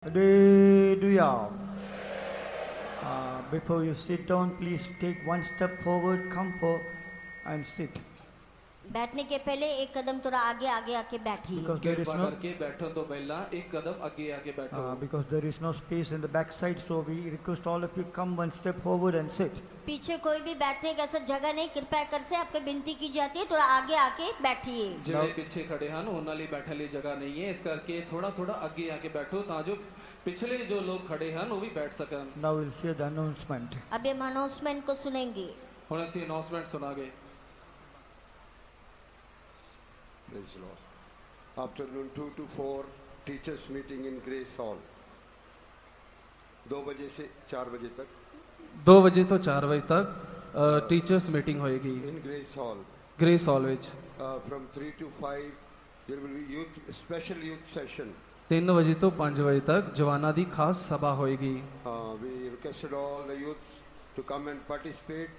Hallelujah. Before you sit down, please take one step forward, come forward and sit. बैठने के पहले एक कदम थोड़ा आगे आगे आके बैठिए Because there is ਕਿਰਪਾ no, ਕਰਕੇ ਬੈਠੋ ਤੋਂ ਪਹਿਲਾਂ ਇੱਕ ਕਦਮ ਅੱਗੇ ਆ ਕੇ ਬੈਠੋ because there is no space in the back side, so we request all of you come one step forward and sit. पीछे कोई भी बैठने का ऐसा जगह नहीं, कृपया कर से आपको विनती की जाती है थोड़ा आगे आके बैठिए। ਜਿਹੜੇ ਪਿੱਛੇ ਖੜੇ ਹਨ ਉਹਨਾਂ ਲਈ ਬੈਠਣ ਲਈ ਜਗ੍ਹਾ ਨਹੀਂ ਹੈ, ਇਸ ਕਰਕੇ ਥੋੜਾ ਅੱਗੇ ਆ ਕੇ ਬੈਠੋ ਤਾਂ ਜੋ ਪਿਛਲੇ ਜੋ ਲੋਕ ਖੜੇ ਹਨ ਉਹ ਵੀ ਬੈਠ ਸਕਣ। Now we'll hear the announcement. अब हम अनाउंसमेंट को सुनेंगे। ਹੁਣ ਅਸੀਂ announcement ਸੁਣਾਂਗੇ। Praise the Lord. Afternoon 2 to 4 teachers meeting in Grace Hall. 2 बजे से 4 बजे तक 2 ਵਜੇ ਤੋਂ 4 ਵਜੇ ਤੱਕ ਟੀਚਰਸ ਮੀਟਿੰਗ ਹੋਏਗੀ in Grace Hall. ਗ੍ਰੇਸ ਹਾਲ ਵਿੱਚ। From 3 to 5 there will be special youth session. 3 ਵਜੇ ਤੋਂ 5 ਵਜੇ ਤੱਕ ਜਵਾਨਾਂ ਦੀ ਖਾਸ ਸਭਾ ਹੋਏਗੀ। We requested all the youths to come and participate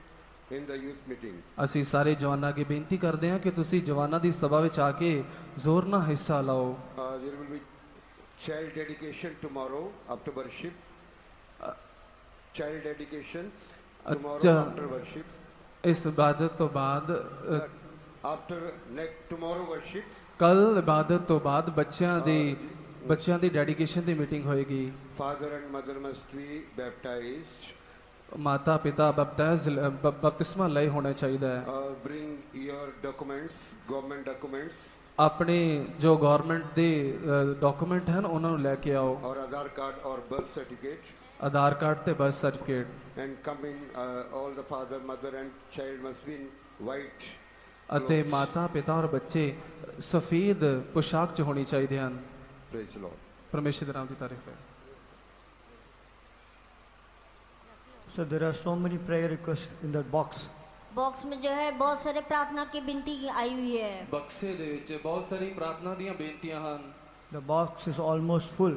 in the youth meeting. ਅਸੀਂ ਸਾਰੇ ਜਵਾਨਾਂ ਅੱਗੇ ਬੇਨਤੀ ਕਰਦੇ ਹਾਂ ਕਿ ਤੁਸੀਂ ਜਵਾਨਾਂ ਦੀ ਸਭਾ ਵਿੱਚ ਆ ਕੇ ਜ਼ੋਰ ਨਾਲ ਹਿੱਸਾ ਲਓ। There will be child dedication tomorrow after worship. Child dedication tomorrow after worship. ਇਸ ਇਬਾਦਤ ਤੋਂ ਬਾਅਦ After tomorrow worship. ਕੱਲ ਇਬਾਦਤ ਤੋਂ ਬਾਅਦ ਬੱਚਿਆਂ ਦੀ ਡੈਡੀਕੇਸ਼ਨ ਦੀ ਮੀਟਿੰਗ ਹੋਏਗੀ। Father and mother must be baptized. ਮਾਤਾ ਪਿਤਾ ਬਪਤਿਸਮਾ ਲਏ ਹੋਣਾ ਚਾਹੀਦਾ ਹੈ। Bring your documents, government documents. ਆਪਣੇ ਜੋ ਗਵਰਨਮੈਂਟ ਦੇ ਡਾਕੂਮੈਂਟ ਹਨ ਉਹਨਾਂ ਨੂੰ ਲੈ ਕੇ ਆਓ। Or Aadhaar card or birth certificate. Aadhaar card ਤੇ birth certificate. And come in, all the father, mother and child must be in white. ਅਤੇ ਮਾਤਾ ਪਿਤਾ ਔਰ ਬੱਚੇ ਸਫੇਦ ਪੁਸ਼ਾਕ 'ਚ ਹੋਣੀ ਚਾਹੀਦੇ ਹਨ। Praise the Lord. ਪਰਮੇਸ਼ਰ ਦੇ ਨਾਮ ਦੀ ਤਾਰੀਫ ਹੈ। So there are so many prayer requests in that box. Box में जो है बहुत सारे प्रार्थना की विनती आई हुई है। ਬਕਸੇ ਦੇ ਵਿੱਚ ਬਹੁਤ ਸਾਰੀ ਪ੍ਰਾਰਥਨਾ ਦੀਆਂ ਬੇਨਤੀਆਂ ਹਨ। The box is almost full.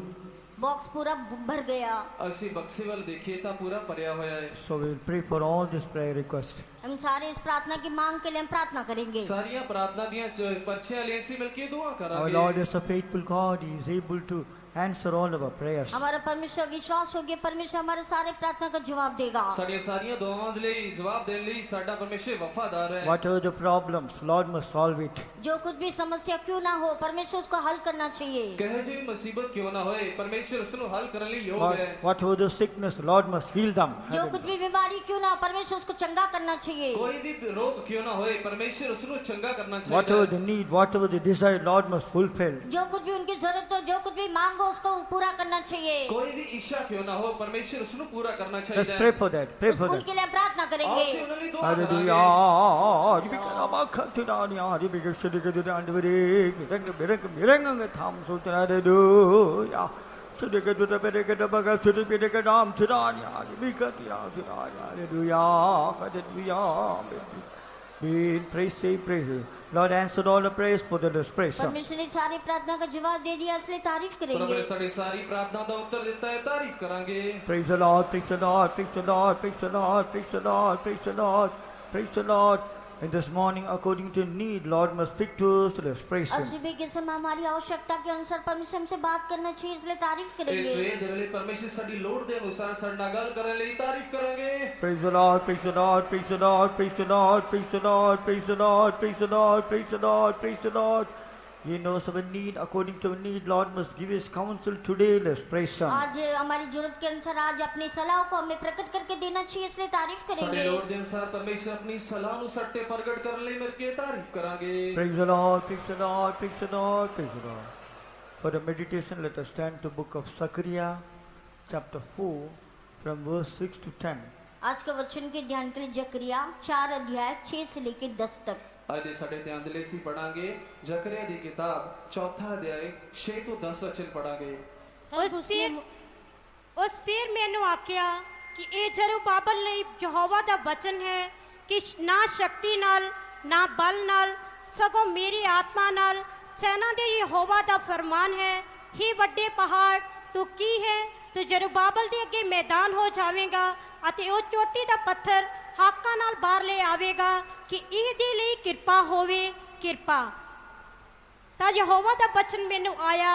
Box पूरा भर गया। ਅਸੀਂ ਬਕਸੇ ਵੱਲ ਦੇਖੀਏ ਤਾਂ ਪੂਰਾ ਭਰਿਆ ਹੋਇਆ ਹੈ। So we will pray for all these prayer requests. हम सारे इस प्रार्थना की मांग के लिए हम प्रार्थना करेंगे। ਸਾਰੀਆਂ ਪ੍ਰਾਰਥਨਾ ਦੀਆਂ ਪਰਚੀਆਂ ਲਈ ਅਸੀਂ ਮਿਲ ਕੇ ਦੁਆ Our ਕਰਾਂਗੇ। Lord is a faithful God. He is able to answer all of our prayers. हमारा परमेश्वर विश्वास हो गया, परमेश्वर हमारे सारे प्रार्थना का जवाब देगा। ਸਾਡੀਆਂ ਸਾਰੀਆਂ ਦੁਆਵਾਂ ਦੇ ਲਈ ਜਵਾਬ ਦੇਣ ਲਈ ਸਾਡਾ ਪਰਮੇਸ਼ਰ ਵਫਾਦਾਰ ਹੈ। Whatever the problems, Lord must solve it. जो कुछ भी समस्या क्यों ना हो, परमेश्वर उसको हल करना चाहिए। ਕਹੇ ਜੀ ਮੁਸੀਬਤ ਕਿਉਂ ਨਾ ਹੋਏ ਪਰਮੇਸ਼ਰ ਉਸ ਨੂੰ ਹੱਲ ਕਰਨ ਲਈ ਯੋਗ ਹੈ। Whatever the sickness, Lord must heal them. जो कुछ भी बीमारी क्यों ना हो, परमेश्वर उसको चंगा करना चाहिए। ਕੋਈ ਵੀ ਰੋਗ ਕਿਉਂ ਨਾ ਹੋਏ ਪਰਮੇਸ਼ਰ ਉਸ ਨੂੰ ਚੰਗਾ ਕਰਨਾ ਚਾਹੀਦਾ Whatever ਹੈ। the need, whatever the desire, Lord must fulfill. जो कुछ भी उनकी जरूरत हो, जो कुछ भी मांग हो, उसको पूरा करना चाहिए। ਕੋਈ ਵੀ ਇੱਛਾ ਕਿਉਂ ਨਾ ਹੋ ਪਰਮੇਸ਼ਰ ਉਸ ਨੂੰ ਪੂਰਾ ਕਰਨਾ ਚਾਹੀਦਾ Let's ਹੈ। pray for that. Pray for उनके that. लिए हम प्रार्थना करेंगे। ਅਸੀਂ ਉਹਨਾਂ ਲਈ ਦੁਆ Hallelujah. ਕਰਾਂਗੇ। You become a makhatirani. You become shudikadu andvare. Miranga tham hallelujah. Shudikadu the berekadu baga shudikadu dam tirani. You become hallelujah. Hallelujah. Be praise, say praise. Lord answered all the prayers for the expression. परमेश्वर ने सारी प्रार्थना का जवाब दे दिया, इसलिए तारीफ करेंगे। ਪ੍ਰਭੂ ਨੇ ਸਾਡੀ ਸਾਰੀ ਪ੍ਰਾਰਥਨਾ ਦਾ ਉੱਤਰ ਦਿੱਤਾ ਹੈ, ਤਾਰੀਫ ਕਰਾਂਗੇ। Praise the Lord, praise the Lord, praise the Lord, praise the Lord, praise the Lord, praise the Lord, praise the Lord. And this morning, according to need, Lord must speak to us through और expression. सुबह के समय हमारी आवश्यकता के अनुसार परमेश्वर हमसे बात करना चाहिए, इसलिए तारीफ ਇਸ करेंगे। ਵੇਲੇ ਦੇ ਵੇਲੇ ਪਰਮੇਸ਼ਰ ਸਾਡੀ ਲੋੜ ਦੇ ਅਨੁਸਾਰ ਸਾਡੇ ਨਾਲ ਗੱਲ ਕਰਨ ਲਈ ਤਾਰੀਫ ਕਰਾਂਗੇ। Praise the Lord, praise the Lord, praise the Lord, praise the Lord, praise the Lord, praise the Lord, praise the Lord, praise the Lord, praise the Lord. He knows our need, according to our need, Lord must give His counsel today, expression. आज हमारी जरूरत के अनुसार आज अपनी सलाह को हमें प्रकट करके देना चाहिए, इसलिए तारीफ ਸਾਡੀ करेंगे। ਲੋੜ ਦੇ ਅਨੁਸਾਰ ਪਰਮੇਸ਼ਰ ਆਪਣੀ ਸਲਾਹ ਨੂੰ ਸਾਡੇ ਤੇ ਪ੍ਰਗਟ ਕਰਨ ਲਈ ਮਿਲ ਕੇ ਤਾਰੀਫ ਕਰਾਂਗੇ। Praise the Lord, praise the Lord, praise the Lord, praise the Lord. For the meditation, let us turn to book of Zechariah, chapter 4, from verse 6 to 10. आज का वचन के ध्यान के लिए जकरिया 4 अध्याय 6 से लेकर 10 तक। ਅੱਜ ਦੇ ਸਾਡੇ ਧਿਆਨ ਦੇ ਲਈ ਅਸੀਂ ਪੜਾਂਗੇ ਜ਼ਕਰੀਆ ਦੀ ਕਿਤਾਬ 4 ਅਧਿਆਇ 6 ਤੋਂ 10 ਵਚਨ ਪੜਾਂਗੇ। ਉਸ ਫਿਰ ਮੈਨੂੰ ਆਖਿਆ ਕਿ ਇਹ ਜ਼ਰੂਬਾਬਲ ਲਈ ਯਹੋਵਾ ਦਾ ਬਚਨ ਹੈ ਕਿ ਨਾ ਸ਼ਕਤੀ ਨਾਲ ਨਾ ਬਲ ਨਾਲ ਸਗੋਂ ਮੇਰੀ ਆਤਮਾ ਨਾਲ ਸੈਨਾ ਦੇ ਯਹੋਵਾ ਦਾ ਫਰਮਾਨ ਹੈ। ਹੀ ਵੱਡੇ ਪਹਾੜ ਤੂੰ ਕੀ ਹੈ, ਤੂੰ ਜ਼ਰੂਬਾਬਲ ਦੇ ਅੱਗੇ ਮੈਦਾਨ ਹੋ ਜਾਵੇਗਾ ਅਤੇ ਉਹ ਚੋਟੀ ਦਾ ਪੱਥਰ ਹਾਕਾਂ ਨਾਲ ਬਾਹਰ ਲੈ ਆਵੇਗਾ ਕਿ ਇਹਦੇ ਲਈ ਕਿਰਪਾ ਹੋਵੇ। ਕਿਰਪਾ ਤਾਂ ਯਹੋਵਾ ਦਾ ਬਚਨ ਮੈਨੂੰ ਆਇਆ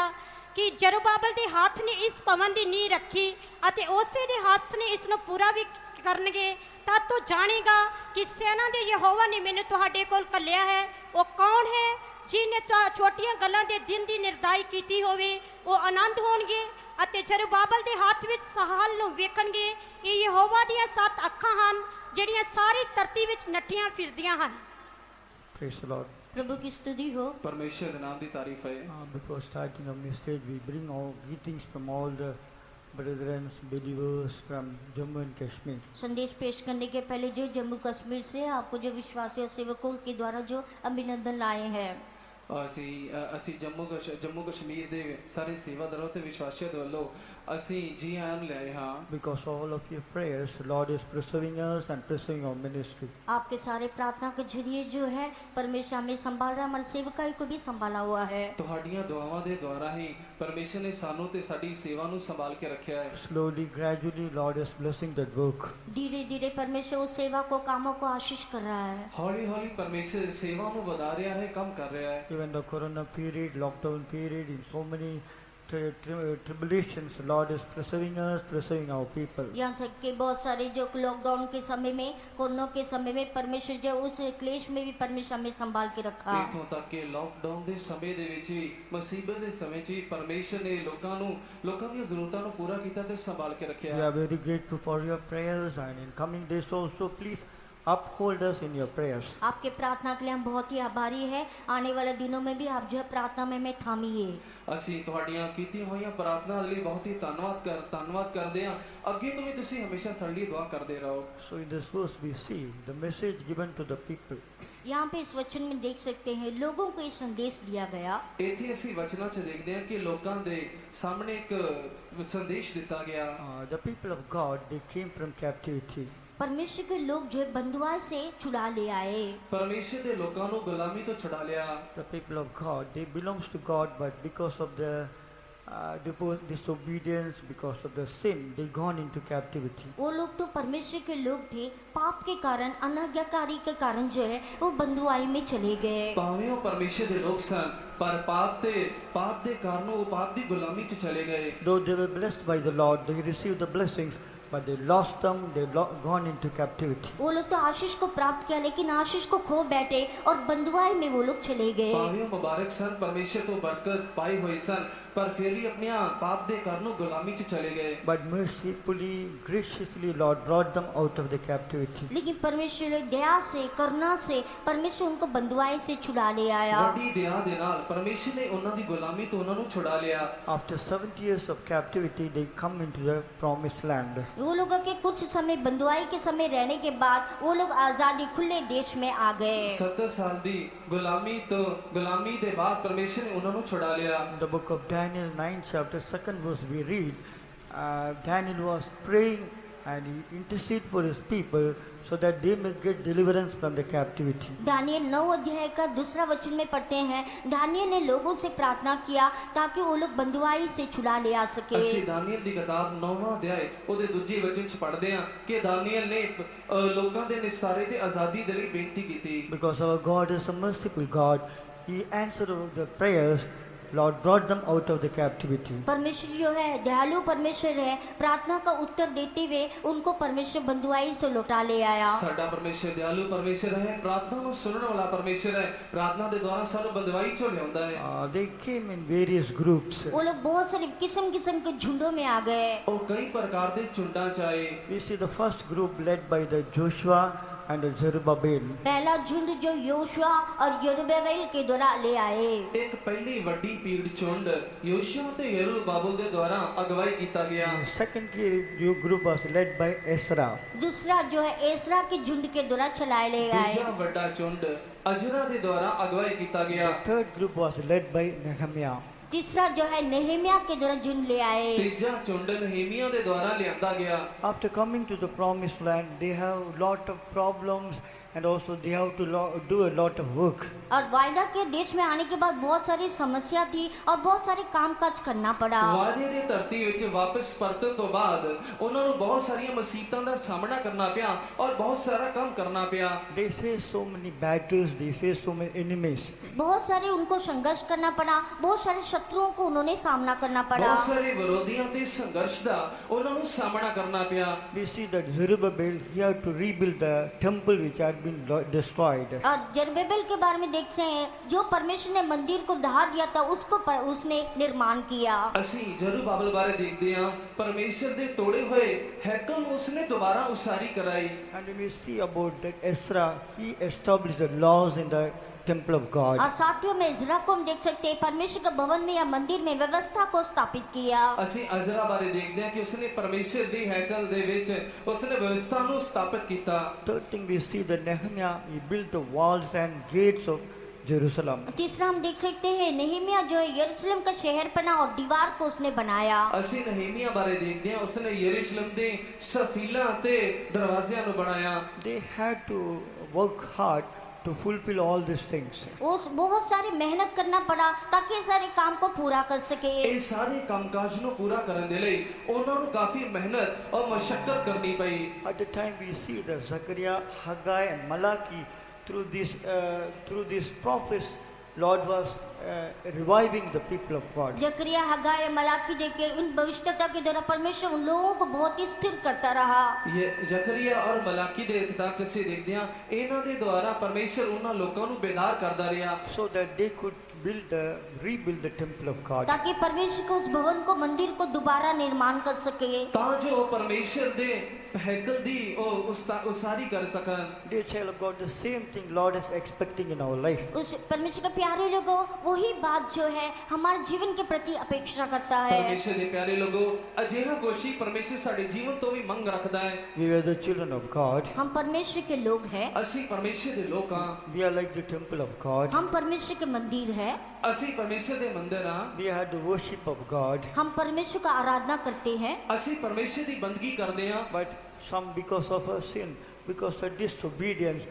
ਕਿ ਜ਼ਰੁਬਾਬਲ ਦੇ ਹੱਥ ਨੇ ਇਸ ਭਵਨ ਦੀ ਨੀਂਹ ਰੱਖੀ ਅਤੇ ਉਸੇ ਦੇ ਹੱਥ ਨੇ ਇਸ ਨੂੰ ਪੂਰਾ ਵੀ ਕਰਨਗੇ ਤਾਂ ਤੂੰ ਜਾਣੇਗਾ ਕਿ ਸੈਨਾ ਦੇ ਯਹੋਵਾ ਨੇ ਮੈਨੂੰ ਤੁਹਾਡੇ ਕੋਲ ਘੱਲਿਆ ਹੈ। ਉਹ ਕੌਣ ਹੈ ਜਿਹਨੇ ਛੋਟੀਆਂ ਗੱਲਾਂ ਦੇ ਦਿਨ ਦੀ ਨਿਰਦਾਈ ਕੀਤੀ ਹੋਵੇ। ਉਹ ਆਨੰਦ ਹੋਣਗੇ ਅਤੇ ਜ਼ਰੁਬਾਬਲ ਦੇ ਹੱਥ ਵਿੱਚ ਸਹਾਲ ਨੂੰ ਵੇਖਣਗੇ। ਇਹ ਯਹੋਵਾ ਦੀਆਂ 7 ਅੱਖਾਂ ਹਨ ਜਿਹੜੀਆਂ ਸਾਰੀ ਧਰਤੀ ਵਿੱਚ ਨੱਠੀਆਂ ਫਿਰਦੀਆਂ ਹਨ। Praise the Lord. प्रभु की स्तुति हो। परमेश्वर के नाम की तारीफ है। Before starting our message, we bring all greetings from all the brethren, believers from Jammu and Kashmir. संदेश पेश करने के पहले जो जम्मू कश्मीर से आपको जो विश्वासी और सेवकों के द्वारा जो अभिनंदन लाए हैं। ਅਸੀਂ ਜੰਮੂ ਕਸ਼ਮੀਰ ਦੇ ਸਾਰੇ ਸੇਵਾਦਾਰਾਂ ਤੇ ਵਿਸ਼ਵਾਸੀਆਂ ਦੇ ਵੱਲੋਂ ਅਸੀਂ ਜੀ ਆਇਆਂ ਨੂੰ ਲਿਆਏ ਹਾਂ। Because all of your prayers, the Lord is preserving us and preserving our ministry. आपके सारे प्रार्थना के जरिए जो है परमेश्वर हमें संभाल रहा है, हमारे सेवकाई को भी संभाला हुआ है। ਤੁਹਾਡੀਆਂ ਦੁਆਵਾਂ ਦੇ ਦੁਆਰਾ ਹੀ ਪਰਮੇਸ਼ਰ ਨੇ ਸਾਨੂੰ ਤੇ ਸਾਡੀ ਸੇਵਾ ਨੂੰ ਸੰਭਾਲ ਕੇ ਰੱਖਿਆ ਹੈ। Slowly, gradually, Lord is blessing that work. धीरे धीरे परमेश्वर उस सेवा को कामों को आशीष कर रहा है। ਹੌਲੀ ਹੌਲੀ ਪਰਮੇਸ਼ਰ ਸੇਵਾ ਨੂੰ ਵਧਾ ਰਿਹਾ ਹੈ, ਕੰਮ ਕਰ ਰਿਹਾ ਹੈ। Even the corona period, lockdown period, in so many tribulations, the Lord is preserving us, preserving our people. यहाँ तक कि बहुत सारे जो लॉकडाउन के समय में, कोरोना के समय में परमेश्वर जो उस क्लेश में भी परमेश्वर हमें संभाल के रखा। इत्थों तक कि लॉकडाउन ਦੇ ਸਮੇਂ ਦੇ ਵਿੱਚ ਵੀ ਮੁਸੀਬਤ ਦੇ ਸਮੇਂ 'ਚ ਵੀ ਪਰਮੇਸ਼ਰ ਨੇ ਲੋਕਾਂ ਦੀਆਂ ਜ਼ਰੂਰਤਾਂ ਨੂੰ ਪੂਰਾ ਕੀਤਾ ਤੇ ਸੰਭਾਲ ਕੇ ਰੱਖਿਆ। We are very grateful for your prayers, and in coming days also, please uphold us in your prayers. आपके प्रार्थना के लिए हम बहुत ही आभारी है। आने वाले दिनों में भी आप जो है प्रार्थना में हमें थामिए। ਅਸੀਂ ਤੁਹਾਡੀਆਂ ਕੀਤੀਆਂ ਹੋਈਆਂ ਪ੍ਰਾਰਥਨਾ ਲਈ ਬਹੁਤ ਹੀ ਧੰਨਵਾਦ ਕਰਦੇ ਹਾਂ। ਅੱਗੇ ਤੋਂ ਵੀ ਤੁਸੀਂ ਹਮੇਸ਼ਾ ਸਾਡੇ ਲਈ ਦੁਆ ਕਰਦੇ ਰਹੋ। So in this verse we see the message given to the people. यहाँ पे इस वचन में देख सकते हैं लोगों को ये संदेश दिया गया। ਇੱਥੇ ਅਸੀਂ ਵਚਨਾਂ 'ਚ ਦੇਖਦੇ ਹਾਂ ਕਿ ਲੋਕਾਂ ਦੇ ਸਾਹਮਣੇ ਇੱਕ ਸੰਦੇਸ਼ ਦਿੱਤਾ ਗਿਆ। The people of God, they came from captivity. परमेश्वर के लोग जो है बंधुआई से छुड़ा ले आए। ਪਰਮੇਸ਼ਰ ਦੇ ਲੋਕਾਂ ਨੂੰ ਗੁਲਾਮੀ ਤੋਂ ਛੁਡਾ ਲਿਆ। The people of God, they belongs to God, but because of the disobedience, because of the sin, they gone into captivity. वो लोग तो परमेश्वर के लोग थे, पाप के कारण, अनाज्ञाकारी के कारण जो है वो बंधुआई में चले गए। ਭਾਵੇਂ ਉਹ ਪਰਮੇਸ਼ਰ ਦੇ ਲੋਕ ਸਨ ਪਰ ਪਾਪ ਦੇ ਕਾਰਨ ਉਹ ਪਾਪ ਦੀ ਗੁਲਾਮੀ 'ਚ ਚਲੇ ਗਏ। Though they were blessed by the Lord, they received the blessings, but they lost them, they've gone into captivity. वो लोग तो आशीष को प्राप्त किया लेकिन आशीष को खो बैठे और बंधुआई में वो लोग चले गए। ਭਾਵੇਂ ਉਹ ਮੁਬਾਰਕ ਸਨ, ਪਰਮੇਸ਼ਰ ਤੋਂ ਬਰਕਤ ਪਾਈ ਹੋਈ ਸਨ, ਪਰ ਫਿਰ ਵੀ ਆਪਣੇ ਪਾਪ ਦੇ ਕਾਰਨ ਉਹ ਗੁਲਾਮੀ 'ਚ ਚਲੇ ਗਏ। But mercifully, graciously, Lord brought them out of the captivity. लेकिन परमेश्वर दया से, करुणा से परमेश्वर उनको बंधुआई से छुड़ा ले आया। ਵੱਡੀ ਦਇਆ ਦੇ ਨਾਲ ਪਰਮੇਸ਼ਰ ਨੇ ਉਹਨਾਂ ਦੀ ਗੁਲਾਮੀ ਤੋਂ ਉਹਨਾਂ ਨੂੰ ਛੁਡਾ ਲਿਆ। After 70 years of captivity, they come into the promised land. वो लोगों के कुछ समय बंधुआई के समय रहने के बाद वो लोग आजादी खुले देश में आ गए। 70 ਸਾਲ ਦੀ ਗੁਲਾਮੀ ਦੇ ਬਾਅਦ ਪਰਮੇਸ਼ਰ ਨੇ ਉਹਨਾਂ ਨੂੰ ਛੁਡਾ ਲਿਆ। In the book of Daniel 9 chapter 2nd verse we read, Daniel was praying and he interceded for his people so that they may get deliverance from the captivity. Daniel 9 अध्याय का दूसरा वचन में पढ़ते हैं, दानियल ने लोगों से प्रार्थना किया ताकि वो लोग बंधुआई से छुड़ा ले आ सके। ਅਸੀਂ ਦਾਨੀਏਲ ਦੀ ਕਿਤਾਬ 9ਵਾਂ ਅਧਿਆਇ ਉਹਦੇ ਦੂਜੇ ਵਚਨ 'ਚ ਪੜ੍ਹਦੇ ਹਾਂ ਕਿ ਦਾਨੀਏਲ ਨੇ ਲੋਕਾਂ ਦੇ ਨਿਸਤਾਰੇ ਤੇ ਆਜ਼ਾਦੀ ਦੇ ਲਈ ਬੇਨਤੀ ਕੀਤੀ। Because our God is a merciful God, he answered the prayers. Lord brought them out of the captivity. परमेश्वर जो है दयालु परमेश्वर है, प्रार्थना का उत्तर देते हुए उनको परमेश्वर बंधुआई से लौटा ले आया। ਸਾਡਾ ਪਰਮੇਸ਼ਰ ਦਿਆਲੂ ਪਰਮੇਸ਼ਰ ਹੈ, ਪ੍ਰਾਰਥਨਾ ਨੂੰ ਸੁਣਨ ਵਾਲਾ ਪਰਮੇਸ਼ਰ ਹੈ, ਪ੍ਰਾਰਥਨਾ ਦੇ ਦੁਆਰਾ ਸਾਨੂੰ ਬੰਦਵਾਈ 'ਚੋਂ ਲਿਆਉਂਦਾ ਹੈ। They came in various groups. वो लोग बहुत सारे किस्म किस्म के झुंडों में आ गए। ਉਹ ਕਈ ਪ੍ਰਕਾਰ ਦੇ ਝੁੰਡਾਂ 'ਚ ਆਏ। We see the first group led by the Joshua and the Zerubbabel. पहला झुंड जो योशुआ और यरूबेल के द्वारा ले आए। ਇੱਕ ਪਹਿਲੀ ਵੱਡੀ ਭੀੜ ਝੁੰਡ ਯੋਸ਼ੂਆ ਤੇ ਯਰੂਬਾਬਲ ਦੇ ਦੁਆਰਾ ਅਗਵਾਈ ਕੀਤਾ ਗਿਆ। The second group was led by Ezra. दूसरा जो है एसरा के झुंड के द्वारा चलाए ले आए। ਦੂਜਾ ਵੱਡਾ ਝੁੰਡ ਅਜਰਾ ਦੇ ਦੁਆਰਾ ਅਗਵਾਈ ਕੀਤਾ ਗਿਆ। The third group was led by Nehemiah. तीसरा जो है नेहमिया के द्वारा झुंड ले आए। ਤੀਜਾ ਝੁੰਡ ਨehemia ਦੇ ਦੁਆਰਾ ਲਿਆਂਦਾ ਗਿਆ। After coming to the promised land, they have lot of problems and also they have to do a lot of work. और वायदा के देश में आने के बाद बहुत सारी समस्या थी और बहुत सारे कामकाज करना पड़ा। ਵਾਅਦੇ ਦੀ ਧਰਤੀ ਵਿੱਚ ਵਾਪਸ ਪਰਤਣ ਤੋਂ ਬਾਅਦ ਉਹਨਾਂ ਨੂੰ ਬਹੁਤ ਸਾਰੀਆਂ ਮੁਸੀਬਤਾਂ ਦਾ ਸਾਹਮਣਾ ਕਰਨਾ ਪਿਆ ਔਰ ਬਹੁਤ ਸਾਰਾ ਕੰਮ ਕਰਨਾ ਪਿਆ। They face so many battles, they face so many enemies. बहुत सारे उनको संघर्ष करना पड़ा, बहुत सारे शत्रुओं को उन्होंने सामना करना पड़ा। ਬਹੁਤ ਸਾਰੇ ਵਿਰੋਧੀਆਂ ਤੇ ਸੰਘਰਸ਼ ਦਾ ਉਹਨਾਂ ਨੂੰ ਸਾਹਮਣਾ ਕਰਨਾ ਪਿਆ। We see that Zerubbabel, he had to rebuild the temple which had been destroyed. और जरुब्बाबेल के बारे में देखते हैं, जो परमेश्वर ने मंदिर को ढा दिया था उसको उसने निर्माण किया। ਅਸੀਂ ਜ਼ਰੂਬਾਬਲ ਬਾਰੇ ਦੇਖਦੇ ਹਾਂ, ਪਰਮੇਸ਼ਰ ਦੇ ਤੋੜੇ ਹੋਏ ਹੈਕਲ ਨੂੰ ਉਸਨੇ ਦੁਬਾਰਾ ਉਸਾਰੀ ਕਰਾਈ। And we see about that Ezra, he established the laws in the temple of God. और साथियों में इज़रा को हम देख सकते हैं, परमेश्वर के भवन में या मंदिर में व्यवस्था को स्थापित किया। ਅਸੀਂ ਅਜ਼ਰਾ ਬਾਰੇ ਦੇਖਦੇ ਹਾਂ ਕਿ ਉਸਨੇ ਪਰਮੇਸ਼ਰ ਦੀ ਹੈਕਲ ਦੇ ਵਿੱਚ ਉਸਨੇ ਵਿਵਸਥਾ ਨੂੰ ਸਥਾਪਿਤ ਕੀਤਾ। Third thing we see that Nehemiah, he built the walls and gates of Jerusalem. तीसरा हम देख सकते हैं नेहमिया जो है यरूशलेम का शहर बना और दीवार को उसने बनाया। ਅਸੀਂ ਨਹਿਮੀਆ ਬਾਰੇ ਦੇਖਦੇ ਹਾਂ, ਉਸਨੇ ਯਰੂਸ਼ਲਮ ਦੇ ਸਫੀਲਾਂ ਅਤੇ ਦਰਵਾਜ਼ਿਆਂ ਨੂੰ ਬਣਾਇਆ। They had to work hard to fulfill all these things. उस बहुत सारी मेहनत करना पड़ा ताकि ये सारे काम को पूरा कर सके। ਇਹ ਸਾਰੇ ਕੰਮਕਾਜ ਨੂੰ ਪੂਰਾ ਕਰਨ ਦੇ ਲਈ ਉਹਨਾਂ ਨੂੰ ਕਾਫੀ ਮਿਹਨਤ ਔਰ ਮਸ਼ੱਕਤ ਕਰਨੀ ਪਈ। At the time we see that Zechariah, Haggai and Malachi, through these prophets, Lord was reviving the people of God. जकरिया, हगाय, मलाकी देके उन भविष्यता के द्वारा परमेश्वर उन लोगों को बहुत ही स्थिर करता रहा। ਇਹ ਜ਼ਕਰੀਆ ਔਰ ਮਲਾਕੀ ਦੇ ਕਿਤਾਬ ਚ ਅਸੀਂ ਦੇਖਦੇ ਹਾਂ, ਇਹਨਾਂ ਦੇ ਦੁਆਰਾ ਪਰਮੇਸ਼ਰ ਉਹਨਾਂ ਲੋਕਾਂ ਨੂੰ ਬੇਦਾਰ ਕਰਦਾ ਰਿਹਾ So that they could rebuild the temple of God. ताकि परमेश्वर को उस भवन को मंदिर को दोबारा निर्माण कर सके। ਤਾਂ ਜੋ ਪਰਮੇਸ਼ਰ ਦੇ ਹੈਕਲ ਦੀ ਉਹ ਉਸਾਰੀ ਕਰ ਸਕਣ। Dear child of God, the same thing Lord is expecting in our life. उस परमेश्वर के प्यारे लोगों, वही बात जो है हमारे जीवन के प्रति अपेक्षा करता है। ਪਰਮੇਸ਼ਰ ਦੇ ਪਿਆਰੇ ਲੋਗੋ, ਅਜਿਹਾ ਕੋਸ਼ੀ ਪਰਮੇਸ਼ਰ ਸਾਡੇ ਜੀਵਨ ਤੋਂ ਵੀ ਮੰਗ ਰੱਖਦਾ ਹੈ। We are the children of God. हम परमेश्वर के लोग हैं, ਅਸੀਂ ਪਰਮੇਸ਼ਰ ਦੇ ਲੋਕ ਹਾਂ। We are like the temple of God. हम परमेश्वर के मंदिर है, ਅਸੀਂ ਪਰਮੇਸ਼ਰ ਦੇ ਮੰਦਿਰ ਹਾਂ। We are the worship of God. हम परमेश्वर का आराधना करते हैं। ਅਸੀਂ ਪਰਮੇਸ਼ਰ ਦੀ ਬੰਦਗੀ ਕਰਦੇ ਹਾਂ। But some, because of our sin, because of disobedience,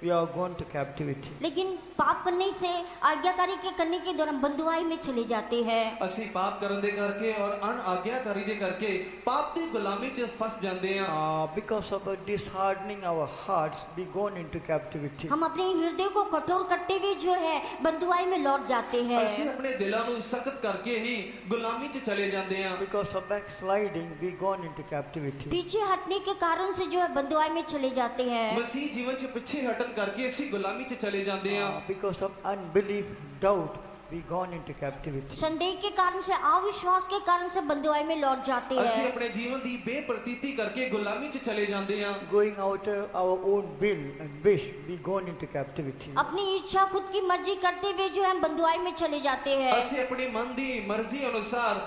we are gone to captivity. लेकिन पाप करने से, आज्ञाकारी के करने के दौरान बंधुआई में चले जाते हैं। ਅਸੀਂ ਪਾਪ ਕਰਨ ਦੇ ਕਰਕੇ ਔਰ ਅਣਆਗਿਆਕਾਰੀ ਦੇ ਕਰਕੇ ਪਾਪ ਦੀ ਗੁਲਾਮੀ 'ਚ ਫਸ ਜਾਂਦੇ ਹਾਂ। Because of our dishardening our hearts, we gone into captivity. हम अपने हृदय को कठोर करते हुए जो है बंधुआई में लौट जाते हैं। ਅਸੀਂ ਆਪਣੇ ਦਿਲਾਂ ਨੂੰ ਸਖਤ ਕਰਕੇ ਹੀ ਗੁਲਾਮੀ 'ਚ ਚਲੇ ਜਾਂਦੇ ਹਾਂ। Because of backsliding, we gone into captivity. पीछे हटने के कारण से जो है बंधुआई में चले जाते हैं। ਮਸੀਹ ਜੀਵਨ 'ਚ ਪਿੱਛੇ ਹਟਣ ਕਰਕੇ ਅਸੀਂ ਗੁਲਾਮੀ 'ਚ ਚਲੇ ਜਾਂਦੇ ਹਾਂ। Because of unbelief, doubt, we gone into captivity. संदेह के कारण से, अविश्वास के कारण से बंधुआई में लौट जाते ਅਸੀਂ हैं। ਆਪਣੇ ਜੀਵਨ ਦੀ ਬੇਪ੍ਰਤੀਤੀ ਕਰਕੇ ਗੁਲਾਮੀ 'ਚ ਚਲੇ ਜਾਂਦੇ ਹਾਂ। Going out our own will and wish, we gone into captivity. अपनी इच्छा, खुद की मर्जी करते हुए जो है बंधुआई में चले जाते हैं। ਅਸੀਂ ਆਪਣੀ ਮਨ ਦੀ ਮਰਜ਼ੀ ਅਨੁਸਾਰ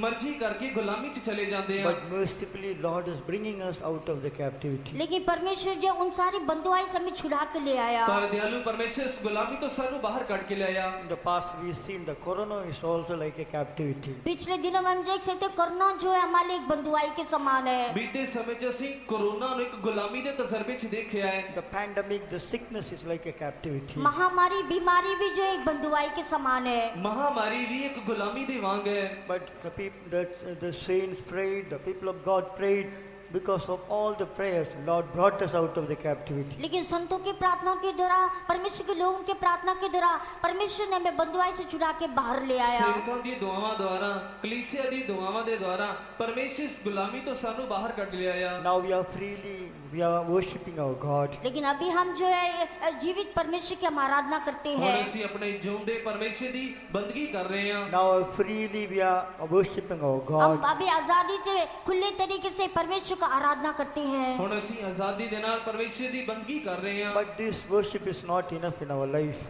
ਮਰਜ਼ੀ ਕਰਕੇ ਗੁਲਾਮੀ 'ਚ ਚਲੇ ਜਾਂਦੇ ਹਾਂ। But mercifully, Lord is bringing us out of the captivity. लेकिन परमेश्वर जो उन सारी बंधुआई से हमें छुड़ा के ले आया। ਪਰ ਦਿਆਲੂ ਪਰਮੇਸ਼ਰ ਇਸ ਗੁਲਾਮੀ ਤੋਂ ਸਾਨੂੰ ਬਾਹਰ ਕੱਢ ਕੇ ਲਿਆਇਆ। In the past, we've seen the corona is also like a captivity. पिछले दिनों में हम देख सकते हैं कोरोना जो है हमारे लिए एक बंधुआई के समान है। ਬੀਤੇ ਸਮੇਂ 'ਚ ਅਸੀਂ ਕੋਰੋਨਾ ਨੂੰ ਇੱਕ ਗੁਲਾਮੀ ਦੇ ਤਜਰਬੇ 'ਚ ਦੇਖਿਆ ਹੈ। The pandemic, the sickness is like a captivity. महामारी, बीमारी भी जो है एक बंधुआई के समान है। ਮਹਾਮਾਰੀ ਵੀ ਇੱਕ ਗੁਲਾਮੀ ਦੀ ਵਾਂਗ ਹੈ। But the saints prayed, the people of God prayed. Because of all the prayers, Lord brought us out of the captivity. लेकिन संतों की प्रार्थना के द्वारा, परमेश्वर के लोगों के प्रार्थना के द्वारा परमेश्वर ने हमें बंधुआई से छुड़ा के बाहर ले आया। ਸੇਵਕਾਂ ਦੀ ਦੁਆਵਾਂ ਦੁਆਰਾ, ਕਲੀਸਿਆ ਦੀ ਦੁਆਵਾਂ ਦੇ ਦੁਆਰਾ ਪਰਮੇਸ਼ਰ ਇਸ ਗੁਲਾਮੀ ਤੋਂ ਸਾਨੂੰ ਬਾਹਰ ਕੱਢ ਲਿਆਇਆ। Now we are worshiping our God. लेकिन अभी हम जो है जीवित परमेश्वर की हम आराधना करते ਹੁਣ हैं। ਅਸੀਂ ਆਪਣੇ ਜਿਉਂਦੇ ਪਰਮੇਸ਼ਰ ਦੀ ਬੰਦਗੀ ਕਰ ਰਹੇ ਹਾਂ। Now freely we are worshiping our हम God. अभी आजादी से, खुले तरीके से परमेश्वर का आराधना करते हैं। ਹੁਣ ਅਸੀਂ ਆਜ਼ਾਦੀ ਦੇ ਨਾਲ ਪਰਮੇਸ਼ਰ ਦੀ ਬੰਦਗੀ ਕਰ ਰਹੇ ਹਾਂ। But this worship is not enough in our life.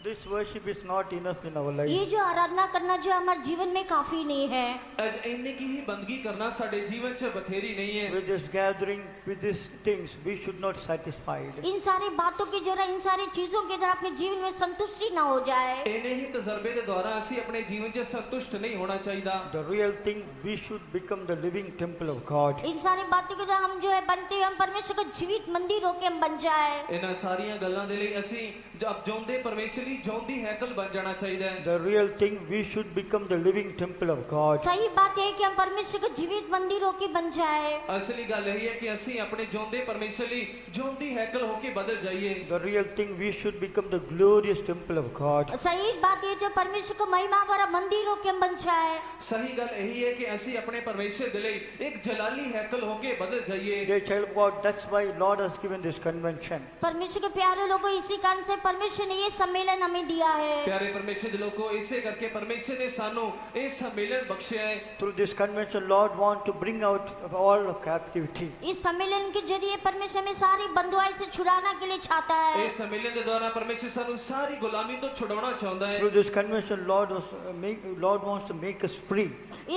This worship is not enough in our life. ये जो आराधना करना जो हमारे जीवन में काफी नहीं है। अज इन्ने की ही बंदगी करना साडे जीवन च बथेरी नहीं है। With this gathering, with these things, we should not satisfied. इन सारी बातों की जरा इन सारी चीजों के द्वारा अपने जीवन में संतुष्टि ना हो जाए। इन्ने ही तजर्बे दे द्वारा असी अपने जीवन च संतुष्ट नहीं होना चाहिए। The real thing, we should become the living temple of God. इन सारी बातों के द्वारा हम जो है बनते हुए हम परमेश्वर का जीवित मंदिर होके हम बन जाए। इन्हां सारियां गल्लां दे लई असी जब जोंदे परमेश्वरी जोंदी हैकल बन जाना चाहिए। The real thing, we should become the living temple of God. सही बात है कि हम परमेश्वर का जीवित मंदिर होके बन जाए। असली गल यही है कि असी अपने जोंदे परमेश्वरी जोंदी हैकल होके बदल जाइए। The real thing, we should become the glorious temple of God. सही बात है जो परमेश्वर का महिमा भरा मंदिर होके हम बन जाए। सही गल यही है कि असी अपने परमेश्वर दे लई एक जलाली हैकल होके बदल जाइए। Dear child of God, that's why Lord has given this convention. परमेश्वर के प्यारे लोगों, इसी कारण से परमेश्वर ने ये सम्मेलन हमें दिया है। प्यारे परमेश्वर दे लोगों, इसे करके परमेश्वर ने सानू ये सम्मेलन बख्शिया है। Through this convention, Lord wants to bring out all of captivity. इस सम्मेलन के जरिए परमेश्वर हमें सारी बंधुआई से छुड़ाने के लिए चाहता है। इस सम्मेलन के द्वारा परमेश्वर सानू सारी गुलामी तो छुड़ाना चाहता है। Through this convention, Lord wants to make us free.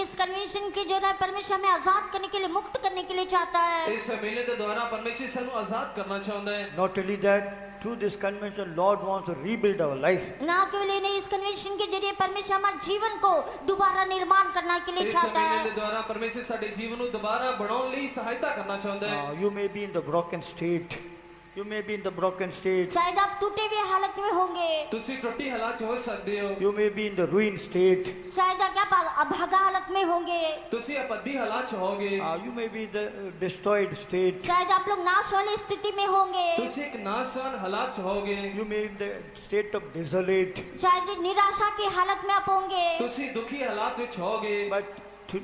इस कन्वेंशन के जो है परमेश्वर हमें आजाद करने के लिए, मुक्त करने के लिए चाहता है। इस सम्मेलन के द्वारा परमेश्वर सानू आजाद करना चाहता है। Not only that, through this convention, Lord wants to rebuild our life. ना केवल ये नहीं, इस कन्वेंशन के जरिए परमेश्वर हमारे जीवन को दोबारा निर्माण करने के लिए इस चाहता सम्मेलन के है। द्वारा परमेश्वर साडे जीवन को दोबारा बनाने लिए सहायता करना चाहता है। You may be in the broken state. You may be in the broken state. शायद आप टूटे हुए हालत में होंगे, तुसी टुटी हालात हो सकते हो। You may be in the ruined state. शायद आप अभागा हालत में होंगे, तुसी अपद्धी हालात होगे। You may be in the destroyed state. शायद आप लोग नाश वाली स्थिति में होंगे, तुसी एक नाशवान हालात होगे। You may be in the state of desolate. शायद निराशा की हालत में आप होंगे। तुसी दुखी हालात विच होगे। But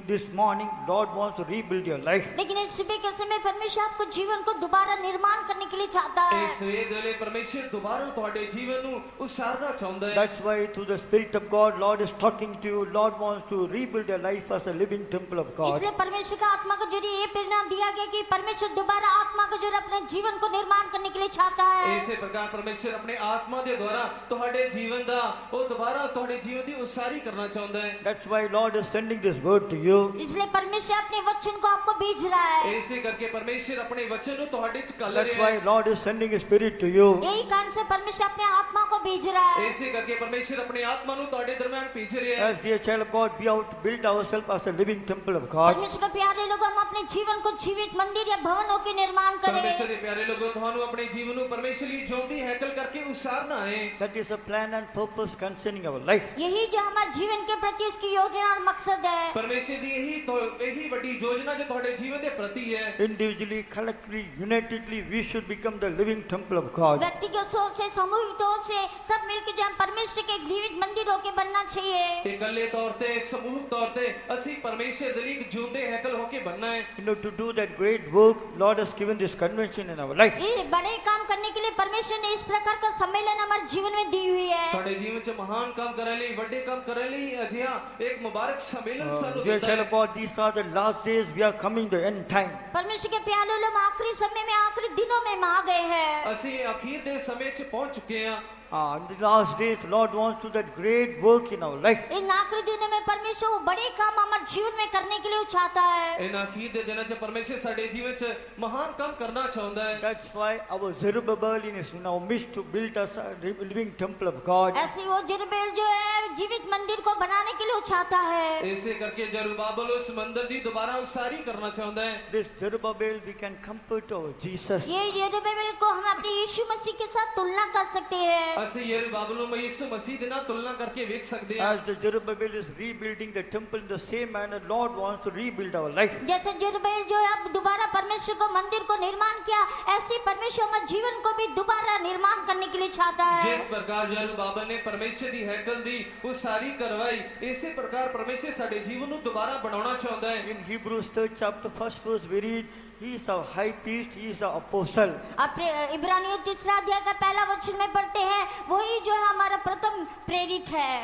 this morning, Lord wants to rebuild your life. लेकिन इस सुबह के समय परमेश्वर आपको जीवन को दोबारा निर्माण करने के लिए चाहता है। इस वेद वेले परमेश्वर दोबारा ਤੁਹਾਡੇ ਜੀਵਨ ਨੂੰ ਉਸਾਰਨਾ ਚਾਹੁੰਦਾ ਹੈ। That's why through the Spirit of God, Lord is talking to you. Lord wants to rebuild your life as a living temple of God. इसलिए परमेश्वर का आत्मा के जरिए ये प्रेरणा दिया गया कि परमेश्वर दोबारा आत्मा के जरिए अपने जीवन को निर्माण करने के लिए चाहता है। ਇਸੇ ਪ੍ਰਕਾਰ ਪਰਮੇਸ਼ਰ ਆਪਣੇ ਆਤਮਾ ਦੇ ਦੁਆਰਾ ਤੁਹਾਡੇ ਜੀਵਨ ਦਾ ਉਹ ਦੁਬਾਰਾ ਤੁਹਾਡੇ ਜੀਵਨ ਦੀ ਉਸਾਰੀ ਕਰਨਾ ਚਾਹੁੰਦਾ ਹੈ। That's why Lord is sending this word to you. इसलिए परमेश्वर अपने वचन को आपको भेज रहा है। ਇਸੇ ਕਰਕੇ ਪਰਮੇਸ਼ਰ ਆਪਣੇ ਵਚਨ ਨੂੰ ਤੁਹਾਡੇ ਚ ਕੱਲ That's ਰਿਹਾ why ਹੈ। Lord is sending His Spirit to you. यही कारण से परमेश्वर अपने आत्मा को भेज रहा है। ਇਸੇ ਕਰਕੇ ਪਰਮੇਸ਼ਰ ਆਪਣੇ ਆਤਮਾ ਨੂੰ ਤੁਹਾਡੇ ਦਰਮਿਆਨ ਭੇਜ ਰਿਹਾ ਹੈ। As dear child of God, we have to build ourselves as a living temple of God. परमेश्वर के प्यारे लोग, हम अपने जीवन को जीवित मंदिर या भवनों के निर्माण ਪਰਮੇਸ਼ਰ करें। ਦੇ ਪਿਆਰੇ ਲੋਗੋ, ਤੁਹਾਨੂੰ ਆਪਣੇ ਜੀਵਨ ਨੂੰ ਪਰਮੇਸ਼ਰ ਲਈ ਜਿਉਂਦੀ ਹੈਕਲ ਕਰਕੇ ਉਸਾਰਨਾ ਹੈ। That is a plan and purpose concerning our life. यही जो हमारे जीवन के प्रति उसकी योजना और मकसद है। ਪਰਮੇਸ਼ਰ ਦੀ ਇਹੀ ਵੱਡੀ योजना जो ਤੁਹਾਡੇ ਜੀਵਨ ਦੇ ਪ੍ਰਤੀ ਹੈ। Individually, collectively, unitedly, we should become the living temple of God. व्यक्तिगत तौर से, सामूहिक तौर से सब मिलकर जो हम परमेश्वर के जीवित मंदिर होके बनना चाहिए। ਇਕੱਲੇ ਤੌਰ ਤੇ, ਸਮੂਹਿਕ ਤੌਰ ਤੇ ਅਸੀਂ ਪਰਮੇਸ਼ਰ ਦੇ ਲਈ ਇੱਕ ਜਿਉਂਦੇ ਹੈਕਲ ਹੋ ਕੇ ਬਣਨਾ ਹੈ। You know, to do that great work, Lord has given this convention in our life. ये बड़े काम करने के लिए परमेश्वर ने इस प्रकार का सम्मेलन हमारे जीवन में दी हुई है। ਸਾਡੇ ਜੀਵਨ 'ਚ ਮਹਾਨ ਕੰਮ ਕਰਨ ਲਈ, ਵੱਡੇ ਕੰਮ ਕਰਨ ਲਈ ਅਜਿਹਾ ਇੱਕ ਮੁਬਾਰਕ सम्मेलन ਸਾਨੂੰ Dear ਦਿੱਤਾ child ਹੈ। of God, these are the last days. We are coming to end time. परमेश्वर के प्यारे लोग, आखिरी समय में, आखिरी दिनों में हम आ गए हैं। ਅਸੀਂ ਅਖੀਰ ਦੇ ਸਮੇਂ 'ਚ ਪਹੁੰਚ ਚੁੱਕੇ ਹਾਂ। In the last days, Lord wants to do that great work in our life. इन आखिरी दिनों में परमेश्वर वो बड़े काम हमारे जीवन में करने के लिए चाहता है। ਇਹਨਾਂ ਅਖੀਰ ਦੇ ਦਿਨਾਂ 'ਚ ਪਰਮੇਸ਼ਰ ਸਾਡੇ ਜੀਵਨ 'ਚ ਮਹਾਨ ਕੰਮ ਕਰਨਾ ਚਾਹੁੰਦਾ ਹੈ। That's why our Zerubbabel is in our midst to build us a living temple of God. ऐसे वो जेरुब्बाबेल जो है जीवित मंदिर को बनाने के लिए चाहता है। ਇਸੇ ਕਰਕੇ ਜ਼ਰੁਬਾਬਲ ਉਸ ਮੰਦਰ ਦੀ ਦੁਬਾਰਾ ਉਸਾਰੀ ਕਰਨਾ ਚਾਹੁੰਦਾ ਹੈ। This Zerubbabel we can compare to our Jesus. ये जेरुब्बाबेल को हम अपने यीशु मसीह के साथ तुलना कर सकते हैं। ਅਸੀਂ ਜ਼ਰੁਬਾਬਲ ਨੂੰ ਯਿਸੂ ਮਸੀਹ ਦੇ ਨਾਲ ਤੁਲਨਾ ਕਰਕੇ ਵੇਖ ਸਕਦੇ ਹਾਂ। As the Zerubbabel is rebuilding the temple in the same manner, Lord wants to rebuild our life. जैसे जेरुब्बाबेल जो है अब दोबारा परमेश्वर को मंदिर को निर्माण किया, ऐसे ही परमेश्वर हमारे जीवन को भी दोबारा निर्माण करने के लिए चाहता है। जिस प्रकार ਜ਼ਰੁਬਾਬਲ ਨੇ ਪਰਮੇਸ਼ਰ ਦੀ ਹੈਕਲ ਦੀ ਉਸਾਰੀ ਕਰਵਾਈ, ਇਸੇ ਪ੍ਰਕਾਰ ਪਰਮੇਸ਼ਰ ਸਾਡੇ ਜੀਵਨ ਨੂੰ ਦੁਬਾਰਾ ਬਣਾਉਣਾ ਚਾਹੁੰਦਾ ਹੈ। In Hebrews 3rd chapter 1st verse we read, He is our high priest, He is our apostle. अपने इब्रानियों 3 अध्याय का पहला वचन में पढ़ते हैं, वही जो है हमारा प्रथम प्रेरित है।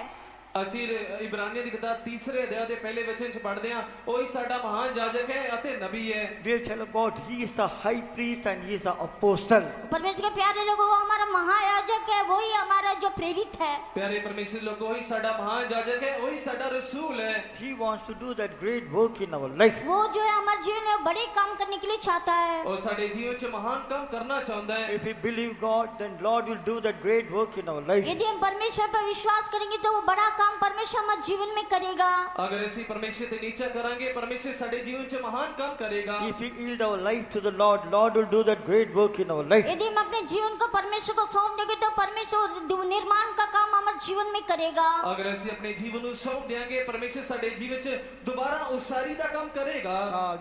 ਅਸੀਂ ਇਬਰਾਨੀਆਂ ਦੀ ਕਿਤਾਬ ਤੀਸਰੇ ਅਧਿਆਇ ਦੇ ਪਹਿਲੇ ਵਚਨ ਚ ਪੜ੍ਹਦੇ ਹਾਂ, ਉਹੀ ਸਾਡਾ ਮਹਾਨ ਜਾਜਕ ਹੈ ਅਤੇ ਨਬੀ ਹੈ। Dear child of God, He is the high priest and He is the apostle. परमेश्वर के प्यारे लोगों, वो हमारा महायाजक है, वही हमारा जो प्रेरित है। ਪਿਆਰੇ ਪਰਮੇਸ਼ਰ ਲੋਕੋ, ਉਹੀ ਸਾਡਾ ਮਹਾਨ ਜਾਜਕ ਹੈ, ਉਹੀ ਸਾਡਾ ਰਸੂਲ ਹੈ। He wants to do that great work in our life. वो जो है हमारे जीवन में बड़े काम करने के लिए चाहता है। ਉਹ ਸਾਡੇ ਜੀਵਨ ਚ ਮਹਾਨ ਕੰਮ ਕਰਨਾ ਚਾਹੁੰਦਾ ਹੈ। If we believe God, then Lord will do that great work in our life. यदि हम परमेश्वर पर विश्वास करेंगे तो वो बड़ा काम परमेश्वर हमारे जीवन में करेगा। ਅਗਰ ਅਸੀਂ ਪਰਮੇਸ਼ਰ ਤੇ ਨੀਚਾ ਕਰਾਂਗੇ, ਪਰਮੇਸ਼ਰ ਸਾਡੇ ਜੀਵਨ ਚ ਮਹਾਨ ਕੰਮ ਕਰੇਗਾ। If we yield our life to the Lord, Lord will do that great work in our life. यदि हम अपने जीवन को परमेश्वर को सौंप देंगे तो परमेश्वर निर्माण का काम हमारे जीवन में करेगा। ਅਗਰ ਅਸੀਂ ਆਪਣੇ ਜੀਵਨ ਨੂੰ ਸੌਂਪ ਦਿਆਂਗੇ, ਪਰਮੇਸ਼ਰ ਸਾਡੇ ਜੀਵਨ ਚ ਦੁਬਾਰਾ ਉਸਾਰੀ ਦਾ ਕੰਮ ਕਰੇਗਾ।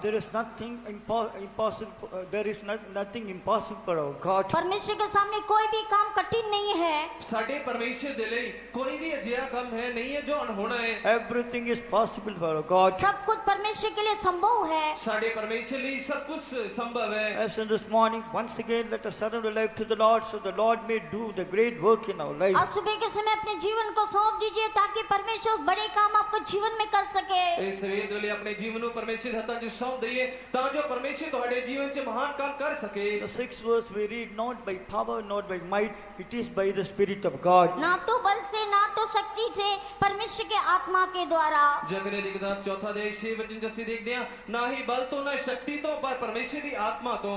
There is nothing impossible. There is nothing impossible for our God. परमेश्वर के सामने कोई भी काम कठिन नहीं है। ਸਾਡੇ ਪਰਮੇਸ਼ਰ ਦੇ ਲਈ ਕੋਈ ਵੀ ਅਜਿਹਾ ਕੰਮ ਹੈ ਨਹੀਂ ਹੈ ਜੋ ਅਣਹੋਣਾ ਹੈ। Everything is possible for our God. सब कुछ परमेश्वर के लिए संभव है। ਸਾਡੇ ਪਰਮੇਸ਼ਰ ਲਈ ਸਭ ਕੁਝ ਸੰਭਵ ਹੈ। As in this morning, once again, let us surrender our life to the Lord, so the Lord may do the great work in our life. आज सुबह के समय अपने जीवन को सौंप दीजिए ताकि परमेश्वर उस बड़े काम आपके जीवन में कर सके। ਇਸ ਸਵੇਰ ਦੇ ਲਈ ਆਪਣੇ ਜੀਵਨ ਨੂੰ ਪਰਮੇਸ਼ਰ ਦੇ ਹੱਥਾਂ 'ਚ ਸੌਂਪ ਦਈਏ ਤਾਂ ਜੋ ਪਰਮੇਸ਼ਰ ਤੁਹਾਡੇ ਜੀਵਨ 'ਚ ਮਹਾਨ ਕੰਮ ਕਰ ਸਕੇ। The sixth verse we read, not by power, not by might, it is by the Spirit of God. ना तो बल से ना तो शक्ति से, परमेश्वर के आत्मा के द्वारा। ਜਕਰਿਆ ਦੀ ਕਿਤਾਬ ਚੌਥਾ ਅਧਿਆਇ 6 ਵਚਨ 'ਚ ਅਸੀਂ ਦੇਖਦੇ ਹਾਂ, ਨਾ ਹੀ ਬਲ ਤੋਂ ਨਾ ਸ਼ਕਤੀ ਤੋਂ ਪਰ ਪਰਮੇਸ਼ਰ ਦੀ ਆਤਮਾ ਤੋਂ।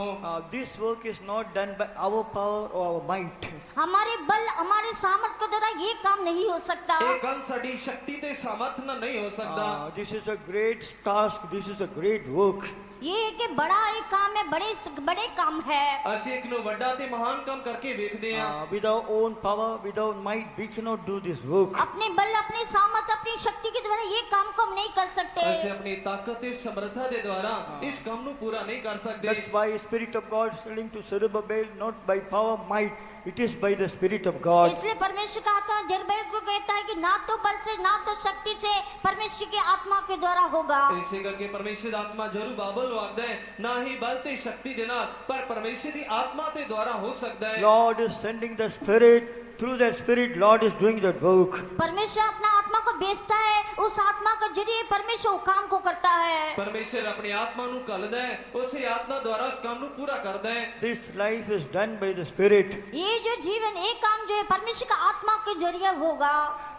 This work is not done by our power or our might. हमारे बल हमारे सामर्थ के द्वारा ये काम नहीं हो सकता। ਇਹ ਕੰਮ ਸਾਡੀ ਸ਼ਕਤੀ ਤੇ ਸਾਮਰਥ ਨਾਲ ਨਹੀਂ ਹੋ ਸਕਦਾ। This is a great task. This is a great work. ये है कि बड़ा एक काम है, बड़े काम है। ਅਸੀਂ ਇੱਕ ਨੂੰ ਵੱਡਾ ਤੇ ਮਹਾਨ ਕੰਮ ਕਰਕੇ ਵੇਖਦੇ ਹਾਂ। With our own power, without might, we cannot do this work. अपने बल, अपने सामर्थ, अपनी शक्ति के द्वारा ये काम को हम नहीं कर सकते। ਅਸੀਂ ਆਪਣੀ ਤਾਕਤ ਤੇ ਸਮਰੱਥਾ ਦੇ ਦੁਆਰਾ ਇਸ ਕੰਮ ਨੂੰ ਪੂਰਾ ਨਹੀਂ ਕਰ ਸਕਦੇ। That's why Spirit of God is telling to Zerubbabel, not by power, might, it is by the Spirit of God. इसलिए परमेश्वर का आत्मा जरुब्बाबेल को कहता है कि ना तो बल से ना तो शक्ति से, परमेश्वर की आत्मा के द्वारा होगा। ਇਸੇ ਕਰਕੇ ਪਰਮੇਸ਼ਰ ਦਾ ਆਤਮਾ ਜ਼ਰੂਬਾਬਲ ਨੂੰ ਆਖਦਾ ਹੈ, ਨਾ ਹੀ ਬਲ ਤੇ ਸ਼ਕਤੀ ਦੇ ਨਾਲ ਪਰ ਪਰਮੇਸ਼ਰ ਦੀ ਆਤਮਾ ਤੇ ਦੁਆਰਾ ਹੋ ਸਕਦਾ ਹੈ। Lord is sending the Spirit. Through that Spirit, Lord is doing that work. परमेश्वर अपना आत्मा को भेजता है, उस आत्मा के जरिए परमेश्वर वो काम को करता है। ਪਰਮੇਸ਼ਰ ਆਪਣੀ ਆਤਮਾ ਨੂੰ ਘੱਲਦਾ ਹੈ, ਉਸੇ ਆਤਮਾ ਦੁਆਰਾ ਉਸ ਕੰਮ ਨੂੰ ਪੂਰਾ ਕਰਦਾ ਹੈ। This life is done by the Spirit. ये जो जीवन, एक काम जो है परमेश्वर का आत्मा के जरिए होगा।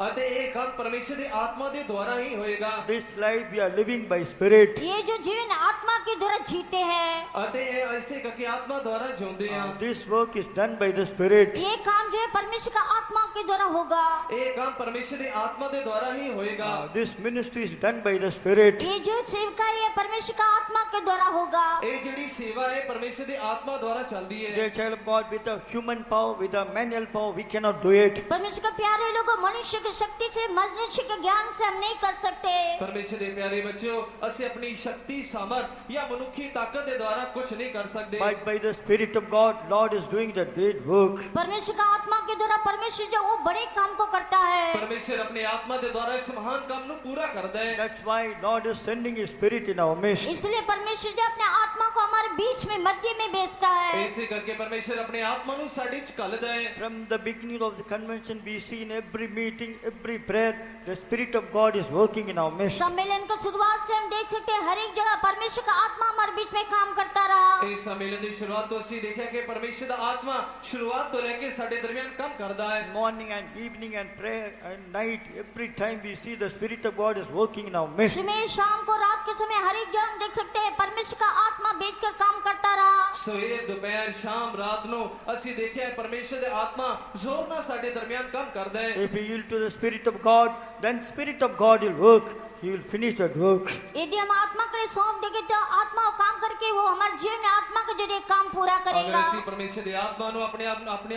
ਅਤੇ ਇਹ ਕੰਮ ਪਰਮੇਸ਼ਰ ਦੇ ਆਤਮਾ ਦੇ ਦੁਆਰਾ ਹੀ ਹੋਏਗਾ। This life we are living by Spirit. ये जो जीवन आत्मा के द्वारा जीते हैं। ਅਤੇ ਇਹ ਐਸੇ ਕਰਕੇ ਆਤਮਾ ਦੁਆਰਾ ਜਿਉਂਦੇ ਆ। This work is done by the Spirit. ये काम जो है परमेश्वर का आत्मा के द्वारा होगा। ਇਹ ਕੰਮ ਪਰਮੇਸ਼ਰ ਦੀ ਆਤਮਾ ਦੇ ਦੁਆਰਾ ਹੀ ਹੋਏਗਾ। This ministry is done by the Spirit. ये जो सेवकाई है परमेश्वर का आत्मा के द्वारा होगा। ਇਹ ਜਿਹੜੀ ਸੇਵਾ ਹੈ ਪਰਮੇਸ਼ਰ ਦੀ ਆਤਮਾ ਦੁਆਰਾ ਚੱਲਦੀ ਹੈ। Dear child of God, with a human power, with a manual power, we cannot do it. परमेश्वर के प्यारे लोगों, मनुष्य की शक्ति से, मनुष्य के ज्ञान से हम नहीं कर सकते। ਪਰਮੇਸ਼ਰ ਦੇ ਪਿਆਰੇ ਬੱਚਿਓ, ਅਸੀਂ ਆਪਣੀ ਸ਼ਕਤੀ ਸਾਮਰਥ ਜਾਂ ਮਨੁੱਖੀ ਤਾਕਤ ਦੇ ਦੁਆਰਾ ਕੁਝ ਨਹੀਂ ਕਰ ਸਕਦੇ। But by the Spirit of God, Lord is doing that great work. परमेश्वर का आत्मा के द्वारा परमेश्वर जो वो बड़े काम को करता है। ਪਰਮੇਸ਼ਰ ਆਪਣੀ ਆਤਮਾ ਦੇ ਦੁਆਰਾ ਇਸ ਮਹਾਨ ਕੰਮ ਨੂੰ ਪੂਰਾ ਕਰਦਾ ਹੈ। That's why Lord is sending His Spirit in our midst. इसलिए परमेश्वर जो अपने आत्मा को हमारे बीच में, मध्य में भेजता है। ਇਸੇ ਕਰਕੇ ਪਰਮੇਸ਼ਰ ਆਪਣੇ ਆਤਮਾ ਨੂੰ ਸਾਡੇ ਚ ਘੱਲਦਾ ਹੈ। From the beginning of the convention, we see in every meeting, every prayer, the Spirit of God is working in our midst. सम्मेलन को शुरुआत से हम देख सकते हैं, हर एक जगह परमेश्वर का आत्मा हमारे बीच में काम करता रहा। ਇਸ सम्मेलन ਦੀ ਸ਼ੁਰੂਆਤ ਤੋਂ ਅਸੀਂ ਦੇਖਿਆ ਕਿ ਪਰਮੇਸ਼ਰ ਦਾ ਆਤਮਾ ਸ਼ੁਰੂਆਤ ਤੋਂ ਲੈ ਕੇ ਸਾਡੇ ਦਰਮਿਆਨ ਕੰਮ ਕਰਦਾ ਹੈ। Morning and evening and prayer and night, every time we see the Spirit of God is working in our midst. सुबह शाम को रात के समय हर एक जगह हम देख सकते हैं परमेश्वर का आत्मा भेजकर काम करता रहा। ਸਵੇਰ ਦੁਪਹਿਰ ਸ਼ਾਮ ਰਾਤ ਨੂੰ ਅਸੀਂ ਦੇਖਿਆ ਹੈ ਪਰਮੇਸ਼ਰ ਦੇ ਆਤਮਾ ਜ਼ੋਰ ਨਾਲ ਸਾਡੇ ਦਰਮਿਆਨ ਕੰਮ ਕਰਦਾ ਹੈ। If we yield to the Spirit of God, then Spirit of God will work. He will finish that work. यदि हम आत्मा के लिए सौंप देंगे तो आत्मा वो काम करके वो हमारे जीवन में आत्मा के जरिए काम पूरा ਅਗਰ करेगा। ਅਸੀਂ ਪਰਮੇਸ਼ਰ ਦੇ ਆਤਮਾ ਨੂੰ ਆਪਣੇ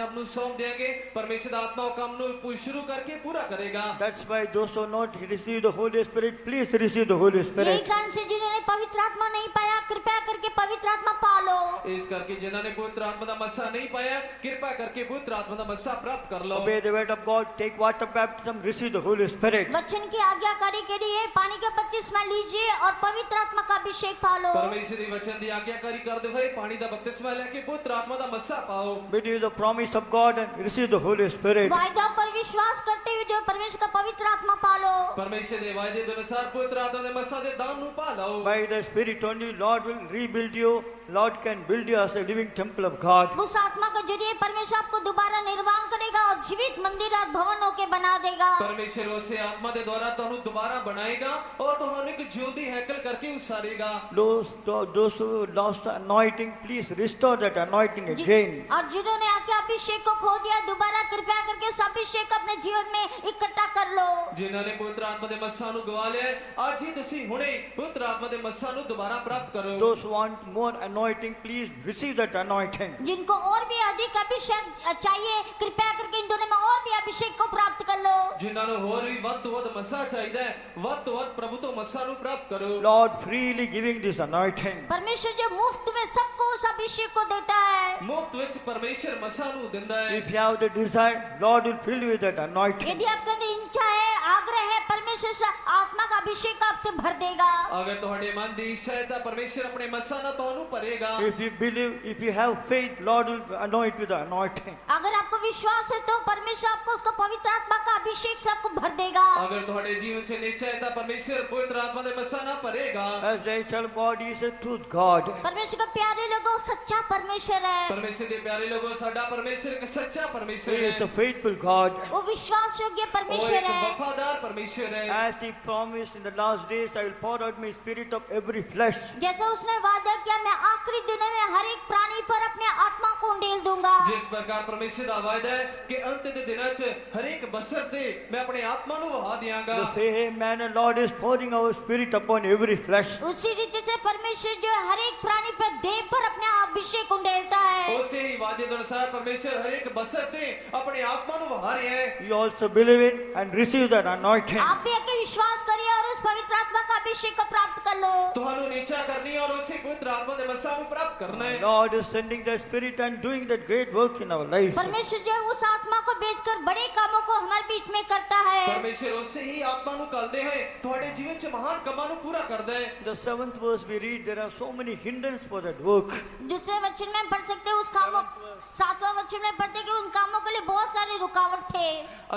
ਆਪ ਨੂੰ ਸੌਂਪ ਦੇਾਂਗੇ, ਪਰਮੇਸ਼ਰ ਦਾ ਆਤਮਾ ਉਹ ਕੰਮ ਨੂੰ ਸ਼ੁਰੂ ਕਰਕੇ ਪੂਰਾ ਕਰੇਗਾ। That's why those who not receive the Holy Spirit, please receive the Holy यही Spirit. कारण से जिन्होंने पवित्र आत्मा नहीं पाया, कृपया करके पवित्र आत्मा पालो। इस करके जिन्होंने पवित्र आत्मा का मस्सा नहीं पाया, कृपा करके पवित्र आत्मा का मस्सा प्राप्त कर लो। Obey the word of God, take water baptism, receive the Holy Spirit. वचन की आज्ञाकारी के लिए पानी का बपतिस्मा लीजिए और पवित्र आत्मा का अभिषेक पालो। परमेश्वर के वचन की आज्ञाकारी करते हुए पानी का बपतिस्मा लेके पवित्र आत्मा का मस्सा पाओ। Believe the promise of God and receive the Holy Spirit. वायदा पर विश्वास करते हुए जो परमेश्वर का पवित्र आत्मा पालो। परमेश्वर के वायदे के अनुसार पवित्र आत्मा के मस्सा दे दान नु पा लो। By the Spirit only, Lord will rebuild you. Lord can build you as a living temple of God. उस आत्मा के जरिए परमेश्वर आपको दोबारा निर्माण करेगा और जीवित मंदिर और भवनों के बना देगा। परमेश्वर उसे आत्मा के द्वारा तुहानू दोबारा बनाएगा और तुहानू एक ज्योति हैकल करके उसारेगा। Those who lost the anointing, please restore that anointing again. और जिन्होंने आके अभिषेक को खो दिया, दोबारा कृपया करके उस अभिषेक को अपने जीवन में इकट्ठा कर लो। जिन्होंने पवित्र आत्मा के मस्सा नु गवा लिया, आज ही तुसी हुणे पवित्र आत्मा के मस्सा नु दोबारा प्राप्त करो। Those who want more anointing, please receive that anointing. जिनको और भी अधिक अभिषेक चाहिए, कृपया करके इन दोनों में और भी अभिषेक को प्राप्त कर लो। जिन्होंने और भी वध तो वध मस्सा चाहिए, वध तो वध प्रभु तो मस्सा नु प्राप्त करो। Lord freely giving this anointing. परमेश्वर जो मुफ्त में सबको उस अभिषेक को देता है। मुफ्त विच परमेश्वर मस्सा नु दिंदा है। If you have the desire, Lord will fill you with that anointing. यदि आपका इच्छा है, आग्रह है, परमेश्वर से आत्मा का अभिषेक आपसे भर देगा। अगर तुम्हारे मन की इच्छा है तो परमेश्वर अपने मस्सा ना तुहानू भरेगा। If you believe, if you have faith, Lord will anoint with the anointing. अगर आपको विश्वास है तो परमेश्वर आपको उसका पवित्र आत्मा का अभिषेक से आपको भर देगा। अगर तुम्हारे जीवन से निश्चय है तो परमेश्वर पवित्र आत्मा के मस्सा ना भरेगा। As they shall, God is a truth God. परमेश्वर का प्यारे लोगों, सच्चा परमेश्वर है। परमेश्वर के प्यारे लोगों, साडा परमेश्वर एक सच्चा परमेश्वर He is है। a faithful God. वो विश्वास योग्य वो परमेश्वर एक है। वफादार परमेश्वर है। As He promised in the last days, I will pour out my spirit of every flesh. जैसा उसने वादा किया, मैं आखिरी दिनों में हर एक प्राणी पर अपने आत्मा को उंडेल दूंगा। जिस प्रकार परमेश्वर का वायदा है कि अंत के दिनों च हर एक बसर ते मैं अपने आत्मा नु वहा दियांगा। The same manner, Lord is pouring our spirit upon every flesh. उसी रीति से परमेश्वर जो है हर एक प्राणी पर, देह पर अपने अभिषेक उंडेलता है। उसे ही वादे के अनुसार परमेश्वर हर एक बसर ते अपने आत्मा नु वहा रहा है। You also believe it and receive that anointing. आप भी आके विश्वास करिए और उस पवित्र आत्मा का अभिषेक को प्राप्त कर लो। तुहानू नीचा करनी है और उसे पवित्र आत्मा के मस्सा नु प्राप्त करना है। Lord is sending the Spirit and doing that great work in our life. परमेश्वर जो है उस आत्मा को भेजकर बड़े कामों को हमारे बीच में करता है। परमेश्वर उससे ही आत्मा नु कलदे हैं, तुम्हारे जीवन च महान कमां नु पूरा करदा है। The 7th verse we read, there are so many hindrances for that work. दूसरे वचन में पढ़ सकते हैं उस कामों, 7वां वचन में पढ़ते हैं कि उन कामों के लिए बहुत सारी रुकावट थे।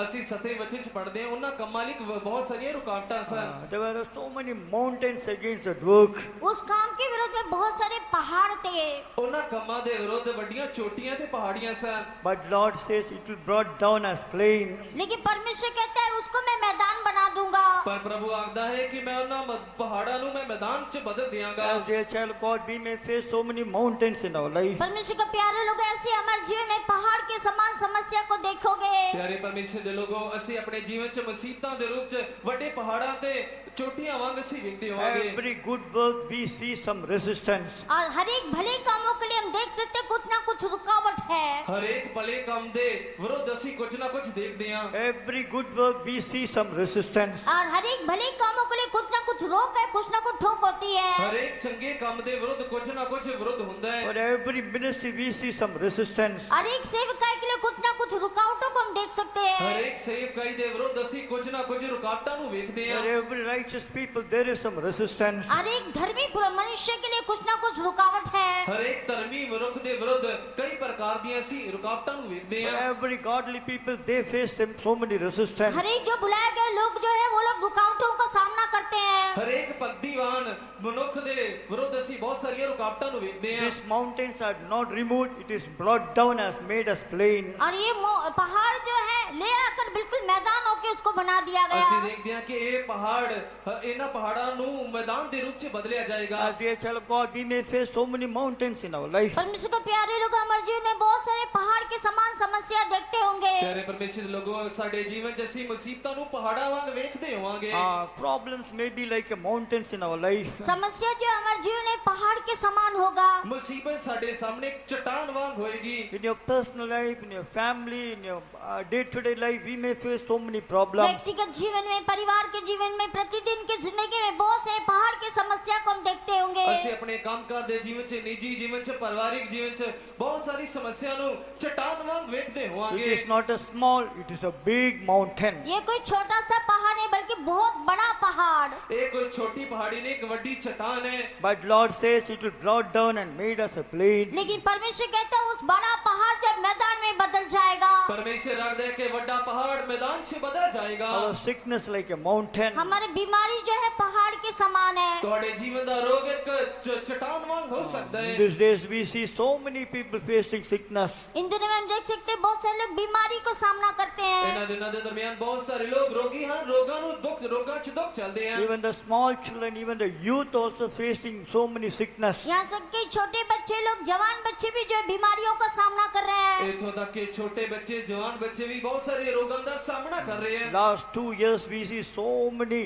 ਅਸੀਂ ਸਤੇ ਵਚਨ ਚ ਪੜਦੇ ਹਾਂ ਉਹਨਾਂ ਕੰਮਾਂ ਲਈ ਬਹੁਤ ਸਾਰੀਆਂ ਰੁਕਾਵਟਾਂ ਸਨ। There were so many mountains against that work. उस काम के विरोध में बहुत सारे पहाड़ थे। ਉਹਨਾਂ ਕੰਮਾਂ ਦੇ ਵਿਰੁੱਧ ਵੱਡੀਆਂ ਚੋਟੀਆਂ ਤੇ ਪਹਾੜੀਆਂ ਸਨ। But Lord says it will brought down as plain. लेकिन परमेश्वर कहता है उसको मैं मैदान बना दूंगा। ਪਰ ਪ੍ਰਭੂ ਆਖਦਾ ਹੈ ਕਿ ਮੈਂ ਉਹਨਾਂ ਪਹਾੜਾਂ ਨੂੰ ਮੈਂ ਮੈਦਾਨ ਚ ਬਦਲ ਦਿਆਂਗਾ। As dear child of God, we may face so many mountains in our life. परमेश्वर का प्यारे लोग, ऐसे हमारे जीवन में पहाड़ के समान समस्या को देखोगे। ਪਿਆਰੇ ਪਰਮੇਸ਼ਰ ਦੇ ਲੋਗੋ, ਅਸੀਂ ਆਪਣੇ ਜੀਵਨ ਚ ਮੁਸੀਬਤਾਂ ਦੇ ਰੂਪ ਚ ਵੱਡੇ ਪਹਾੜਾਂ ਤੇ चोटियां वांग ਅਸੀਂ ਵੇਖਦੇ ਹੋਵਾਂਗੇ। Every good work we see some resistance. और हर एक भले कामों के लिए हम देख सकते हैं कुछ ना कुछ रुकावट है। ਹਰ ਇੱਕ ਭਲੇ ਕੰਮ ਦੇ ਵਿਰੁੱਧ ਅਸੀਂ ਕੁਝ ਨਾ ਕੁਝ ਦੇਖਦੇ ਹਾਂ। Every good work we see some resistance. और हर एक भले कामों के लिए कुछ ना कुछ रोक है, कुछ ना कुछ ठोक होती है। ਹਰ ਇੱਕ ਚੰਗੇ ਕੰਮ ਦੇ ਵਿਰੁੱਧ ਕੁਝ ਨਾ ਕੁਝ ਵਿਰੁੱਧ ਹੁੰਦਾ ਹੈ। For every ministry we see some resistance. हर एक सेवकाई के लिए कुछ ना कुछ रुकावटों को हम देख सकते ਹਰ हैं। ਇੱਕ ਸੇਵਕਾਈ ਦੇ ਵਿਰੁੱਧ ਅਸੀਂ ਕੁਝ ਨਾ ਕੁਝ ਰੁਕਾਵਟਾਂ ਨੂੰ ਵੇਖਦੇ ਹਾਂ। For every righteous people there is some resistance. हर एक धर्मी मनुष्य के लिए कुछ ना कुछ रुकावट है। ਹਰ ਇੱਕ ਧਰਮੀ ਮਨੁੱਖ ਦੇ ਵਿਰੁੱਧ ਕਈ ਪ੍ਰਕਾਰ ਦੀਆਂ ਅਸੀਂ ਰੁਕਾਵਟਾਂ ਨੂੰ ਵੇਖਦੇ For ਹਾਂ। every godly people they face so many resistance. हर एक जो बुलाए गए लोग जो है वो लोग रुकावटों का सामना करते हैं। ਹਰ ਇੱਕ ਭਗਤੀਵਾਨ ਮਨੁੱਖ ਦੇ ਵਿਰੁੱਧ ਅਸੀਂ ਬਹੁਤ ਸਾਰੀਆਂ ਰੁਕਾਵਟਾਂ ਨੂੰ ਵੇਖਦੇ ਹਾਂ। These mountains are not removed, it is brought down as made as plain. और ये पहाड़ जो है ले आकर बिल्कुल मैदान होके उसको बना दिया ਅਸੀਂ गया। ਦੇਖਦੇ ਹਾਂ ਕਿ ਇਹ ਪਹਾੜ ਇਹਨਾਂ ਪਹਾੜਾਂ ਨੂੰ ਮੈਦਾਨ ਦੇ ਰੂਪ 'ਚ ਬਦਲਿਆ ਜਾਏਗਾ। As dear child of God, we may face so many mountains in our life. परमेश्वर के प्यारे लोग, हमारे जीवन में बहुत सारे पहाड़ के समान समस्या देखते होंगे। ਪਿਆਰੇ ਪਰਮੇਸ਼ਰ ਦੇ ਲੋਗੋ, ਸਾਡੇ ਜੀਵਨ 'ਚ ਅਸੀਂ ਮੁਸੀਬਤਾਂ ਨੂੰ ਪਹਾੜਾਂ ਵਾਂਗ ਵੇਖਦੇ ਹੋਵਾਂਗੇ। Problems may be like a mountains in our life. समस्या जो हमारे जीवन में पहाड़ के समान होगा। ਮੁਸੀਬਤ ਸਾਡੇ ਸਾਹਮਣੇ ਇੱਕ ਚਟਾਨ ਵਾਂਗ ਹੋਏਗੀ। In your personal life, in your family, in your day-to-day life, we may face so many problems. व्यक्तिगत जीवन में, परिवार के जीवन में, प्रतिदिन की जिंदगी में बहुत से पहाड़ की समस्या को हम देखते होंगे। ਅਸੀਂ ਆਪਣੇ ਕੰਮਕਾਰ ਦੇ ਜੀਵਨ 'ਚ ਨਿੱਜੀ ਜੀਵਨ 'ਚ ਪਰਿਵਾਰਿਕ ਜੀਵਨ 'ਚ ਬਹੁਤ ਸਾਰੀ ਸਮੱਸਿਆ ਨੂੰ ਚਟਾਨ ਵਾਂਗ ਵੇਖਦੇ It ਹੋਵਾਂਗੇ is not a small, it is a big mountain. ये कोई छोटा सा पहाड़ नहीं बल्कि बहुत बड़ा पहाड़। ਇਹ ਕੋਈ ਛੋਟੀ ਪਹਾੜੀ ਨਹੀਂ ਇੱਕ ਵੱਡੀ ਚਟਾਨ ਹੈ But Lord says it will brought down and made us a plain. लेकिन परमेश्वर कहता है उस बड़ा पहाड़ जब मैदान में बदल जाएगा, ਪਰਮੇਸ਼ਰ ਰੱਖਦਾ ਹੈ ਕਿ ਵੱਡਾ ਪਹਾੜ ਮੈਦਾਨ 'ਚ ਬਦਲ ਜਾਏਗਾ Our sickness like a mountain. हमारी बीमारी जो है पहाड़ के समान है। ਤੁਹਾਡੇ ਜੀਵਨ ਦਾ ਰੋਗ ਇੱਕ ਚਟਾਨ ਵਾਂਗ ਹੋ ਸਕਦਾ In ਹੈ these days we see so many people facing sickness. इन दिनों में हम देख सकते हैं बहुत सारे लोग बीमारी को सामना करते हैं। ਇਹਨਾਂ ਦਿਨਾਂ ਦੇ ਦਰਮਿਆਨ ਬਹੁਤ ਸਾਰੇ ਲੋਕ ਰੋਗੀ ਹਨ ਰੋਗਾਂ 'ਚ ਦੁੱਖ ਚੱਲਦੇ ਹਨ Even the small children, even the youth also facing so many sickness. यहाँ तक कि छोटे बच्चे लोग, जवान बच्चे भी जो है बीमारियों का सामना कर रहे हैं। ਇੱਥੋਂ ਤੱਕ ਕਿ ਛੋਟੇ ਬੱਚੇ ਜਵਾਨ ਬੱਚੇ ਵੀ ਬਹੁਤ ਸਾਰੇ ਰੋਗਾਂ ਦਾ ਸਾਹਮਣਾ ਕਰ ਰਹੇ ਹਨ Last 2 years we see so many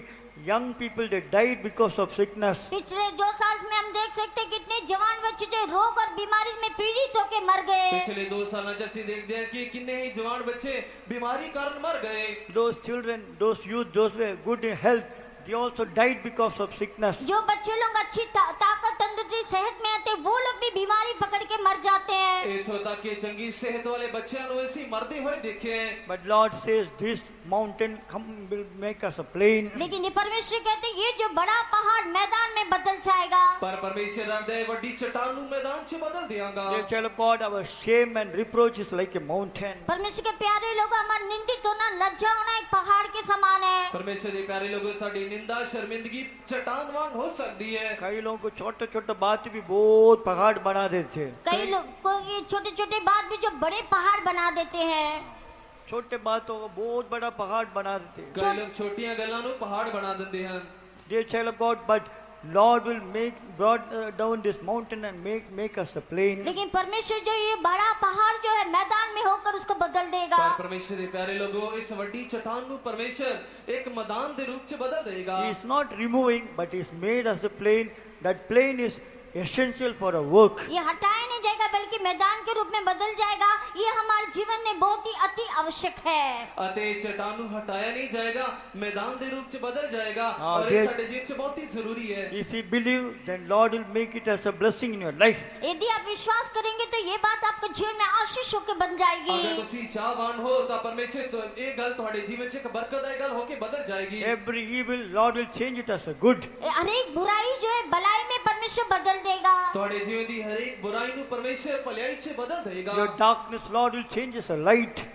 young people that died because of sickness. पिछले 2 साल में हम देख सकते हैं कितने जवान बच्चे जो रोग और बीमारी में पीड़ित होकर मर गए। ਪਿਛਲੇ 2 ਸਾਲਾਂ 'ਚ ਅਸੀਂ ਦੇਖਦੇ ਹਾਂ ਕਿ ਕਿੰਨੇ ਹੀ ਜਵਾਨ ਬੱਚੇ ਬਿਮਾਰੀ ਕਾਰਨ ਮਰ ਗਏ Those children, those youth, those were good in health, they also died because of sickness. जो बच्चे लोग अच्छी ताकत तंदुरुस्ती सेहत में आते हैं, वो लोग भी बीमारी पकड़ के मर जाते हैं। ਇੱਥੋਂ ਤੱਕ ਕਿ ਚੰਗੀ ਸਿਹਤ ਵਾਲੇ ਬੱਚਿਆਂ ਨੂੰ ਅਸੀਂ ਮਰਦੇ ਹੋਏ ਦੇਖੇ ਹੈ But Lord says this mountain will make us a plain. लेकिन ये परमेश्वर कहते हैं ये जो बड़ा पहाड़ मैदान में बदल जाएगा। ਪਰ ਪਰਮੇਸ਼ਰ ਰੱਖਦਾ ਹੈ ਵੱਡੀ ਚਟਾਨ ਨੂੰ ਮੈਦਾਨ 'ਚ ਬਦਲ ਦਿਆਂਗਾ Dear child of God, our shame and reproach is like a mountain. परमेश्वर के प्यारे लोग, हमारा निंदित होना, लज्जा होना एक पहाड़ के समान है। ਪਰਮੇਸ਼ਰ ਦੇ ਪਿਆਰੇ ਲੋਗੋ ਸਾਡੀ ਨਿੰਦਾ ਸ਼ਰਮਿੰਦਗੀ ਚਟਾਨ ਵਾਂਗ ਹੋ ਸਕਦੀ ਹੈ कई लोगों को छोटे छोटे बात भी बहुत पहाड़ बना देते हैं. कई लोग को ये छोटे छोटे बात भी जो बड़े पहाड़ बना देते हैं। छोटे बातों को बहुत बड़ा पहाड़ बना देते हैं. ਕਈ ਲੋਕ ਛੋਟੀਆਂ ਗੱਲਾਂ ਨੂੰ ਪਹਾੜ ਬਣਾ ਦਿੰਦੇ ਹਨ Dear child of God, but Lord will brought down this mountain and make us a plain. लेकिन परमेश्वर जो ये बड़ा पहाड़ जो है मैदान में होकर उसको बदल देगा। ਪਰ ਪਰਮੇਸ਼ਰ ਦੇ ਪਿਆਰੇ ਲੋਗੋ ਇਸ ਵੱਡੀ ਚਟਾਨ ਨੂੰ ਪਰਮੇਸ਼ਰ ਇੱਕ ਮੈਦਾਨ ਦੇ ਰੂਪ 'ਚ ਬਦਲ ਦੇਗਾ He is not removing, but He's made us a plain. That plain is essential for our work. ये हटाया नहीं जाएगा बल्कि मैदान के रूप में बदल जाएगा। ये हमारे जीवन में बहुत ही अति आवश्यक है। ਅਤੇ ਚਟਾਨ ਨੂੰ ਹਟਾਇਆ ਨਹੀਂ ਜਾਏਗਾ ਮੈਦਾਨ ਦੇ ਰੂਪ 'ਚ ਬਦਲ ਜਾਏਗਾ ਹਾਂ, ਔਰ ਦੇਖ- ਇਹ ਸਾਡੇ ਜੀਵਨ 'ਚ ਬਹੁਤ ਹੀ ਜ਼ਰੂਰੀ ਹੈ If you believe, then Lord will make it as a blessing in your life. यदि आप विश्वास करेंगे तो ये बात आपके जीवन में आशीष होकर बन ਅਗਰ जाएगी। ਤੁਸੀਂ ਚਾਹਵਾਨ ਹੋ ਤਾਂ ਪਰਮੇਸ਼ਰ ਇਹ ਗੱਲ ਤੁਹਾਡੇ ਜੀਵਨ 'ਚ ਇੱਕ ਬਰਕਤਦਾਇਕ ਗੱਲ ਹੋ ਕੇ ਬਦਲ ਜਾਏਗੀ Every evil, Lord will change it as a good. हर एक बुराई जो है भलाई में परमेश्वर बदल देगा। ਤੁਹਾਡੇ ਜੀਵਨ ਦੀ ਹਰੇਕ ਬੁਰਾਈ ਨੂੰ ਪਰਮੇਸ਼ਰ ਭਲਾਈ 'ਚ ਬਦਲ ਦੇਗਾ Your darkness, Lord will change as a light.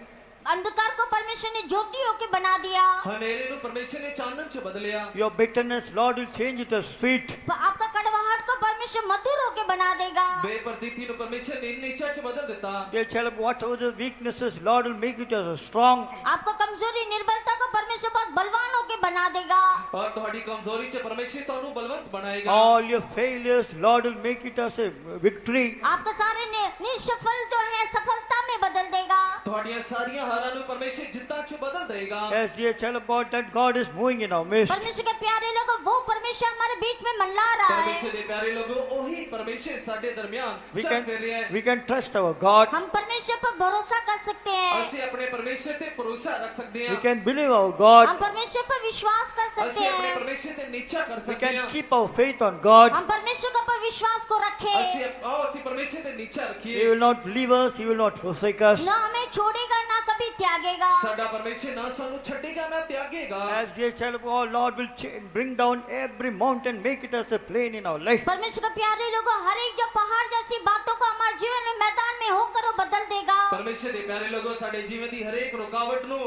अंधकार को परमेश्वर ने ज्योति होके बना दिया। ਹਨੇਰੇ ਨੂੰ ਪਰਮੇਸ਼ਰ ਨੇ ਚਾਨਣ 'ਚ ਬਦਲਿਆ Your bitterness, Lord will change it as sweet. आपका कड़वाहट को परमेश्वर मधुर होके बना देगा। ਬੇਪਰਦੀਤੀ ਨੂੰ ਪਰਮੇਸ਼ਰ ਨੇ ਨੀਚਾ 'ਚ ਬਦਲ ਦਿੱਤਾ Dear child of whatever the weaknesses, Lord will make it as a strong. आपको कमजोरी निर्बलता को परमेश्वर बहुत बलवान होके बना देगा। ਔਰ ਤੁਹਾਡੀ ਕਮਜ਼ੋਰੀ 'ਚ ਪਰਮੇਸ਼ਰ ਤੁਹਾਨੂੰ ਬਲਵੰਤ ਬਣਾਏਗਾ All your failures, Lord will make it as a victory. आपका सारे निष्फल जो है सफलता में बदल देगा। ਤੁਹਾਡੀਆਂ ਸਾਰੀਆਂ ਹਾਰਾਂ ਨੂੰ ਪਰਮੇਸ਼ਰ ਜਿੱਤਾਂ 'ਚ ਬਦਲ ਦੇਗਾ Yes, dear child of God, that God is moving in our midst. परमेश्वर के प्यारे लोगों, वो परमेश्वर हमारे बीच में मंडला रहा है। ਪਰਮੇਸ਼ਰ ਦੇ ਪਿਆਰੇ ਲੋਗੋ ਉਹੀ ਪਰਮੇਸ਼ਰ ਸਾਡੇ ਦਰਮਿਆਨ We ਚੱਲ ਫਿਰ ਰਿਹਾ ਹੈ we can trust our God. हम परमेश्वर पर भरोसा कर सकते हैं। ਅਸੀਂ ਆਪਣੇ ਪਰਮੇਸ਼ਰ ਤੇ ਭਰੋਸਾ ਰੱਖ ਸਕਦੇ We ਹਾਂ can believe our God. हम परमेश्वर पर विश्वास कर सकते ਅਸੀਂ ਆਪਣੇ हैं। ਪਰਮੇਸ਼ਰ ਤੇ ਨੀਚਾ ਕਰ We ਸਕਦੇ can ਹਾਂ keep our faith on God. हम परमेश्वर के ऊपर विश्वास को रखें। ਅਸੀਂ ਪਰਮੇਸ਼ਰ ਤੇ ਨੀਚਾ He ਰੱਖੀਏ will not leave us. He will not forsake us. ना हमें छोड़ेगा ना कभी त्यागेगा। ਸਾਡਾ ਪਰਮੇਸ਼ਰ ਨਾ ਸਾਨੂੰ ਛੱਡੇਗਾ ਨਾ ਤਿਆਗੇਗਾ As dear child of God, Lord will bring down every mountain, make it as a plain in our life. परमेश्वर के प्यारे लोगों, हर एक जो पहाड़ जैसी बातों को हमारे जीवन में मैदान में होकर वो बदल देगा। ਪਰਮੇਸ਼ਰ ਦੇ ਪਿਆਰੇ ਲੋਗੋ ਸਾਡੇ ਜੀਵਨ ਦੀ ਹਰੇਕ ਰੁਕਾਵਟ ਨੂੰ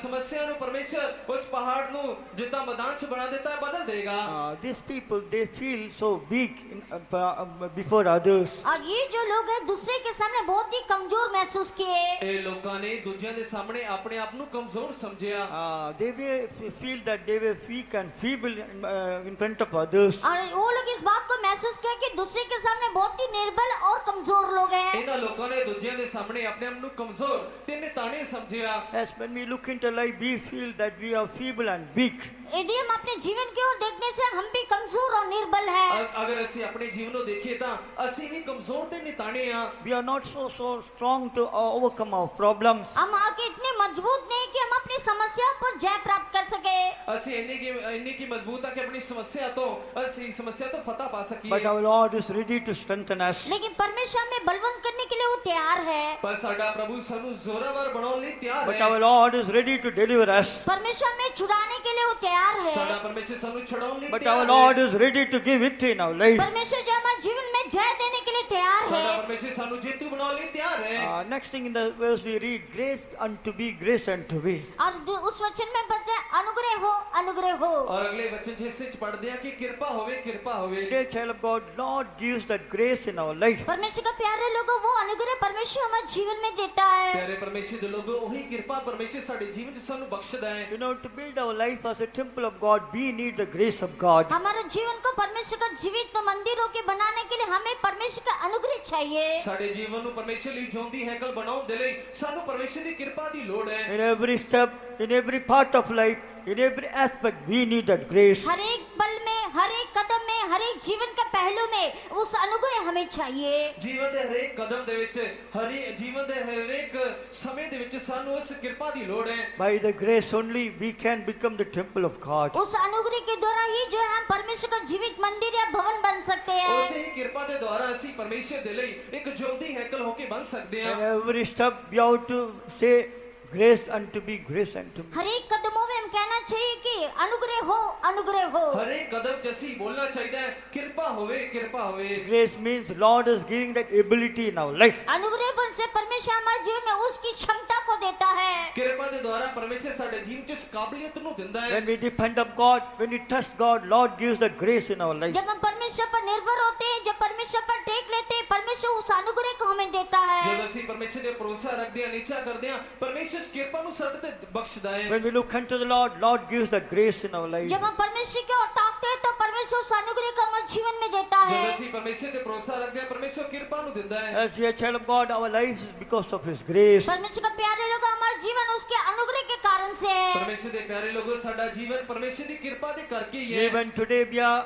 ਸਮੱਸਿਆ ਨੂੰ ਪਰਮੇਸ਼ਰ ਉਸ ਪਹਾੜ ਨੂੰ ਜਿੱਦਾਂ ਮੈਦਾਨ 'ਚ ਬਣਾ ਦਿੱਤਾ ਹੈ ਬਦਲ ਦੇਗਾ These people, they feel so weak before others. और ये जो लोग हैं दूसरे के सामने बहुत ही कमजोर महसूस किए। ਇਹ ਲੋਕਾਂ ਨੇ ਦੂਜਿਆਂ ਦੇ ਸਾਹਮਣੇ ਆਪਣੇ ਆਪ ਨੂੰ ਕਮਜ਼ੋਰ ਸਮਝਿਆ They may feel that they were weak and feeble in front of others. और वो लोग इस बात को महसूस किया कि दूसरे के सामने बहुत ही निर्बल और कमजोर लोग हैं। ਇਹਨਾਂ ਲੋਕਾਂ ਨੇ ਦੂਜਿਆਂ ਦੇ ਸਾਹਮਣੇ ਆਪਣੇ ਆਪ ਨੂੰ ਕਮਜ਼ੋਰ ਤੇ ਨਿਤਾਣੇ ਸਮਝਿਆ As when we look into life, we feel that we are feeble and weak. यदि हम अपने जीवन की ओर देखने से हम भी कमजोर और निर्बल हैं। अगर ਅਸੀਂ ਆਪਣੇ ਜੀਵਨ ਨੂੰ ਦੇਖੀਏ ਤਾਂ ਅਸੀਂ ਵੀ ਕਮਜ਼ੋਰ ਤੇ ਨਿਤਾਣੇ ਆ। We are not so strong to overcome our problems. हम आके इतने मजबूत नहीं कि हम अपनी समस्याओं पर जय प्राप्त कर सके। ਅਸੀਂ ਇੰਨੀ ਕੀ ਮਜ਼ਬੂਤ ਆ ਕਿ ਆਪਣੀ ਸਮੱਸਿਆ ਤੋਂ ਫਤਹ ਪਾ ਸਕੀਏ। But our Lord is ready to strengthen us. लेकिन परमेश्वर हमें बलवंत करने के लिए वो तैयार है। ਪਰ ਸਾਡਾ ਪ੍ਰਭੂ ਸਾਨੂੰ ਜ਼ੋਰਾਵਰ ਬਣਾਉਣ ਲਈ ਤਿਆਰ But ਹੈ। our Lord is ready to deliver us. परमेश्वर हमें छुड़ाने के लिए वो तैयार ਸਾਡਾ है। ਪਰਮੇਸ਼ਰ ਸਾਨੂੰ ਛਡਾਉਣ ਲਈ But ਤਿਆਰ our ਹੈ। Lord is ready to give victory in our life. परमेश्वर जो हमारे जीवन में जय देने के लिए तैयार ਸਾਡਾ है। ਪਰਮੇਸ਼ਰ ਸਾਨੂੰ ਜੇਤੂ ਬਣਾਉਣ ਲਈ ਤਿਆਰ ਹੈ। Next thing in the verse we read, grace unto be, grace unto be. और उस वचन में बचा अनुग्रह हो, अनुग्रह हो। और अगले वचन जिससे पढ़ते हैं कि कृपा होवे कृपा होवे। Dear child of God, Lord gives that grace in our life. परमेश्वर का प्यारे लोगों, वो अनुग्रह परमेश्वर हमारे जीवन में देता है। प्यारे परमेश्वर दे लोगो वही कृपा परमेश्वर साडे जीवन च सानू बख्शदा है। You know, to build our life as a temple of God, we need the grace of God. हमारे जीवन को परमेश्वर का जीवित मंदिरों के बनाने के लिए हमें परमेश्वर का अनुग्रह चाहिए। साडे जीवन नु परमेश्वर ਲਈ ਜਿਉਂਦੀ ਹੈਕਲ ਬਣਾਉਣ ਦੇ ਲਈ ਸਾਨੂੰ ਪਰਮੇਸ਼ਰ ਦੀ ਕਿਰਪਾ ਦੀ ਲੋੜ ਹੈ। In every step, in every part of life, in every aspect, we need that grace. हर एक पल में, हर एक कदम में, हर एक जीवन का पहलू में उस अनुग्रह हमें चाहिए। ਜੀਵਨ ਦੇ ਹਰੇਕ ਕਦਮ ਦੇ ਵਿੱਚ ਜੀਵਨ ਦੇ ਹਰੇਕ ਸਮੇਂ ਦੇ ਵਿੱਚ ਸਾਨੂੰ ਉਸ ਕਿਰਪਾ ਦੀ ਲੋੜ ਹੈ। By the grace only, we can become the temple of God. उस अनुग्रह के द्वारा ही जो है हम परमेश्वर का जीवित मंदिर या भवन बन सकते ਉਸੇ हैं। ਹੀ ਕਿਰਪਾ ਦੇ ਦੁਆਰਾ ਅਸੀਂ ਪਰਮੇਸ਼ਰ ਦੇ ਲਈ ਇੱਕ ਜਿਉਂਦੀ ਹੈਕਲ ਹੋ ਕੇ ਬਣ ਸਕਦੇ ਹਾਂ। In every step, we have to say, grace unto be, grace unto me. हर एक कदमों में हम कहना चाहिए कि अनुग्रह हो, अनुग्रह हो। ਹਰੇਕ ਕਦਮ 'ਚ ਅਸੀਂ ਬੋਲਣਾ ਚਾਹੀਦਾ ਹੈ ਕਿਰਪਾ ਹੋਵੇ ਕਿਰਪਾ ਹੋਵੇ। Grace means Lord is giving that ability in our life. अनुग्रह बल से परमेश्वर हमारे जीवन में उसकी क्षमता को देता है। ਕਿਰਪਾ ਦੇ ਦੁਆਰਾ ਪਰਮੇਸ਼ਰ ਸਾਡੇ ਜੀਵਨ 'ਚ ਇਸ ਕਾਬਲੀਅਤ ਨੂੰ ਦਿੰਦਾ ਹੈ। When we depend on God, when we trust God, Lord gives that grace in our life. जब हम परमेश्वर पर निर्भर होते हैं, जब परमेश्वर पर टेक लेते हैं, परमेश्वर उस अनुग्रह को हमें देता है। जब ਅਸੀਂ ਪਰਮੇਸ਼ਰ ਦੇ ਭਰੋਸਾ ਰੱਖਦੇ ਹਾਂ ਨੀਚਾ ਕਰਦੇ ਹਾਂ ਪਰਮੇਸ਼ਰ ਇਸ ਕਿਰਪਾ ਨੂੰ ਸਾਡੇ ਤੇ ਬਖਸ਼ਦਾ ਹੈ। When we look unto the Lord, Lord gives that grace in our life. जब हम परमेश्वर की ओर ताकते हैं तो परमेश्वर उस अनुग्रह को हमारे जीवन में देता जब है। ਅਸੀਂ ਪਰਮੇਸ਼ਰ ਤੇ ਭਰੋਸਾ ਰੱਖਦੇ ਹਾਂ ਪਰਮੇਸ਼ਰ ਕਿਰਪਾ ਨੂੰ ਦਿੰਦਾ ਹੈ। As dear child of God, our lives is because of His grace. परमेश्वर का प्यारे लोग हमारा जीवन उसके अनुग्रह के कारण से है। ਪਰਮੇਸ਼ਰ ਦੇ ਪਿਆਰੇ ਲੋਗੋ ਸਾਡਾ ਜੀਵਨ ਪਰਮੇਸ਼ਰ ਦੀ ਕਿਰਪਾ ਦੇ ਕਰਕੇ ਹੀ ਹੈ। Even today we are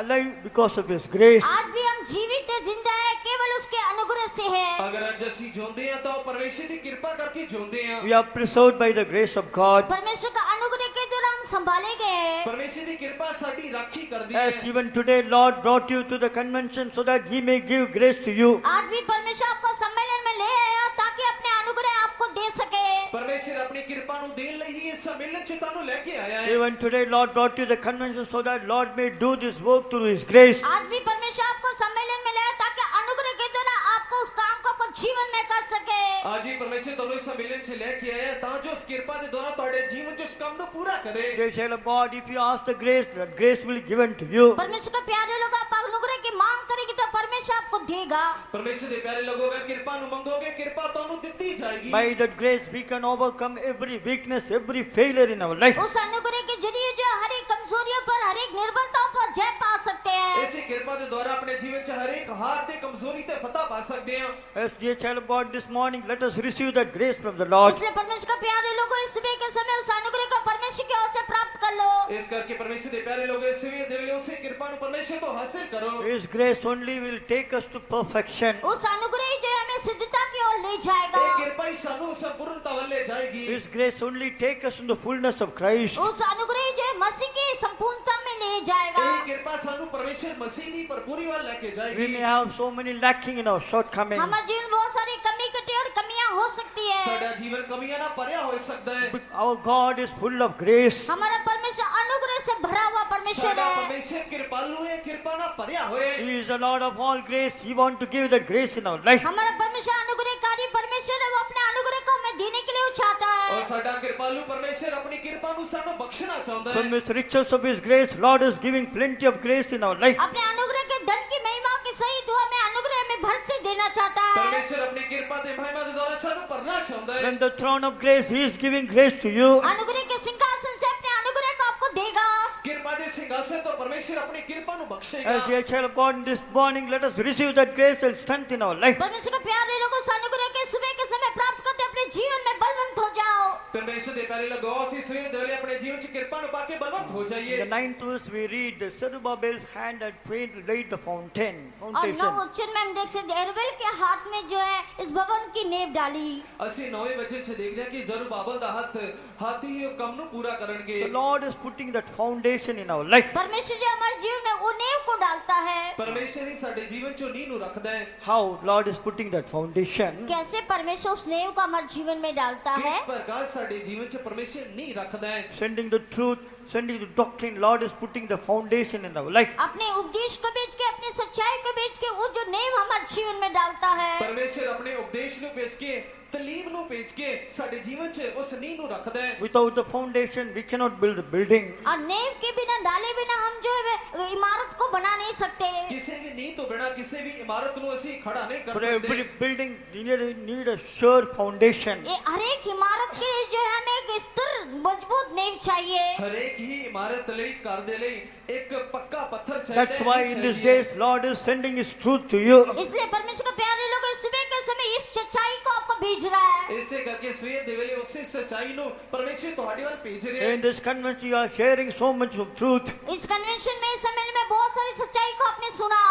alive because of His grace. आज भी हम जीवित है, जिंदा है, केवल उसके अनुग्रह से है। ਅਗਰ ਅੱਜ ਅਸੀਂ ਜਿਉਂਦੇ ਹਾਂ ਤਾਂ ਉਹ ਪਰਮੇਸ਼ਰ ਦੀ ਕਿਰਪਾ ਕਰਕੇ ਜਿਉਂਦੇ ਹਾਂ। We are preserved by the grace of God. परमेश्वर का अनुग्रह के द्वारा हम संभाले गए हैं। ਪਰਮੇਸ਼ਰ ਦੀ ਕਿਰਪਾ ਸਾਡੀ ਰਾਖੀ ਕਰਦੀ As ਹੈ। even today Lord brought you to the convention so that He may give grace to you. आज भी परमेश्वर आपको सम्मेलन में ले आया ताकि अपने अनुग्रह आपको दे सके। ਪਰਮੇਸ਼ਰ ਆਪਣੀ ਕਿਰਪਾ ਨੂੰ ਦੇਣ ਲਈ ਹੀ ਇਸ ਸੰਮੇਲਨ 'ਚ ਤੁਹਾਨੂੰ ਲੈ ਕੇ ਆਇਆ ਹੈ। Even today Lord brought you to the convention so that Lord may do this work through His grace. आज भी परमेश्वर आपको सम्मेलन में ले आया ताकि अनुग्रह के द्वारा आपको उस काम को अपने जीवन में कर सके। ਅੱਜ ਹੀ ਪਰਮੇਸ਼ਰ ਤੁਹਾਨੂੰ ਇਸ ਸੰਮੇਲਨ 'ਚ ਲੈ ਕੇ ਆਇਆ ਤਾਂ ਜੋ ਉਸ ਕਿਰਪਾ ਦੇ ਦੁਆਰਾ ਤੁਹਾਡੇ ਜੀਵਨ 'ਚ ਇਸ ਕੰਮ ਨੂੰ ਪੂਰਾ ਕਰੇ। Dear child of God, if you ask the grace will be given to you. परमेश्वर का प्यारे लोग आप अनुग्रह की मांग करेंगे तो परमेश्वर आपको देगा। ਪਰਮੇਸ਼ਰ ਦੇ ਪਿਆਰੇ ਲੋਗੋ ਅਗਰ ਕਿਰਪਾ ਨੂੰ ਮੰਗੋਗੇ ਕਿਰਪਾ ਤੁਹਾਨੂੰ ਦਿੱਤੀ ਜਾਏਗੀ। By that grace we can overcome every weakness, every failure in our life. उस अनुग्रह के जरिए जो हर एक कमजोरियों पर, हर एक निर्बलताओं पर जय पा सकते हैं। ਇਸੇ ਕਿਰਪਾ ਦੇ ਦੁਆਰਾ ਆਪਣੇ ਜੀਵਨ 'ਚ ਹਰੇਕ ਹਾਰ ਤੇ ਕਮਜ਼ੋਰੀ ਤੇ ਫਤਹ ਪਾ ਸਕਦੇ ਹਾਂ। As dear child of God, this morning let us receive that grace from the Lord. इसलिए परमेश्वर का प्यारे लोगों इस सुबह के समय उस अनुग्रह को परमेश्वर की ओर से प्राप्त कर लो। ਇਸ ਕਰਕੇ ਪਰਮੇਸ਼ਰ ਦੇ ਪਿਆਰੇ ਲੋਗੋ ਇਸ ਸਵੇਰ ਦੇ ਵੇਲੇ ਉਸੇ ਕਿਰਪਾ ਨੂੰ ਪਰਮੇਸ਼ਰ ਤੋਂ ਹਾਸਿਲ ਕਰੋ। His grace only will take us to perfection. उस अनुग्रह ही जो हमें सिद्धता की ओर ले जाएगा। ਇਹ ਕਿਰਪਾ ਹੀ ਸਾਨੂੰ ਸੰਪੂਰਨਤਾ ਵੱਲ ਲੈ ਜਾਏਗੀ। His grace only take us in the fullness of Christ. उस अनुग्रह ही जो है मसीह की संपूर्णता में ले जाएगा। ਇਹ ਕਿਰਪਾ ਸਾਨੂੰ ਪਰਮੇਸ਼ਰ ਮਸੀਹ ਦੀ ਭਰਪੂਰੀ ਵੱਲ ਲੈ ਕੇ We ਜਾਏਗੀ। may have so many lacking in our shortcomings. हमारे जीवन में बहुत सारी कमी कटी और कमियां हो सकती है। ਸਾਡਾ ਜੀਵਨ ਕਮੀਆਂ ਨਾਲ ਭਰਿਆ ਹੋ ਸਕਦਾ ਹੈ। Our God is full of grace. हमारा परमेश्वर अनुग्रह से भरा हुआ परमेश्वर ਸਾਡਾ है। ਪਰਮੇਸ਼ਰ ਕਿਰਪਾਲੂ ਹੈ ਕਿਰਪਾ ਨਾਲ ਭਰਿਆ ਹੋਇਆ ਹੈ। He is the Lord of all grace. He wants to give that grace in our life. हमारा परमेश्वर अनुग्रहकारी परमेश्वर है, वो अपने अनुग्रह को हमें देने के लिए वो चाहता ਔਰ है। ਸਾਡਾ ਕਿਰਪਾਲੂ ਪਰਮੇਸ਼ਰ ਆਪਣੀ ਕਿਰਪਾ ਨੂੰ ਸਾਨੂੰ ਬਖਸ਼ਣਾ ਚਾਹੁੰਦਾ From ਹੈ। His riches of His grace, Lord is giving plenty of grace in our life. अपने अनुग्रह के धन की महिमा के सहित वो हमें अनुग्रह में भर से देना चाहता है। ਪਰਮੇਸ਼ਰ ਆਪਣੀ ਕਿਰਪਾ ਤੇ ਮਹਿਮਾ ਦੇ ਦੁਆਰਾ ਸਾਨੂੰ ਭਰਨਾ ਚਾਹੁੰਦਾ ਹੈ। From the throne of grace, He is giving grace to you. अनुग्रह के सिंहासन से अपने अनुग्रह को आपको देगा। ਕਿਰਪਾ ਦੇ ਸਿੰਘਾਸਨ ਤੋਂ ਪਰਮੇਸ਼ਰ ਆਪਣੀ ਕਿਰਪਾ ਨੂੰ ਬਖਸ਼ੇਗਾ। As dear child of God, this morning let us receive that grace and strength in our life. परमेश्वर के प्यारे लोगों, उस अनुग्रह के सुबह के समय प्राप्त करते अपने जीवन में बलवंत हो जाओ। परमेश्वर दे प्यारे लोगों ਅਸੀਂ ਸਵੇਰ ਦੇ ਵੇਲੇ ਆਪਣੇ ਜੀਵਨ 'ਚ ਕਿਰਪਾ ਨੂੰ ਪਾ ਕੇ ਬਲਵੰਤ ਹੋ In ਜਾਈਏ the 9th verse we read that Zerubbabel's hand had laid the foundation. और foundation. 9 वचन में हम देख सकते हैं जेरुब्बाबेल के हाथ में जो है इस भवन की नींव डाली। ਅਸੀਂ 9ਵੇਂ ਵਚਨ 'ਚ ਦੇਖਦੇ ਹਾਂ ਕਿ ਜ਼ਰੂਬਾਬਲ ਦਾ ਹੱਥ ਹੀ ਉਹ ਕੰਮ ਨੂੰ ਪੂਰਾ ਕਰਨਗੇ The Lord is putting that foundation in our life. परमेश्वर जो हमारे जीवन में वो नींव को डालता है। ਪਰਮੇਸ਼ਰ ਹੀ ਸਾਡੇ ਜੀਵਨ 'ਚੋਂ ਨੀਂਹ ਨੂੰ ਰੱਖਦਾ ਹੈ How Lord is putting that foundation? कैसे परमेश्वर उस नींव को हमारे जीवन में डालता है। किस प्रकार ਸਾਡੇ ਜੀਵਨ 'ਚ ਪਰਮੇਸ਼ਰ ਨੀਂਹ ਰੱਖਦਾ ਹੈ Sending the truth, sending the doctrine. Lord is putting the foundation in our life. अपने उपदेश को बेच के अपने सच्चाई को बेच के वो जो नींव हमारे जीवन में डालता है। ਪਰਮੇਸ਼ਰ ਆਪਣੇ ਉਪਦੇਸ਼ ਨੂੰ ਭੇਜ ਕੇ ਤਲੀਮ ਨੂੰ ਭੇਜ ਕੇ ਸਾਡੇ ਜੀਵਨ 'ਚ ਉਸ ਨੀਂਹ ਨੂੰ ਰੱਖਦਾ ਹੈ Without the foundation, we cannot build a building. और नींव के बिना डाले बिना हम जो है इमारत को बना नहीं सकते। ਕਿਸੇ ਵੀ ਨੀਂਹ ਤੋਂ ਬਿਨਾ ਕਿਸੇ ਵੀ ਇਮਾਰਤ ਨੂੰ ਅਸੀਂ ਖੜਾ ਨਹੀਂ ਕਰ For every ਸਕਦੇ building, you need a sure foundation. ये हर एक इमारत के लिए जो है हमें एक स्थिर मजबूत नींव चाहिए। ਹਰੇਕ ਹੀ ਇਮਾਰਤ ਲਈ ਘਰ ਦੇ ਲਈ ਇੱਕ ਪੱਕਾ ਪੱਥਰ ਚਾਹੀਦਾ That's why ਨੀਂਹ in these ਚਾਹੀਦੀ ਹੈ। days, Lord is sending His truth to you. इसलिए परमेश्वर का प्यारे लोग इस सुबह के समय इस सच्चाई को आपको भेज रहा है। ਇਸੇ ਕਰਕੇ ਸਵੇਰ ਦੇ ਵੇਲੇ ਉਸੇ ਸੱਚਾਈ ਨੂੰ ਪਰਮੇਸ਼ਰ ਤੁਹਾਡੇ ਵੱਲ ਭੇਜ ਰਿਹਾ ਹੈ In this convention, you are sharing so much of truth. इस कन्वेंशन में इस सम्मेलन में बहुत सारी सच्चाई को आपने सुना।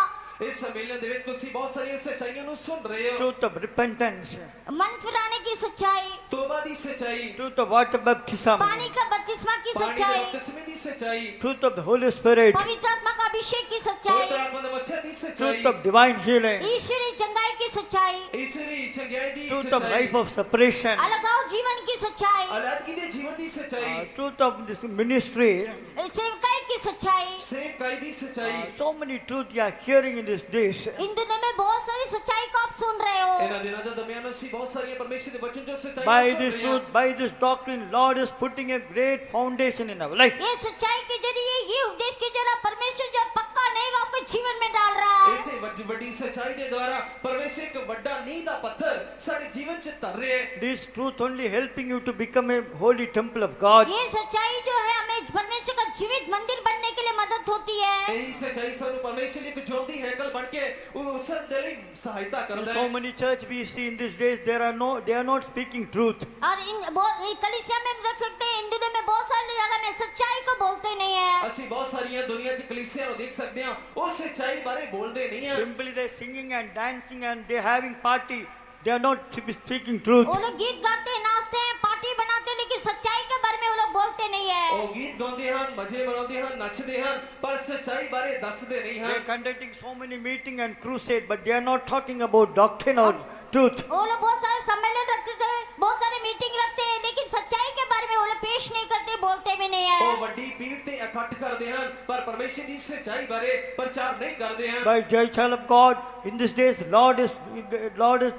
ਇਸ ਸੰਮੇਲਨ ਦੇ ਵਿੱਚ ਤੁਸੀਂ ਬਹੁਤ ਸਾਰੀਆਂ ਸੱਚਾਈਆਂ ਨੂੰ ਸੁਣ ਰਹੇ ਹੋ Truth of repentance, मन फिराने की सच्चाई, ਤੋਬਾ ਦੀ ਸੱਚਾਈ truth of water baptism, पानी का बपतिस्मा की ਪਾਣੀ ਦੇ सच्चाई, ਬਪਤਿਸਮੇ ਦੀ ਸੱਚਾਈ truth of the Holy Spirit, पवित्र आत्मा का अभिषेक की ਪਵਿੱਤਰ सच्चाई, ਆਤਮਾ ਦੇ ਮਸੀਹ ਦੀ truth ਸੱਚਾਈ of divine healing, ईश्वरीय चंगाई की सच्चाई, ਈਸ਼ਵਰੀ ਚੰਗਿਆਈ ਦੀ truth of ਸੱਚਾਈ life of separation, अलगाव जीवन की सच्चाई, ਅਲੱਦਗੀ ਦੇ ਜੀਵਨ ਦੀ ਸੱਚਾਈ truth of this ministry. सेवकाई की सच्चाई। ਸੇਵਕਾਈ ਦੀ ਸੱਚਾਈ So many truth you are hearing in these days. इन दिनों में बहुत सारी सच्चाई को आप सुन रहे हो। ਇਹਨਾਂ ਦਿਨਾਂ ਦੇ ਦਰਮਿਆਨ ਅਸੀਂ ਬਹੁਤ ਸਾਰੀਆਂ ਪਰਮੇਸ਼ਰ ਦੇ ਵਚਨ ਜੋ ਸੱਚਾਈ By ਸੁਣ this ਰਹੇ ਹਾਂ truth, by this doctrine, Lord is putting a great foundation in our life. ये सच्चाई के जरिए ये उपदेश के जरिए परमेश्वर जो पक्का नहीं आपके जीवन में डाल रहा है। ਇਸੇ ਵੱਡੀ ਸੱਚਾਈ ਦੇ ਦੁਆਰਾ ਪਰਮੇਸ਼ਰ ਇੱਕ ਵੱਡਾ ਨੀਂਹ ਦਾ ਪੱਥਰ ਸਾਡੇ ਜੀਵਨ 'ਚ ਧਰ ਰਿਹਾ ਹੈ This truth only helping you to become a holy temple of God. ये सच्चाई जो है हमें परमेश्वर का जीवित मंदिर बनने के लिए मदद होती है। ਇਹੀ ਸੱਚਾਈ ਸਾਨੂੰ ਪਰਮੇਸ਼ਰ ਦੀ ਇੱਕ ਜਿਉਂਦੀ ਹੈਕਲ ਬਣ ਕੇ ਉਸ ਦੇ ਲਈ ਸਹਾਇਤਾ ਕਰਦਾ So ਹੈ many church we see in these days, they are not speaking truth. और कलीसिया में हम रख सकते हैं इन दिनों में बहुत सारी जगह में सच्चाई को बोलते नहीं है। ਅਸੀਂ ਬਹੁਤ ਸਾਰੀਆਂ ਦੁਨੀਆ 'ਚ ਕਲੀਸਿਆ ਨੂੰ ਦੇਖ ਸਕਦੇ ਹਾਂ ਉਹ ਸੱਚਾਈ ਬਾਰੇ ਬੋਲਦੇ ਨਹੀਂ ਹਨ Simply they're singing and dancing and they're having party. They are not speaking truth. वो लोग गीत गाते हैं, नाचते हैं, पार्टी बनाते हैं, लेकिन सच्चाई के बारे में वो लोग बोलते नहीं है। ਉਹ ਗੀਤ ਗਾਉਂਦੇ ਹਨ ਮਜ਼ੇ ਮਨਾਉਂਦੇ ਹਨ ਨੱਚਦੇ ਹਨ ਪਰ ਸੱਚਾਈ ਬਾਰੇ ਦੱਸਦੇ ਨਹੀਂ They're ਹਨ conducting so many meeting and crusade, but they are not talking about doctrine or truth. वो लोग बहुत सारे सम्मेलन रखते हैं, बहुत सारे मीटिंग रखते हैं, लेकिन सच्चाई के बारे में वो लोग पेश नहीं करते, बोलते भी नहीं ਉਹ है। ਵੱਡੀ ਪੀੜ ਤੇ ਇਕੱਠ ਕਰਦੇ ਹਨ ਪਰ ਪਰਮੇਸ਼ਰ ਦੀ ਸੱਚਾਈ ਬਾਰੇ ਪ੍ਰਚਾਰ ਨਹੀਂ ਕਰਦੇ ਹਨ By dear child of God, in these days, Lord is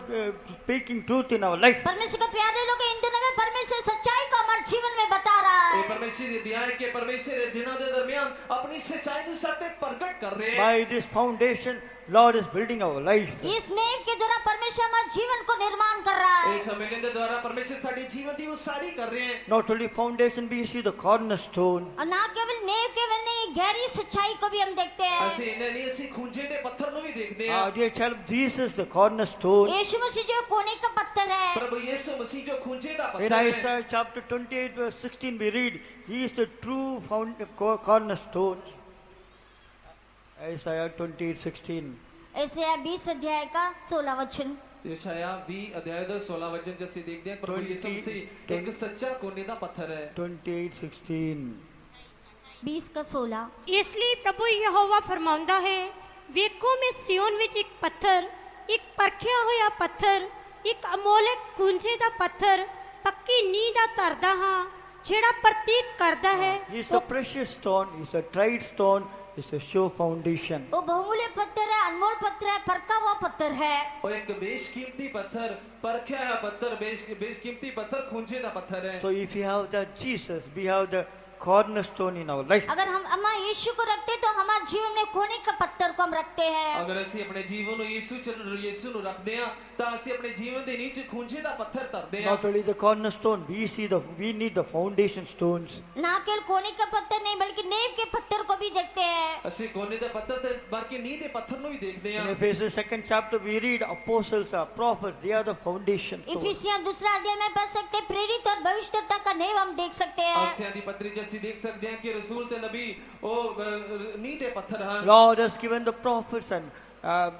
speaking truth in our life. परमेश्वर के प्यारे लोग इन दिनों में परमेश्वर सच्चाई को हमारे जीवन में बता रहा ਇਹ है। ਪਰਮੇਸ਼ਰ ਦੀ ਦਇਆ ਹੈ ਕਿ ਪਰਮੇਸ਼ਰ ਦੇ ਦਿਨਾਂ ਦੇ ਦਰਮਿਆਨ ਆਪਣੀ ਸੱਚਾਈ ਨੂੰ ਸਾਡੇ ਪ੍ਰਗਟ ਕਰ ਰਹੇ ਹੈ By this foundation, Lord is building our life. इस नींव के द्वारा परमेश्वर हमारे जीवन को निर्माण कर रहा है। ਇਸ ਸੰਮੇਲਨ ਦੇ ਦੁਆਰਾ ਪਰਮੇਸ਼ਰ ਸਾਡੀ ਜੀਵਨ ਦੀ ਉਸਾਰੀ ਕਰ ਰਹੇ ਹੈ Not only foundation, we see the cornerstone. और ना केवल नींव केवल नहीं, गहरी सच्चाई को भी हम देखते हैं। ਅਸੀਂ ਇਹਨਾਂ ਨਹੀਂ ਅਸੀਂ ਖੂੰਜੇ ਦੇ ਪੱਥਰ ਨੂੰ ਵੀ ਦੇਖਦੇ ਹਾਂ Dear child, Jesus, the cornerstone. यीशु मसीह जो कोने का पत्थर है। ਪ੍ਰਭੂ ਯਿਸੂ ਮਸੀਹ ਜੋ ਖੂੰਜੇ ਦਾ In ਪੱਥਰ ਹੈ Isaiah chapter 28, verse 16, we read, He is the true cornerstone. Isaiah 28:16. ऐसे 20 अध्याय का 16 वचन। ਯਸ਼ਾਇਆ 20 ਅਧਿਆਇ ਦਾ 16 ਵਚਨ ਚ ਅਸੀਂ ਦੇਖਦੇ ਹਾਂ ਪ੍ਰਭੂ ਯਿਸੂ ਮਸੀਹ ਇੱਕ ਸੱਚਾ ਕੋਨੇ ਦਾ ਪੱਥਰ ਹੈ 28:16. 20 का 16। इसलिए प्रभु यहोवा फरमाਉਂਦਾ ਹੈ ਵੇਖੋ ਮੈਂ ਸਿਯੋਨ ਵਿੱਚ ਇੱਕ ਪੱਥਰ, ਇੱਕ ਪਰਖਿਆ ਹੋਇਆ ਪੱਥਰ, ਇੱਕ ਅਮੋਲਕ ਕੁੰਜੇ ਦਾ ਪੱਥਰ, ਪੱਕੀ ਨੀਂਹ ਦਾ ਧਰਦਾ ਹਾਂ ਜਿਹੜਾ ਪ੍ਰਤੀਕ ਕਰਦਾ ਹੈ He is a precious stone, he is a tried stone, he is a sure foundation. वो बहुमूल्य पत्थर है, अनमोल पत्थर है, परखा हुआ पत्थर है। ਉਹ ਇੱਕ ਬੇਸ਼ਕੀਮਤੀ ਪੱਥਰ ਪਰਖਿਆ ਹੋਇਆ ਪੱਥਰ ਬੇਸ਼ਕੀਮਤੀ ਪੱਥਰ ਖੂੰਜੇ ਦਾ ਪੱਥਰ ਹੈ So if you have the Jesus, we have the cornerstone in our life. अगर हम यीशु को रखते तो हमारे जीवन में कोने का पत्थर को हम रखते हैं। अगर ਅਸੀਂ ਆਪਣੇ ਜੀਵਨ ਨੂੰ ਯीशु ਨੂੰ ਰੱਖਦੇ ਹਾਂ ਤਾਂ ਅਸੀਂ ਆਪਣੇ ਜੀਵਨ ਦੇ ਨੀਚੇ ਖੂੰਜੇ ਦਾ ਪੱਥਰ ਧਰਦੇ ਹਾਂ। Not only the cornerstone, we need the foundation stones. ना केवल कोने का पत्थर नहीं बल्कि नींव के पत्थर को भी देखते हैं। ਅਸੀਂ ਕੋਨੇ ਦੇ ਪੱਥਰ ਤੇ ਬਾਕੀ ਨੀਂਹ ਦੇ ਪੱਥਰ ਨੂੰ ਵੀ ਦੇਖਦੇ ਹਾਂ। In Ephesians 2nd chapter, we read apostles, prophets, they are the foundation stones. Ephesian दूसरा अध्याय में पढ़ सकते हैं, प्रेरित और भविष्यद्वक्ता का नींव हम देख सकते हैं। ਅਫਸੀਆਂ ਦੀ ਪੱਤਰੀ 'ਚ ਅਸੀਂ ਦੇਖ ਸਕਦੇ ਹਾਂ ਕਿ ਰਸੂਲ ਤੇ ਨਬੀ ਉਹ ਨੀਂਹ ਦੇ ਪੱਥਰ ਹਨ। Lord has given the prophets and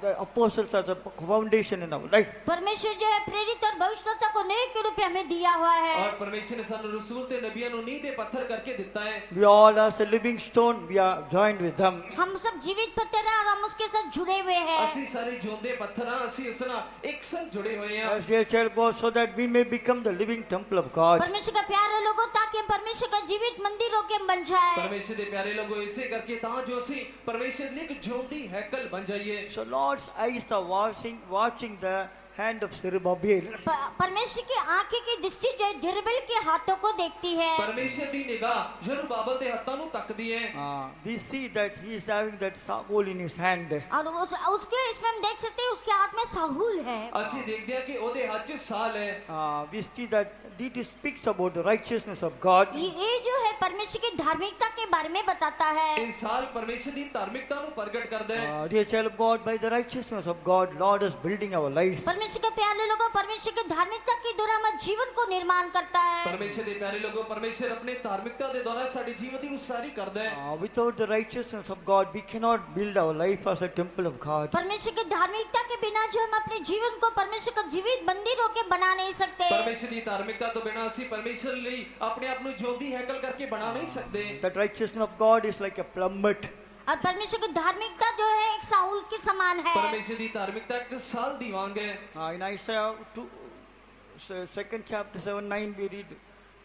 the apostles as a foundation in our life. परमेश्वर जो है प्रेरित और भविष्यद्वक्ता को नींव के रूप में हमें दिया हुआ है। ਔਰ ਪਰਮੇਸ਼ਰ ਨੇ ਸਾਨੂੰ ਰਸੂਲ ਤੇ ਨਬੀਆਂ ਨੂੰ ਨੀਂਹ ਦੇ ਪੱਥਰ ਕਰਕੇ ਦਿੱਤਾ ਹੈ। We all as a living stone, we are joined with them. हम सब जीवित पत्थर हैं और हम उसके साथ जुड़े हुए हैं। ਅਸੀਂ ਸਾਰੇ ਜਿਉਂਦੇ ਪੱਥਰ ਹਾਂ, ਅਸੀਂ ਉਸ ਨਾਲ ਇੱਕ ਸੰਗ ਜੁੜੇ ਹੋਏ ਹਾਂ। As dear child God, so that we may become the living temple of God. परमेश्वर का प्यारे लोगों, ताकि हम परमेश्वर का जीवित मंदिर होके हम बन जाए। ਪਰਮੇਸ਼ਰ ਦੇ ਪਿਆਰੇ ਲੋਗੋ ਇਸੇ ਕਰਕੇ ਤਾਂ ਜੋ ਅਸੀਂ ਪਰਮੇਸ਼ਰ ਦੀ ਇੱਕ ਜਿਉਂਦੀ ਹੈਕਲ ਬਣ ਜਾਈਏ। So Lord's eyes are watching the hand of Zerubbabel. परमेश्वर की आंखें की दृष्टि जो है जेरुब्बाबेल के हाथों को देखती है। ਪਰਮੇਸ਼ਰ ਦੀ ਨਿਗਾਹ ਜ਼ਰੁਬਾਬਲ ਦੇ ਹੱਥਾਂ ਨੂੰ ਤੱਕਦੀ ਹੈ। We see that he is having that scroll in his hand. और उसके इसमें हम देख सकते हैं उसके हाथ में साहुल है। ਅਸੀਂ ਦੇਖਦੇ ਹਾਂ ਕਿ ਉਹਦੇ ਹੱਥ 'ਚ ਸਾਲ ਹੈ। We see that it speaks about the righteousness of God. ये जो है परमेश्वर की धार्मिकता के बारे में बताता है। ਇਹ ਸਾਲ ਪਰਮੇਸ਼ਰ ਦੀ ਧਾਰਮਿਕਤਾ ਨੂੰ ਪ੍ਰਗਟ ਕਰਦਾ ਹੈ। Dear child of God, by the righteousness of God, Lord is building our life. परमेश्वर के प्यारे लोगों, परमेश्वर की धार्मिकता के द्वारा हमारे जीवन को निर्माण करता है। ਪਰਮੇਸ਼ਰ ਦੇ ਪਿਆਰੇ ਲੋਗੋ, ਪਰਮੇਸ਼ਰ ਆਪਣੇ ਧਾਰਮਿਕਤਾ ਦੇ ਦੁਆਰਾ ਸਾਡੇ ਜੀਵਨ ਦੀ ਉਸਾਰੀ ਕਰਦਾ ਹੈ। Without the righteousness of God, we cannot build our life as a temple of God. परमेश्वर की धार्मिकता के बिना जो हम अपने जीवन को परमेश्वर का जीवित मंदिर होके बना नहीं सकते। ਪਰਮੇਸ਼ਰ ਦੀ ਧਾਰਮਿਕਤਾ ਤੋਂ ਬਿਨਾਂ ਅਸੀਂ ਪਰਮੇਸ਼ਰ ਲਈ ਆਪਣੇ ਆਪ ਨੂੰ ਜਿਉਂਦੀ ਹੈਕਲ ਕਰਕੇ ਬਣਾ ਨਹੀਂ ਸਕਦੇ। That righteousness of God is like a plummet. और परमेश्वर की धार्मिकता जो है एक साहुल के समान है। ਪਰਮੇਸ਼ਰ ਦੀ ਧਾਰਮਿਕਤਾ ਇੱਕ ਸਾਲ ਦੀ ਵਾਂਗ ਹੈ। In Isaiah 2nd chapter 7-9 we read,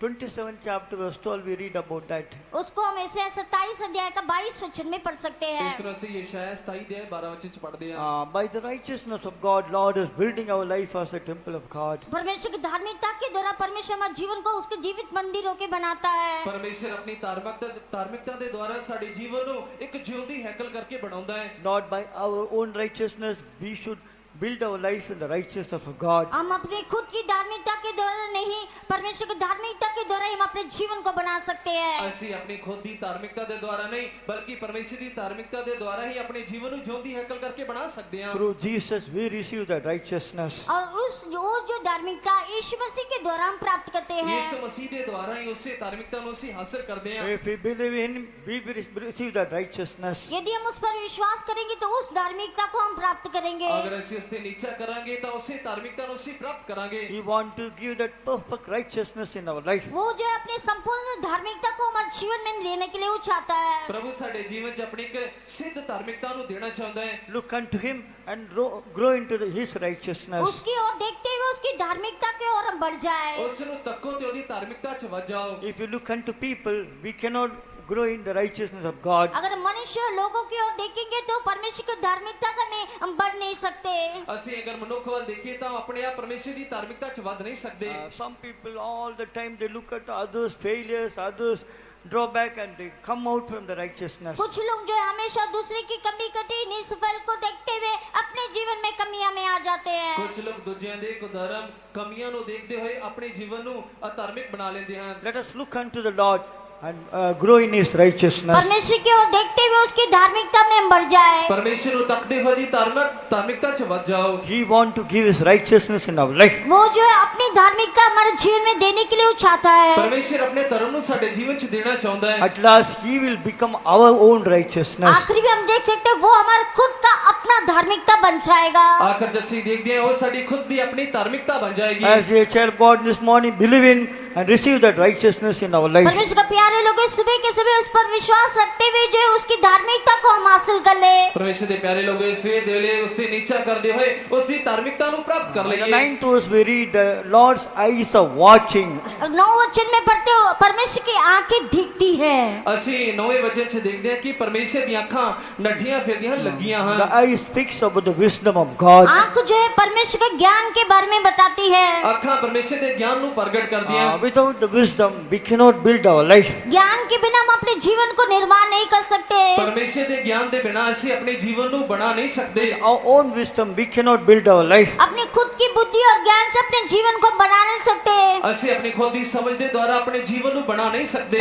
27th chapter verse 12 we read about that. उसको हम ऐसे 27 अध्याय का 22 वचन में पढ़ सकते हैं। ਇਸ ਤਰ੍ਹਾਂ ਅਸੀਂ ਯਸ਼ਾਇਆ 27 ਦੇ 12 ਵਚਨ 'ਚ ਪੜ੍ਹਦੇ ਹਾਂ। By the righteousness of God, Lord is building our life as a temple of God. परमेश्वर की धार्मिकता के द्वारा परमेश्वर हमारे जीवन को उसके जीवित मंदिर होके बनाता है। ਪਰਮੇਸ਼ਰ ਆਪਣੀ ਧਾਰਮਿਕਤਾ ਦੇ ਦੁਆਰਾ ਸਾਡੇ ਜੀਵਨ ਨੂੰ ਇੱਕ ਜਿਉਂਦੀ ਹੈਕਲ ਕਰਕੇ ਬਣਾਉਂਦਾ ਹੈ। Not by our own righteousness, we should build our life in the righteousness of God. हम अपने खुद की धार्मिकता के द्वारा नहीं, परमेश्वर की धार्मिकता के द्वारा हम अपने जीवन को बना सकते हैं। ਅਸੀਂ ਆਪਣੀ ਖੁਦ ਦੀ ਧਾਰਮਿਕਤਾ ਦੇ ਦੁਆਰਾ ਨਹੀਂ ਬਲਕਿ ਪਰਮੇਸ਼ਰ ਦੀ ਧਾਰਮਿਕਤਾ ਦੇ ਦੁਆਰਾ ਹੀ ਆਪਣੇ ਜੀਵਨ ਨੂੰ ਜਿਉਂਦੀ ਹੈਕਲ ਕਰਕੇ ਬਣਾ ਸਕਦੇ ਹਾਂ। Through Jesus, we receive that righteousness. और जो धार्मिकता यीशु मसीह के द्वारा हम प्राप्त करते हैं। ਯਿਸੂ ਮਸੀਹ ਦੇ ਦੁਆਰਾ ਹੀ ਉਸੇ ਧਾਰਮਿਕਤਾ ਨੂੰ ਅਸੀਂ ਹਾਸਲ ਕਰਦੇ ਹਾਂ। If we believe in Him, we will receive that righteousness. यदि हम उस पर विश्वास करेंगे तो उस धार्मिकता को हम प्राप्त करेंगे। ਅਗਰ ਅਸੀਂ ਉਸ ਤੇ ਨੀਚਾ ਕਰਾਂਗੇ ਤਾਂ ਉਸੇ ਧਾਰਮਿਕਤਾ ਨੂੰ ਅਸੀਂ ਪ੍ਰਾਪਤ ਕਰਾਂਗੇ। We want to give that perfect righteousness in our life. वो जो है अपने संपूर्ण धार्मिकता को हमारे जीवन में लेने के लिए वो चाहता है। ਪ੍ਰਭੂ ਸਾਡੇ ਜੀਵਨ 'ਚ ਆਪਣੀ ਇੱਕ ਸਿੱਧ ਧਾਰਮਿਕਤਾ ਨੂੰ ਦੇਣਾ ਚਾਹੁੰਦਾ ਹੈ। Look unto Him and grow into His righteousness. उसकी ओर देखते हुए उसकी धार्मिकता की ओर हम बढ़ जाए। ਉਸ ਨੂੰ ਤੱਕੋ ਤੇ ਉਹਦੀ ਧਾਰਮਿਕਤਾ 'ਚ ਵੱਜ ਜਾਓ। If you look unto people, we cannot grow in the righteousness of God. अगर मनुष्य लोगों की ओर देखेंगे तो परमेश्वर की धार्मिकता का में हम बढ़ नहीं सकते। ਅਸੀਂ ਅਗਰ ਮਨੁੱਖ ਵੱਲ ਦੇਖੀਏ ਤਾਂ ਆਪਣੇ ਆਪ ਪਰਮੇਸ਼ਰ ਦੀ ਧਾਰਮਿਕਤਾ 'ਚ ਵੱਧ ਨਹੀਂ ਸਕਦੇ। Some people all the time they look at others' failures, others' drawback, and they come out from the righteousness. कुछ लोग जो है हमेशा दूसरे की कमी कटी निष्फल को देखते हुए अपने जीवन में कमियां में आ जाते हैं। ਕੁਝ ਲੋਕ ਦੂਜਿਆਂ ਦੇ ਕੁਧਰਮ ਕਮੀਆਂ ਨੂੰ ਦੇਖਦੇ ਹੋਏ ਆਪਣੇ ਜੀਵਨ ਨੂੰ ਅਧਾਰਮਿਕ ਬਣਾ ਲੈਂਦੇ ਹਨ। Let us look unto the Lord and grow in His righteousness. परमेश्वर की ओर देखते हुए उसकी धार्मिकता में हम बढ़ जाए। ਪਰਮੇਸ਼ਰ ਨੂੰ ਤੱਕਦੇ ਹੋਏ ਦੀ ਧਾਰਮਿਕਤਾ 'ਚ ਵੱਧ ਜਾਓ। He want to give His righteousness in our life. वो जो है अपनी धार्मिकता हमारे जीवन में देने के लिए वो चाहता है। ਪਰਮੇਸ਼ਰ ਆਪਣੇ ਧਰਮ ਨੂੰ ਸਾਡੇ ਜੀਵਨ 'ਚ ਦੇਣਾ ਚਾਹੁੰਦਾ ਹੈ। At last He will become our own righteousness. आखिरी में हम देख सकते हैं वो हमारा खुद का अपना धार्मिकता बन जाएगा। ਆਖਰ ਜਦ ਅਸੀਂ ਦੇਖਦੇ ਹਾਂ ਉਹ ਸਾਡੀ ਖੁਦ ਦੀ ਆਪਣੀ ਧਾਰਮਿਕਤਾ ਬਣ ਜਾਏਗੀ। As we child of God this morning, believe in and receive that righteousness in our life. परमेश्वर का प्यारे लोग सुबह के समय उस पर विश्वास रखते हुए जो है उसकी धार्मिकता को हम हासिल कर ले। ਪਰਮੇਸ਼ਰ ਦੇ ਪਿਆਰੇ ਲੋਕ ਇਸ ਸਵੇਰ ਦੇ ਵੇਲੇ ਉਸ ਤੇ ਨੀਚਾ ਕਰਦੇ ਹੋਏ ਉਸ ਦੀ ਧਾਰਮਿਕਤਾ ਨੂੰ ਪ੍ਰਾਪਤ ਕਰ In the ਲਈਏ। 9th verse we read, the Lord's eyes are watching. 9 वचन में पढ़ते हो परमेश्वर की आंखें दिखती है। ਅਸੀਂ 9ਵੇਂ ਵਚਨ 'ਚ ਦੇਖਦੇ ਹਾਂ ਕਿ ਪਰਮੇਸ਼ਰ ਦੀਆਂ ਅੱਖਾਂ ਨੱਠੀਆਂ ਫਿਰਦੀਆਂ ਲੱਗੀਆਂ ਹਨ। The eye speaks about the wisdom of God. आंख जो है परमेश्वर के ज्ञान के बारे में बताती है। ਅੱਖਾਂ ਪਰਮੇਸ਼ਰ ਦੇ ਗਿਆਨ ਨੂੰ ਪ੍ਰਗਟ ਕਰਦੀਆਂ। Without the wisdom, we cannot build our life. ज्ञान के बिना हम अपने जीवन को निर्माण नहीं कर सकते। परमेश्वर के ज्ञान के बिना ਅਸੀਂ अपने जीवन ਨੂੰ बना नहीं सकते। Our own wisdom, we cannot build our life. अपनी खुद की बुद्धि और ज्ञान से अपने जीवन को बना नहीं सकते। ਅਸੀਂ अपनी खुद की समझ के द्वारा अपने जीवन ਨੂੰ बना नहीं सकते।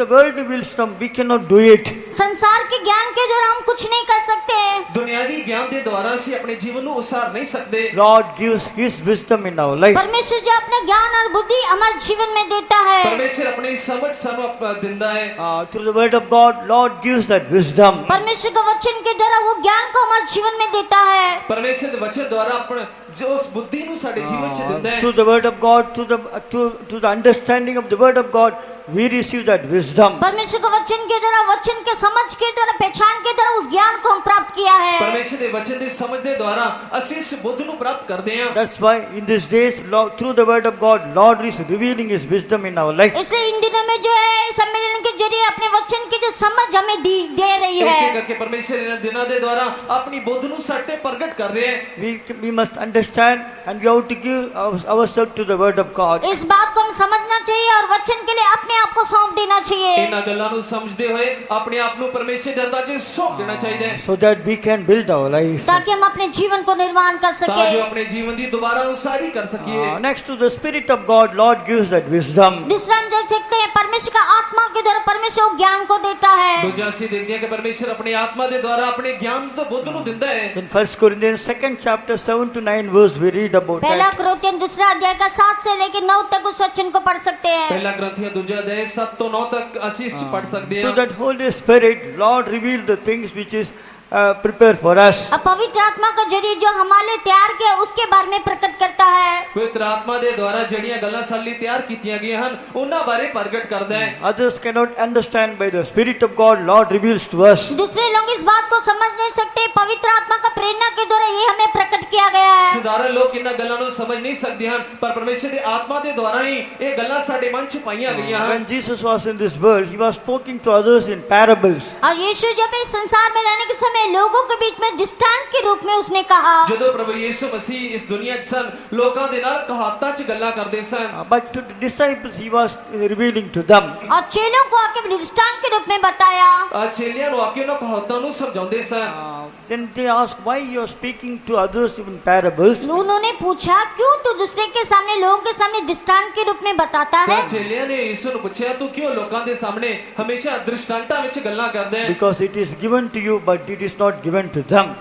The worldly wisdom, we cannot do it. संसार के ज्ञान के द्वारा हम कुछ नहीं कर सकते। दुनियावी ज्ञान के द्वारा ਅਸੀਂ अपने जीवन ਨੂੰ उसार नहीं सकते। Lord gives His wisdom in our life. परमेश्वर जो अपने ज्ञान और बुद्धि हमारे जीवन में देता है, परमेश्वर अपनी समझ ਸਾਨੂੰ ਦਿੰਦਾ है। Through the word of God, Lord gives that wisdom. परमेश्वर के वचन के द्वारा वो ज्ञान को हमारे जीवन में देता है। परमेश्वर के वचन द्वारा अपने जो उस बुद्धि ਨੂੰ ਸਾਡੇ ਜੀਵਨ ਚ ਦਿੰਦਾ ਹੈ। Through the word of God, through the understanding of the word of God, we receive that wisdom. परमेश्वर के वचन के द्वारा, वचन के समझ के द्वारा, पहचान के द्वारा उस ज्ञान को हम प्राप्त किया है। परमेश्वर के वचन ਦੇ ਸਮਝ ਦੇ ਦੁਆਰਾ ਅਸੀਂ ਇਸ ਬੁੱਧ ਨੂੰ ਪ੍ਰਾप्त ਕਰਦੇ ਹਾਂ। That's why in these days, Lord, through the word of God, Lord is revealing His wisdom in our life. इसलिए इन दिनों में जो है सम्मेलन के जरिए अपने वचन की जो समझ हमें दे रही ऐसे है। करके परमेश्वर इन दिनों ਦੇ ਦੁਆਰਾ ਆਪਣੀ ਬੁੱਧ ਨੂੰ ਸਾਡੇ ਤੇ ਪ੍ਰਗਟ ਕਰ ਰਿਹਾ ਹੈ। We must understand and we have to give ourselves to the word of God. इस बात को हम समझना चाहिए और वचन के लिए अपने आप को सौंप देना चाहिए, ਇਹਨਾਂ ਗੱਲਾਂ ਨੂੰ ਸਮਝਦੇ ਹੋਏ ਆਪਣੇ ਆਪ ਨੂੰ ਪਰਮੇਸ਼ਰ ਦੇ ਹੱਥਾਂ 'ਚ ਸੌਂਪ ਦੇਣਾ ਚਾਹੀਦਾ ਹੈ, so that we can build our life. ताकि हम अपने जीवन को निर्माण कर ਤਾਂ ਜੋ सके। ਆਪਣੇ ਜੀਵਨ ਦੀ ਦੁਬਾਰਾ ਉਸਾਰੀ ਕਰ ਸਕੀਏ। Next to the Spirit of God, Lord gives that wisdom. दूसरा हम देख सकते हैं परमेश्वर का आत्मा के द्वारा परमेश्वर ज्ञान को देता है। ਦੂਜਾ ਅਸੀਂ ਦੇਖਦੇ ਹਾਂ ਕਿ ਪਰਮੇਸ਼ਰ ਆਪਣੀ ਆਤਮਾ ਦੇ ਦੁਆਰਾ ਆਪਣੇ ਗਿਆਨ ਤੋਂ ਬੁੱਧ ਨੂੰ ਦਿੰਦਾ ਹੈ। In 1 Corinthians 2nd chapter 7 to 9 verse, we read about पहला that. कुरिन्थियन दूसरा अध्याय का 7 से लेकर 9 तक उस वचन को पढ़ सकते हैं। ਪਹਿਲਾ ਗ੍ਰੰਥੀਆਂ ਦੂਜਾ ਅਧਿਆਇ 7 ਤੋਂ 9 ਤੱਕ ਅਸੀਂ ਇਸ 'ਚ ਪढ़ ਸਕਦੇ Through ਹਾਂ। that Holy Spirit, Lord revealed the things which is prepared for us. अब पवित्र आत्मा का जरिए जो हमारे लिए तैयार किया उसके बारे में प्रकट करता है। ਪਵਿੱਤਰ ਆਤਮਾ ਦੇ ਦੁਆਰਾ ਜਿਹੜੀਆਂ ਗੱਲਾਂ ਸਾਡੇ ਲਈ ਤਿਆਰ ਕੀਤੀਆਂ ਗਈਆਂ ਹਨ ਉਹਨਾਂ ਬਾਰੇ ਪ੍ਰਗਟ ਕਰਦਾ ਹੈ। Others cannot understand, by the Spirit of God, Lord reveals to us. दूसरे लोग इस बात को समझ नहीं सकते, पवित्र आत्मा का प्रेरणा के द्वारा ये हमें प्रकट किया गया है। ਸਾਧਾਰਨ ਲੋਕ ਇਹਨਾਂ ਗੱਲਾਂ ਨੂੰ ਸਮਝ ਨਹੀਂ ਸਕਦੇ ਹਨ, ਪਰ ਪਰਮੇਸ਼ਰ ਦੀ ਆਤਮਾ ਦੇ ਦੁਆਰਾ ਹੀ ਇਹ ਗੱਲਾਂ ਸਾਡੇ ਮਨ 'ਚ ਪਾਈਆਂ ਗਈਆਂ ਹਨ। When Jesus was in this world, He was speaking to others in parables. और यीशु जब इस संसार में रहने के समय लोगों के बीच में दृष्टांत के रूप में उसने कहा। ਜਦੋਂ ਪ੍ਰਭੂ ਯਿਸੂ ਮਸੀਹ ਇਸ ਦੁਨੀਆ 'ਚ ਸਨ ਲੋਕਾਂ ਦੇ ਨਾਲ ਕਹਾਵਤਾਂ 'ਚ ਗੱਲਾਂ ਕਰਦੇ ਸਨ। But to the disciples, He was revealing to them. और चेलों को आके दृष्टांत के रूप में बताया। ਚੇਲਿਆਂ ਨੂੰ ਆ ਕੇ ਉਹਨਾਂ ਕਹਾਵਤਾਂ ਨੂੰ ਸਮਝਾਉਂਦੇ ਸਨ। Then they asked, why you are speaking to others in parables? उन्होंने पूछा क्यों तू दूसरे के सामने, लोगों के सामने दृष्टांत के रूप में बताता है। ਤਾਂ ਚੇਲਿਆਂ ਨੇ ਯਿਸੂ ਨੂੰ ਪੁੱਛਿਆ ਤੂੰ ਕਿਉਂ ਲੋਕਾਂ ਦੇ ਸਾਹਮਣੇ ਹਮੇਸ਼ਾ ਦ੍ਰਿਸ਼ਟਾਂਤਾਂ ਵਿੱਚ ਗੱਲਾਂ ਕਰਦਾ ਹੈ? Because it is given to you, but it is not given to them.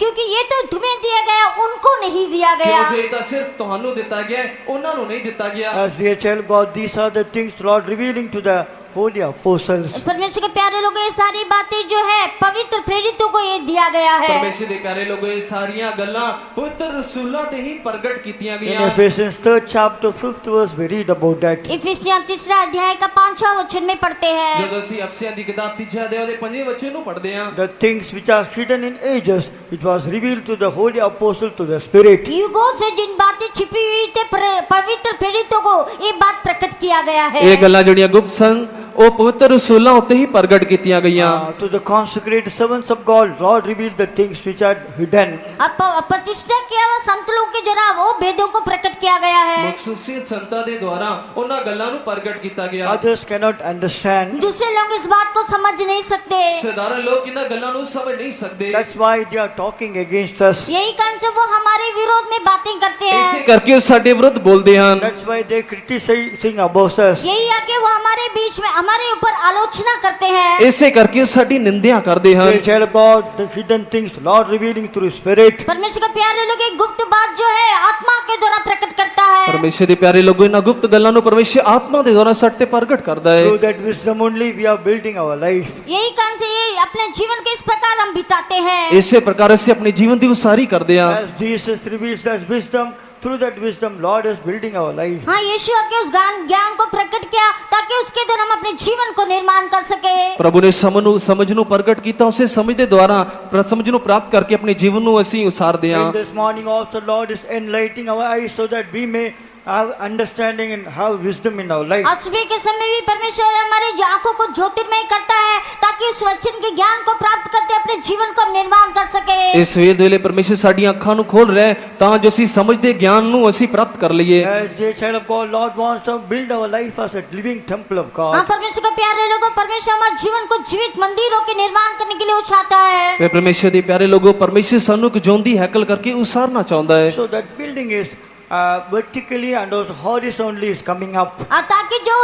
क्योंकि ये तो तुम्हें दिया गया, उनको नहीं दिया गया। ਕਿਉਂ ਜੇ ਤਾਂ ਸਿਰਫ ਤੁਹਾਨੂੰ ਦਿੱਤਾ ਗਿਆ ਹੈ, ਉਹਨਾਂ ਨੂੰ ਨਹੀਂ ਦਿੱਤਾ ਗਿਆ। As we are child God, these are the things Lord revealing to the holy apostles. परमेश्वर के प्यारे लोगों, ये सारी बातें जो है पवित्र प्रेरितों को ये दिया गया है। ਪਰਮੇਸ਼ਰ ਦੇ ਪਿਆਰੇ ਲੋਗੋ ਇਹ ਸਾਰੀਆਂ ਗੱਲਾਂ ਪਵਿੱਤਰ ਰਸੂਲਾਂ ਤੇ ਹੀ ਪ੍ਰਗਟ ਕੀਤੀਆਂ In ਗਈਆਂ। Ephesians 3rd chapter 5th verse, we read about that. इफिसियां 3 अध्याय का 5वां वचन में पढ़ते हैं। ਜਦੋਂ ਅਸੀਂ ਅਫਸੀਆਂ ਦੀ ਕਿਤਾਬ 3 ਅਧਿਆਇ ਦੇ 5ਵੇਂ ਵਚਨ ਨੂੰ ਪੜ੍ਹਦੇ ਹਾਂ। The things which are hidden in ages, it was revealed to the holy apostle, to the Spirit. युगों से जिन बातें छिपी हुई थे पवित्र प्रेरितों को ये बात प्रकट किया गया है। ਇਹ ਗੱਲਾਂ ਜਿਹੜੀਆਂ ਗੁਪਤ ਸਨ ਉਹ ਪਵਿੱਤਰ ਰਸੂਲਾਂ ਉੱਤੇ ਹੀ ਪ੍ਰਗਟ ਕੀਤੀਆਂ ਗਈਆਂ। To the consecrated servants of God, Lord revealed the things which are hidden. अब प्रतिष्ठा किया हुआ संत लोग के जरा वो भेदों को प्रकट किया गया है। ਮਖਸੂਸੀ ਸੰਤਾਂ ਦੇ ਦੁਆਰਾ ਉਹਨਾਂ ਗੱਲਾਂ ਨੂੰ ਪ੍ਰਗਟ ਕੀਤਾ ਗਿਆ। Others cannot understand. दूसरे लोग इस बात को समझ नहीं सकते। ਸਾਧਾਰਨ ਲੋਕ ਇਹਨਾਂ ਗੱਲਾਂ ਨੂੰ ਸਮਝ ਨਹੀਂ ਸਕਦੇ। That's why they are talking against us. यही कारण से वो हमारे विरोध में बातें करते ਇਸੇ हैं। ਕਰਕੇ ਉਹ ਸਾਡੇ ਵਿਰੁੱਧ ਬੋਲਦੇ ਹਨ। That's why they criticizing about us. यही आके वो हमारे बीच में हमारे ऊपर आलोचना करते हैं। ਇਸੇ ਕਰਕੇ ਸਾਡੀ ਨਿੰਦਿਆ ਕਰਦੇ ਹਨ। They tell about the hidden things, Lord revealing through Spirit. परमेश्वर के प्यारे लोग एक गुप्त बात जो है आत्मा के द्वारा प्रकट करता है। ਪਰਮੇਸ਼ਰ ਦੇ ਪਿਆਰੇ ਲੋਗੋ ਇਹਨਾਂ ਗੁਪਤ ਗੱਲਾਂ ਨੂੰ ਪਰਮੇਸ਼ਰ ਆਤਮਾ ਦੇ ਦੁਆਰਾ ਸਾਡੇ ਤੇ ਪ੍ਰਗਟ ਕਰਦਾ ਹੈ। Through that wisdom only we are building our life. यही कारण से ये अपने जीवन के इस प्रकार हम बिताते हैं। ਇਸੇ ਪ੍ਰਕਾਰ ਅਸੀਂ ਆਪਣੀ ਜੀਵਨ ਦੀ ਉਸਾਰੀ ਕਰਦੇ ਹਾਂ। As Jesus reveals us wisdom, through that wisdom Lord is building our life. हाँ, यीशु आके उस ज्ञान को प्रकट किया ताकि उसके द्वारा हम अपने जीवन को निर्माण कर सके। ਪ੍ਰਭੂ ਨੇ ਸਮਝ ਨੂੰ ਪ੍ਰਗਟ ਕੀਤਾ, ਉਸੇ ਸਮਝ ਦੇ ਦੁਆਰਾ ਸਮਝ ਨੂੰ ਪ੍ਰਾਪਤ ਕਰਕੇ ਆਪਣੇ ਜੀਵਨ ਨੂੰ ਅਸੀਂ ਉਸਾਰਦੇ ਹਾਂ। And this morning also Lord is enlightening our eyes so that we may have understanding and have wisdom in our life. और सुबह के समय भी परमेश्वर हमारे जो आंखों को ज्योतिर्मय करता है ताकि उस वचन के ज्ञान को प्राप्त करते अपने जीवन को निर्माण कर सके। ਇਸ ਸਵੇਰ ਦੇ ਵੇਲੇ ਪਰਮੇਸ਼ਰ ਸਾਡੀਆਂ ਅੱਖਾਂ ਨੂੰ ਖੋਲ ਰਿਹਾ ਹੈ ਤਾਂ ਜੋ ਅਸੀਂ ਸਮਝਦੇ ਗਿਆਨ ਨੂੰ ਅਸੀਂ ਪ੍ਰਾਪਤ ਕਰ ਲਈਏ। As a child of God, Lord wants to build our life as a living temple of हाँ God. परमेश्वर के प्यारे लोगों, परमेश्वर हमारे जीवन को जीवित मंदिरों के निर्माण करने के लिए वो चाहता है। ਤੇ ਪਰਮੇਸ਼ਰ ਦੇ ਪਿਆਰੇ ਲੋਗੋ ਪਰਮੇਸ਼ਰ ਸਾਨੂੰ ਇੱਕ ਜਿਉਂਦੀ ਹੈਕਲ ਕਰਕੇ ਉਸਾਰਨਾ ਚਾਹੁੰਦਾ ਹੈ। So that building is vertically and also horizontally is coming up. ताकि जो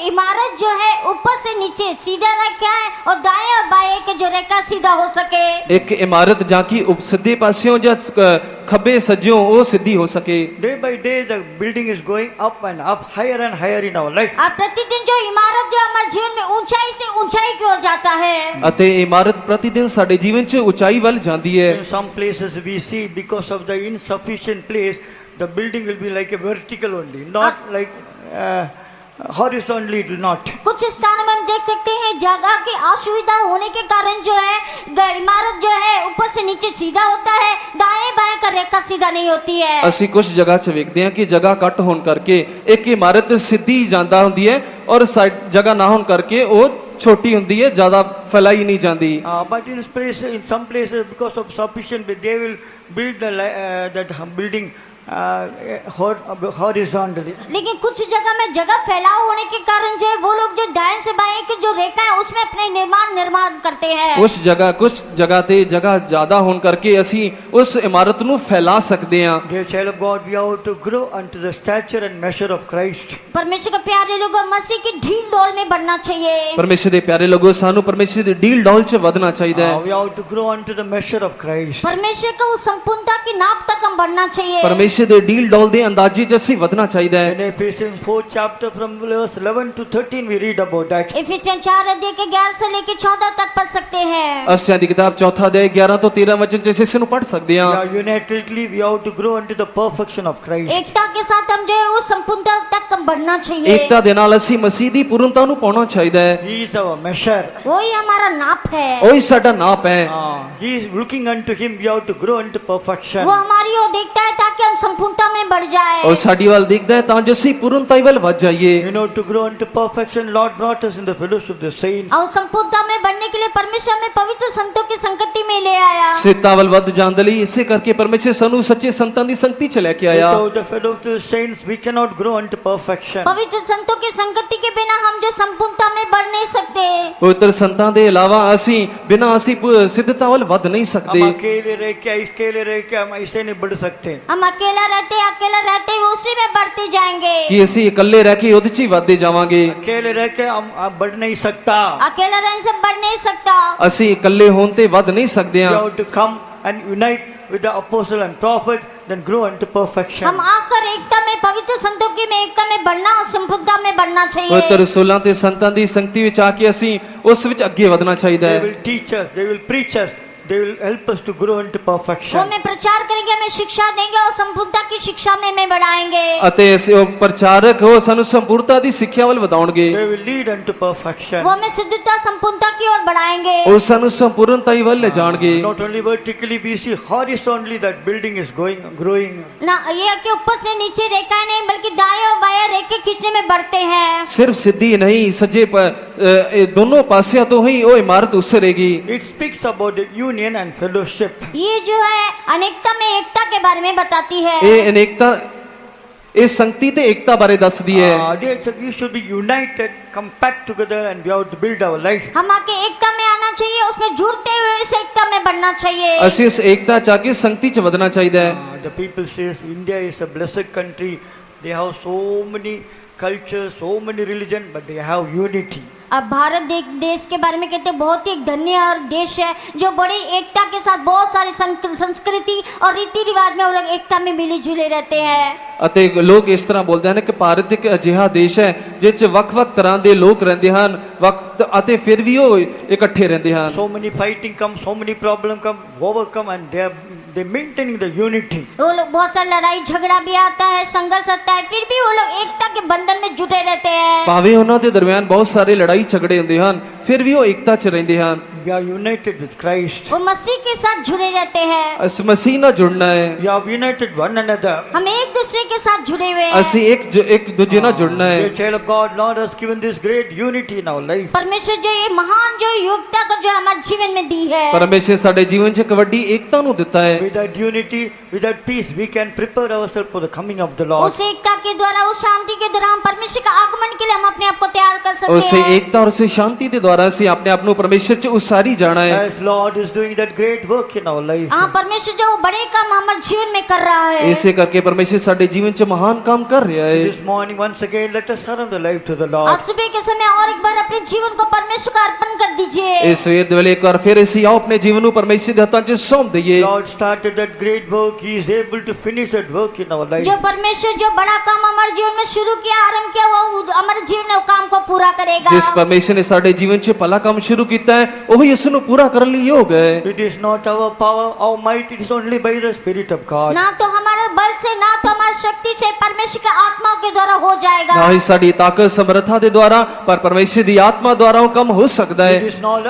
इमारत जो है ऊपर से नीचे सीधा रखा है और दाएं और बाएं के जो रेखा सीधा हो सके। ਇੱਕ ਇਮਾਰਤ ਜਾਂ ਕਿ ਸਿੱਧੇ ਪਾਸਿਓਂ ਜਾਂ ਖੱਬੇ ਸੱਜਿਓਂ ਉਹ ਸਿੱਧੀ ਹੋ ਸਕੇ। Day by day the building is going up and up, higher and higher in our life. प्रतिदिन जो इमारत जो हमारे जीवन में ऊंचाई से ऊंचाई की ओर जाता है। ਅਤੇ ਇਮਾਰਤ ਪ੍ਰਤੀ ਦਿਨ ਸਾਡੇ ਜੀਵਨ 'ਚ ਉਚਾਈ ਵੱਲ ਜਾਂਦੀ ਹੈ। In some places we see because of the insufficient place, the building will be like a vertical only, not like horizontally it will not. कुछ स्थानों में हम देख सकते हैं जगह की असुविधा होने के कारण जो है इमारत जो है ऊपर से नीचे सीधा होता है, दाएं बाएं का रेखा सीधा नहीं होती है। ਅਸੀਂ ਕੁਝ ਜਗ੍ਹਾ 'ਚ ਵੇਖਦੇ ਹਾਂ ਕਿ ਜਗ੍ਹਾ ਘੱਟ ਹੋਣ ਕਰਕੇ ਇੱਕ ਇਮਾਰਤ ਸਿੱਧੀ ਜਾਂਦਾ ਹੁੰਦੀ ਹੈ ਔਰ ਸਾਈਡ ਜਗ੍ਹਾ ਨਾ ਹੋਣ ਕਰਕੇ ਉਹ ਛੋਟੀ ਹੁੰਦੀ ਹੈ, ਜ਼ਿਆਦਾ ਫੈਲਾਈ ਨਹੀਂ ਜਾਂਦੀ। But in some places because of sufficient, they will build that building horizontally. लेकिन कुछ जगह में जगह फैलाव होने के कारण जो है वो लोग जो दाएं से बाएं की जो रेखा है उसमें अपने निर्माण करते हैं। ਕੁਝ ਜਗ੍ਹਾ ਤੇ ਜਗ੍ਹਾ ਜ਼ਿਆਦਾ ਹੋਣ ਕਰਕੇ ਅਸੀਂ ਉਸ ਇਮਾਰਤ ਨੂੰ ਫੈਲਾ ਸਕਦੇ ਹਾਂ। Dear child of God, we have to grow unto the stature and measure of Christ. परमेश्वर के प्यारे लोगों, मसीह की ढील डोल में बढ़ना चाहिए। ਪਰਮੇਸ਼ਰ ਦੇ ਪਿਆਰੇ ਲੋਗੋ ਸਾਨੂੰ ਪਰਮੇਸ਼ਰ ਦੀ ਡੀਲ ਡੌਲ 'ਚ ਵਧਣਾ ਚਾਹੀਦਾ ਹੈ। We have to grow unto the measure of Christ. परमेश्वर का वो संपूर्णता की नाप तक हम बढ़ना चाहिए। ਪਰਮੇਸ਼ਰ ਦੇ ਡੀਲ ਡੌਲ ਦੇ ਅੰਦਾਜ਼ੇ 'ਚ ਅਸੀਂ ਵਧਣਾ ਚਾਹੀਦਾ ਹੈ। In Ephesians 4th chapter from verse 11 to 13 we read about that. Ephesian 4 अध्याय के 11 से लेकर 14 तक पढ़ सकते हैं। ਅਫਸੀਆਂ ਦੀ ਕਿਤਾਬ ਚੌਥਾ ਅਧਿਆਇ 11 ਤੋਂ 13 ਵਚਨ 'ਚ ਅਸੀਂ ਇਸ ਨੂੰ ਪੜ੍ਹ ਸਕਦੇ ਹਾਂ। Unitedly we have to grow unto the perfection of Christ. एकता के साथ हम जो है वो संपूर्णता तक हम बढ़ना चाहिए। ਏਕਤਾ ਦੇ ਨਾਲ ਅਸੀਂ ਮਸੀਹ ਦੀ ਪੂਰਨਤਾ ਨੂੰ ਪਾਉਣਾ ਚਾਹੀਦਾ ਹੈ। He is our measure. वही हमारा नाप है। ਉਹੀ ਸਾਡਾ ਨਾਪ ਹੈ। He is looking unto him, we have to grow into perfection. वो हमारी ओर देखता है ताकि हम संपूर्णता में बढ़ जाए। ਔਰ ਸਾਡੀ ਵੱਲ ਦੇਖਦਾ ਹੈ ਤਾਂ ਜੋ ਅਸੀਂ ਪੂਰਨਤਾ ਵੱਲ ਵੱਧ ਜਾਈਏ। You know, to grow into perfection, Lord brought us in the fellowship of the saints. और संपूर्णता में बढ़ने के लिए परमेश्वर हमें पवित्र संतों की संगति में ले आया। ਸਿੱਧਾ ਵੱਲ ਵੱਧ ਜਾਣ ਦੇ ਲਈ ਇਸੇ ਕਰਕੇ ਪਰਮੇਸ਼ਰ ਸਾਨੂੰ ਸੱਚੇ ਸੰਤਾਂ ਦੀ ਸੰਗਤੀ 'ਚ ਲੈ ਕੇ ਆਇਆ। Without the fellowship of the saints, we cannot grow into perfection. पवित्र संतों की संगति के बिना हम जो संपूर्णता में बढ़ नहीं सकते। ਪਵਿੱਤਰ ਸੰਤਾਂ ਦੇ ਇਲਾਵਾ ਅਸੀਂ ਸਿੱਧਤਾ ਵੱਲ ਵੱਧ ਨਹੀਂ ਸਕਦੇ। हम अकेले रह के हम ऐसे नहीं बढ़ सकते। हम अकेला रहते उसी में बढ़ते जाएंगे। ਕਿ ਅਸੀਂ ਇਕੱਲੇ ਰਹਿ ਕੇ ਉਹਦੇ 'ਚ ਹੀ ਵੱਧਦੇ ਜਾਵਾਂਗੇ। अकेले रह के हम बढ़ नहीं सकता. अकेला रहने से बढ़ नहीं सकता। ਅਸੀਂ ਇਕੱਲੇ ਹੋਣ ਤੇ ਵੱਧ ਨਹੀਂ ਸਕਦੇ You ਹਾਂ। have to come and unite with the apostle and prophet, then grow into perfection. हम आकर एकता में पवित्र संतों की में एकता में बढ़ना और संपूर्णता में बढ़ना चाहिए। ਪਵਿੱਤਰ ਰਸੂਲਾਂ ਤੇ ਸੰਤਾਂ ਦੀ ਸੰਗਤੀ ਵਿੱਚ ਆ ਕੇ ਅਸੀਂ ਉਸ ਵਿੱਚ ਅੱਗੇ ਵਧਣਾ ਚਾਹੀਦਾ They ਹੈ। will teach us, they will preach us, they will help us to grow into वो perfection. हमें प्रचार करेंगे, हमें शिक्षा देंगे और संपूर्णता की शिक्षा में हमें बढ़ाएंगे। ਅਤੇ ਉਹ ਪ੍ਰਚਾਰਕ ਉਹ ਸਾਨੂੰ ਸੰਪੂਰਨਤਾ ਦੀ ਸਿੱਖਿਆ ਵੱਲ ਵਧਾਉਣਗੇ। They will lead unto perfection. वो हमें सिद्धता संपूर्णता की ओर बढ़ाएंगे। ਉਹ ਸਾਨੂੰ ਸੰਪੂਰਨਤਾ ਹੀ ਵੱਲ ਲੈ ਜਾਣਗੇ। Not only vertically, we see horizontally that building is growing. ना ये कि ऊपर से नीचे रेखाएं नहीं बल्कि दाएं और बाएं रेखे खींचने में बढ़ते हैं। ਸਿਰਫ ਸਿੱਧੀ ਨਹੀਂ ਸੱਜੇ ਇਹ ਦੋਨੋਂ ਪਾਸਿਆਂ ਤੋਂ ਹੀ ਉਹ ਇਮਾਰਤ ਉਸਰੇਗੀ। It speaks about the union and fellowship. ये जो है अनेकता में एकता के बारे में बताती है। ਇਹ ਅਨੇਕਤਾ ਇਹ ਸੰਗਤੀ ਤੇ ਏਕਤਾ ਬਾਰੇ ਦੱਸਦੀ ਹੈ। Dear church, we should be united, come back together, and we have to build our life. हम आके एकता में आना चाहिए, उसमें जुड़ते हुए इस एकता में बढ़ना चाहिए। ਅਸੀਂ ਇਸ ਏਕਤਾ ਚ ਆ ਕੇ ਸੰਗਤੀ ਚ ਵਧਣਾ ਚਾਹੀਦਾ ਹੈ। The people says India is a blessed country. They have so many cultures, so many religion, but they have unity. अब भारत देश के बारे में कहते हैं बहुत ही एक धन्य और देश है जो बड़ी एकता के साथ बहुत सारी संस्कृति और रीति रिवाज में वो लोग एकता में मिली जुले रहते हैं। ਅਤੇ ਲੋਕ ਇਸ ਤਰ੍ਹਾਂ ਬੋਲਦੇ ਹਨ ਕਿ ਭਾਰਤ ਇੱਕ ਅਜਿਹਾ ਦੇਸ਼ ਹੈ ਜਿਸ 'ਚ ਵੱਖ-ਵੱਖ ਤਰ੍ਹਾਂ ਦੇ ਲੋਕ ਰਹਿੰਦੇ ਹਨ ਵਕਤ ਅਤੇ ਫਿਰ ਵੀ ਉਹ ਇਕੱਠੇ ਰਹਿੰਦੇ ਹਨ। So many fighting come, so many problem come, overcome, and they maintaining the unity. वो लोग बहुत सारी लड़ाई झगड़ा भी आता है, संघर्ष आता है, फिर भी वो लोग एकता के बंधन में जुटे रहते हैं। ਭਾਵੇਂ ਉਹਨਾਂ ਦੇ ਦਰਮਿਆਨ ਬਹੁਤ ਸਾਰੇ ਲੜਾਈ ਝਗੜੇ ਹੁੰਦੇ ਹਨ ਫਿਰ ਵੀ ਉਹ ਏਕਤਾ 'ਚ ਰਹਿੰਦੇ ਹਨ। We are united with Christ. वो मसीह के साथ जुड़े रहते हैं। ਇਸ ਮਸੀਹ ਨਾਲ ਜੁੜਨਾ ਹੈ। We are united one another. हम एक दूसरे के साथ जुड़े हुए हैं। ਅਸੀਂ ਇੱਕ ਦੂਜੇ ਨਾਲ ਜੁੜਨਾ ਹੈ। Dear child of God, Lord has given this great unity in our life. परमेश्वर जो ये महान जो योग्यता को जो हमारे जीवन में दी है, ਪਰਮੇਸ਼ਰ ਸਾਡੇ ਜੀਵਨ 'ਚ ਇੱਕ ਵੱਡੀ ਏਕਤਾ ਨੂੰ ਦਿੱਤਾ ਹੈ। With that unity, with that peace, we can prepare ourselves for the coming of the Lord. उस एकता के द्वारा, उस शांति के द्वारा हम परमेश्वर के आगमन के लिए हम अपने आप को तैयार कर सकते ਉਸੇ हैं। ਏਕਤਾ ਔਰ ਉਸੇ ਸ਼ਾਂਤੀ ਦੇ ਦੁਆਰਾ ਅਸੀਂ ਆਪਣੇ ਆਪ ਨੂੰ ਪਰਮੇਸ਼ਰ 'ਚ ਉਸਾਰੀ ਜਾਣਾ ਹੈ। As Lord is doing that great work in our life. हाँ, परमेश्वर जो बड़े काम हमारे जीवन में कर रहा है। ਇਸੇ ਕਰਕੇ ਪਰਮੇਸ਼ਰ ਸਾਡੇ ਜੀਵਨ 'ਚ ਮਹਾਨ ਕੰਮ ਕਰ ਰਿਹਾ ਹੈ। This morning, once again, let us surrender life to the Lord. आज सुबह के समय और एक बार अपने जीवन को परमेश्वर को अर्पण कर दीजिए। ਇਸ ਸਵੇਰ ਦੇ ਵੇਲੇ ਇੱਕ ਵਾਰ ਫਿਰ ਅਸੀਂ ਆਓ ਆਪਣੇ ਜੀਵਨ ਨੂੰ ਪਰਮੇਸ਼ਰ ਦੇ ਹੱਥਾਂ 'ਚ ਸੌਂਪ ਦਈਏ। Lord started that great work. He is able to finish that work in our life. जो परमेश्वर जो बड़ा काम हमारे जीवन में शुरू किया, आरंभ किया, वो हमारे जीवन में वो काम को पूरा करेगा। ਜਿਸ ਪਰਮੇਸ਼ਰ ਨੇ ਸਾਡੇ ਜੀਵਨ 'ਚ ਭਲਾ ਕੰਮ ਸ਼ੁਰੂ ਕੀਤਾ ਹੈ, ਉਹੀ ਇਸ ਨੂੰ ਪੂਰਾ ਕਰਨ ਲਈ ਯੋਗ ਹੈ। It is not our power, our might. It is only by the Spirit of God. ना तो हमारे बल से, ना तो हमारी शक्ति से, परमेश्वर के आत्मा के द्वारा हो जाएगा। ਨਾ ਹੀ ਸਾਡੀ ਤਾਕਤ ਸਮਰੱਥਾ ਦੇ ਦੁਆਰਾ, ਪਰ ਪਰਮੇਸ਼ਰ ਦੀ ਆਤਮਾ ਦੁਆਰਾ ਉਹ ਕੰਮ ਹੋ ਸਕਦਾ It ਹੈ। is not